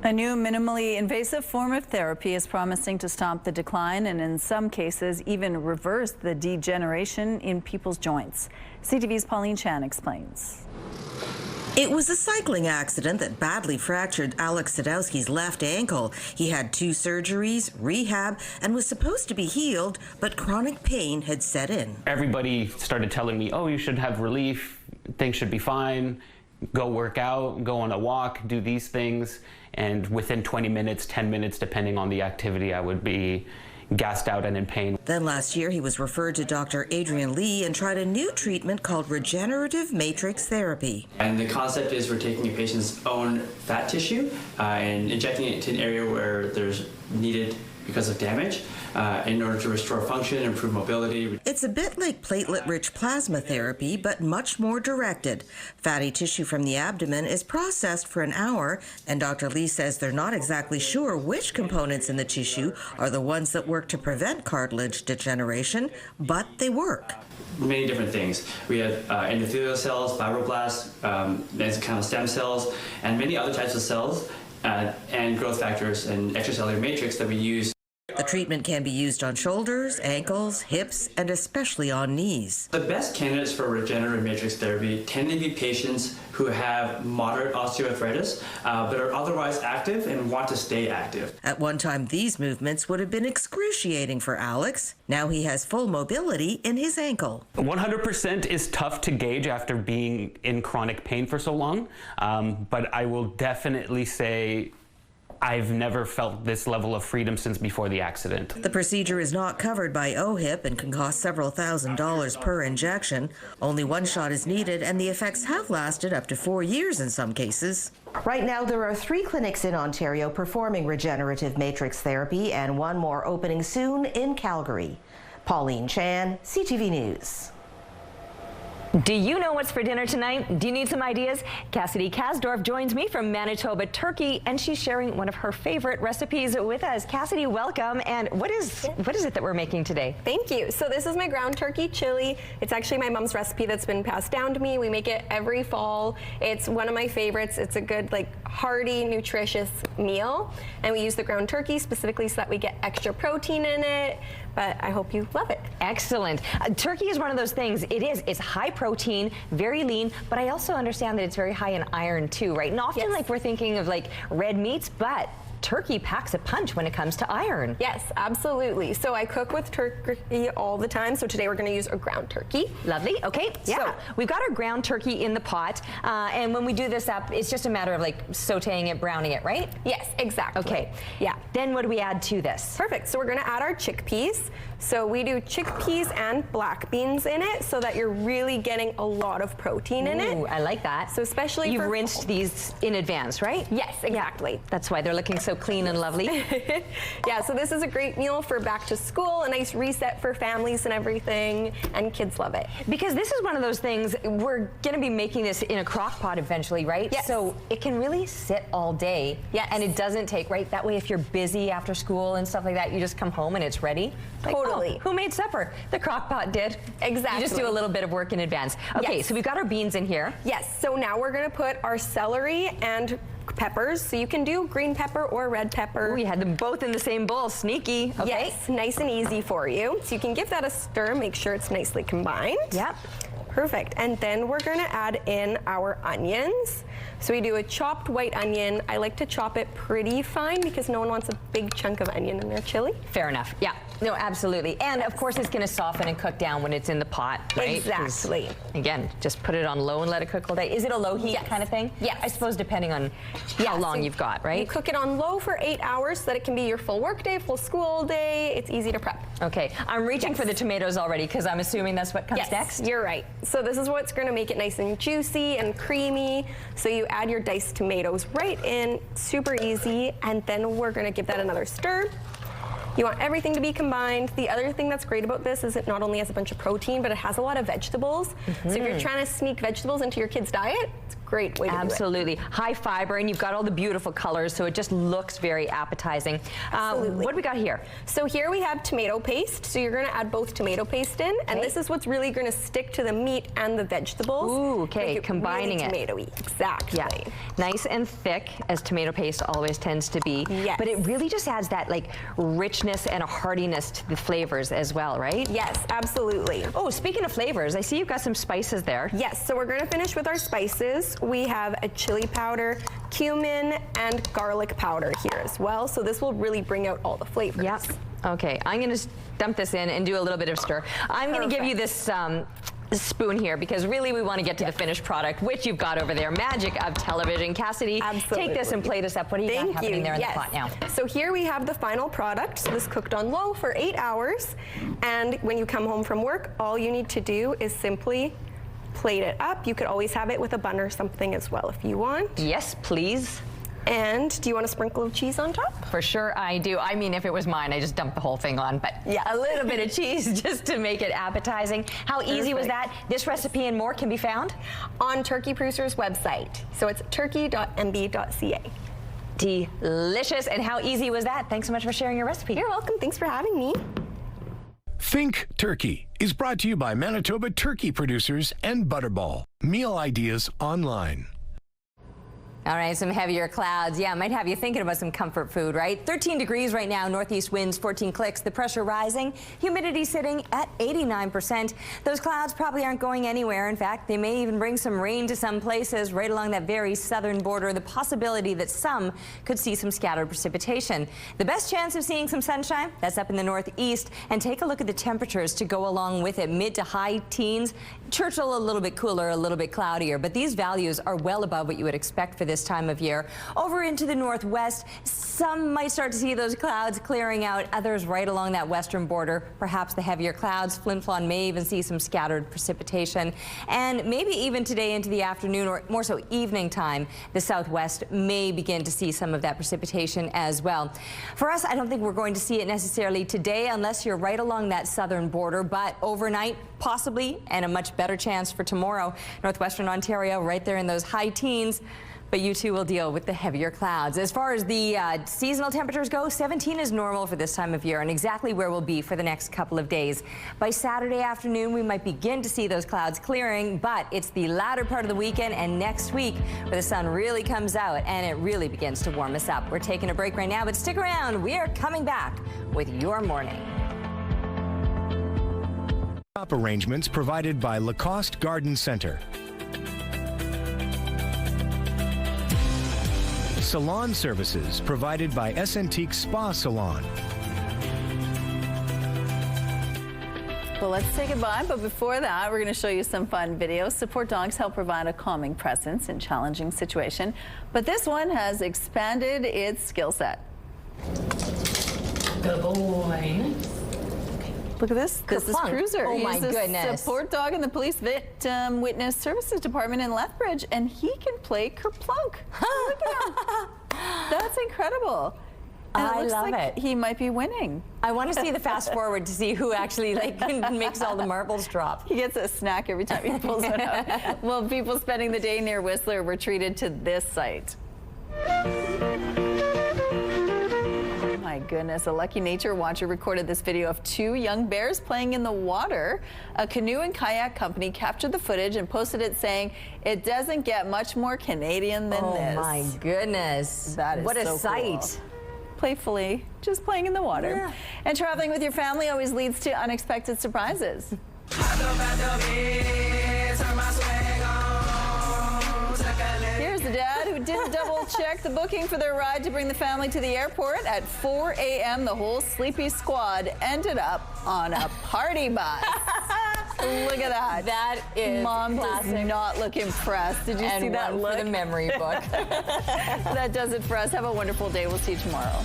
A new minimally invasive form of therapy is promising to stop the decline and in some cases even reverse the degeneration in people's joints. CTV's Pauline Chan explains. It was a cycling accident that badly fractured Alex Sadowski's left ankle. He had 2 surgeries, rehab, and was supposed to be healed, but chronic pain had set in. Everybody started telling me, oh, you should have relief, things should be fine, go work out, go on a walk, do these things. And within 20 minutes, 10 minutes, depending on the activity, I would be gassed out and in pain. Then last year, he was referred to Dr. Adrian Lee and tried a new treatment called regenerative matrix therapy. And the concept is we're taking a patient's own fat tissue and injecting it into an area where there's needed because of damage in order to restore function, improve mobility. It's a bit like platelet-rich plasma therapy, but much more directed. Fatty tissue from the abdomen is processed for an hour, and Dr. Lee says they're not exactly sure which components in the tissue are the ones that work to prevent cartilage degeneration, but they work. Many different things. We have endothelial cells, fibroblasts, mesenchymal stem cells, and many other types of cells and growth factors and extracellular matrix that we use. The treatment can be used on shoulders, ankles, hips, and especially on knees. The best candidates for regenerative matrix therapy tend to be patients who have moderate osteoarthritis, but are otherwise active and want to stay active. At one time, these movements would have been excruciating for Alex. Now he has full mobility in his ankle. 100% is tough to gauge after being in chronic pain for so long, but I will definitely say I've never felt this level of freedom since before the accident. The procedure is not covered by OHIP and can cost several $1,000s per injection. Only one shot is needed, and the effects have lasted up to 4 years in some cases. Right now, there are 3 clinics in Ontario performing regenerative matrix therapy, and one more opening soon in Calgary. Pauline Chan, CTV News. Do you know what's for dinner tonight? Do you need some ideas? Cassidy Kasdorf joins me from Manitoba, Turkey, and she's sharing one of her favorite recipes with us. Cassidy, welcome. And what is it that we're making today? Thank you. So this is my ground turkey chili. It's actually my mom's recipe that's been passed down to me. We make it every fall. It's one of my favorites. It's a good, hearty, nutritious meal. And we use the ground turkey specifically so that we get extra protein in it. But I hope you love it. Excellent. Turkey is one of those things. It's high protein, very lean, but I also understand that it's very high in iron too, right? And often we're thinking of red meats, but turkey packs a punch when it comes to iron. Yes, absolutely. So I cook with turkey all the time. So today we're going to use a ground turkey. Lovely. Okay. Yeah. So we've got our ground turkey in the pot. And when we do this up, it's just a matter of sauteing it, browning it, right? Yes, exactly. Okay. Yeah. Then what do we add to this? Perfect. So we're going to add our chickpeas. So we do chickpeas and black beans in it so that you're really getting a lot of protein in it. Ooh, I like that. So especially You've rinsed these in advance, right? Yes, exactly. Yeah. That's why they're looking so clean and lovely. Yeah, so this is a great meal for back to school, a nice reset for families and everything, and kids love it. Because this is one of those things, we're going to be making this in a crock pot eventually, right? Yes. So it can really sit all day. Yes. And it doesn't take, right? That way if you're busy after school and stuff like that, you just come home and it's ready. Totally. Oh, who made supper? The crock pot did. Exactly. You just do a little bit of work in advance. Okay, so we've got our beans in here. Yes, so now we're going to put our celery and peppers. So you can do green pepper or red pepper. We had them both in the same bowl. Sneaky. Okay. Yes, nice and easy for you. So you can give that a stir, make sure it's nicely combined. Yep. Perfect. And then we're going to add in our onions. So we do a chopped white onion. I like to chop it pretty fine because no one wants a big chunk of onion in their chili. Fair enough. Yeah. No, absolutely. And of course it's going to soften and cook down when it's in the pot, right? Exactly. Again, just put it on low and let it cook all day. Is it a low heat kind of thing? Yes. I suppose depending on how long you've got, right? You cook it on low for 8 hours so that it can be your full work day, full school day. It's easy to prep. Okay. I'm reaching for the tomatoes already because I'm assuming that's what comes next. You're right. So this is what's going to make it nice and juicy and creamy. So you add your diced tomatoes right in, super easy, and then we're going to give that another stir. You want everything to be combined. The other thing that's great about this is it not only has a bunch of protein, but it has a lot of vegetables. So if you're trying to sneak vegetables into your kid's diet, it's a great way to do it. Absolutely. High fiber, and you've got all the beautiful colors, so it just looks very appetizing. Absolutely. What do we got here? So here we have tomato paste. So you're going to add both tomato paste in, and this is what's really going to stick to the meat and the vegetables. Ooh, okay, combining really it. Tomatoey. Exactly. Yeah. Nice and thick, as tomato paste always tends to be. Yes. But it really just adds that richness and a heartiness to the flavors as well, right? Yes, absolutely. Oh, speaking of flavors, I see you've got some spices there. Yes, so we're going to finish with our spices. We have a chili powder, cumin, and garlic powder here as well. So this will really bring out all the flavors. Yep. Okay, I'm going to dump this in and do a little bit of stir. I'm going to give you this spoon here because really we want to get to the finished product, which you've got over there. Magic of television. Cassidy, take this and plate us up. What do you got happening there in the pot now? So here we have the final product. So this cooked on low for 8 hours. And when you come home from work, all you need to do is simply plate it up. You could always have it with a bun or something as well if you want. Yes, please. And do you want a sprinkle of cheese on top? For sure I do. I mean, if it was mine, I just dumped the whole thing on, but yeah, a little bit of cheese just to make it appetizing. How easy was that? This recipe and more can be found on Turkey Producer's website. So it's turkey.mb.ca. Delicious. And how easy was that? Thanks so much for sharing your recipe. You're welcome. Thanks for having me. Think Turkey is brought to you by Manitoba Turkey Producers and Butterball. Meal ideas online. All right, some heavier clouds. Yeah, might have you thinking about some comfort food, right? 13 degrees right now, northeast winds 14 clicks. The pressure rising, humidity sitting at 89%. Those clouds probably aren't going anywhere. In fact, they may even bring some rain to some places right along that very southern border. The possibility that some could see some scattered precipitation. The best chance of seeing some sunshine, that's up in the northeast. And take a look at the temperatures to go along with it. Mid to high teens. Churchill a little bit cooler, a little bit cloudier, but these values are well above what you would expect for this time of year. Over into the northwest, some might start to see those clouds clearing out, others right along that western border. Perhaps the heavier clouds. Flin Flon may even see some scattered precipitation. And maybe even today into the afternoon, or more so evening time, the southwest may begin to see some of that precipitation as well. For us, I don't think we're going to see it necessarily today unless you're right along that southern border, but overnight, possibly, and a much better chance for tomorrow. Northwestern Ontario right there in those high teens. But you too will deal with the heavier clouds. As far as the seasonal temperatures go, 17 is normal for this time of year and exactly where we'll be for the next couple of days. By Saturday afternoon, we might begin to see those clouds clearing, but it's the latter part of the weekend and next week where the sun really comes out and it really begins to warm us up. We're taking a break right now, but stick around. We are coming back with Your Morning. Shop arrangements provided by Lacoste Garden Center. Salon services provided by Essentique Spa Salon. Well, let's say goodbye, but before that, we're going to show you some fun videos. Support dogs help provide a calming presence in challenging situations, but this one has expanded its skill set. Good boy. Look at this. This is Cruiser. Oh my goodness. He's a support dog in the Police Victim Witness Services Department in Lethbridge, and he can play kerplunk. Look at him. That's incredible. And I looks love like it. He might be winning. I want to see the fast forward to see who actually makes all the marbles drop. He gets a snack every time he pulls it out. Well, people spending the day near Whistler were treated to this sight. My goodness, a lucky nature watcher recorded this video of two young bears playing in the water. A canoe and kayak company captured the footage and posted it saying, "It doesn't get much more Canadian than this." Oh my goodness. That is what a so sight. Cool. Playfully, just playing in the water. Yeah. And traveling with your family always leads to unexpected surprises. Here's the dad who didn't double check the booking for their ride to bring the family to the airport. At 4 a.m., the whole sleepy squad ended up on a party bus. Look at that. That is Mom classic. does not look impressed. Did you see that one look? for the memory book. That does it for us. Have a wonderful day. We'll see you tomorrow.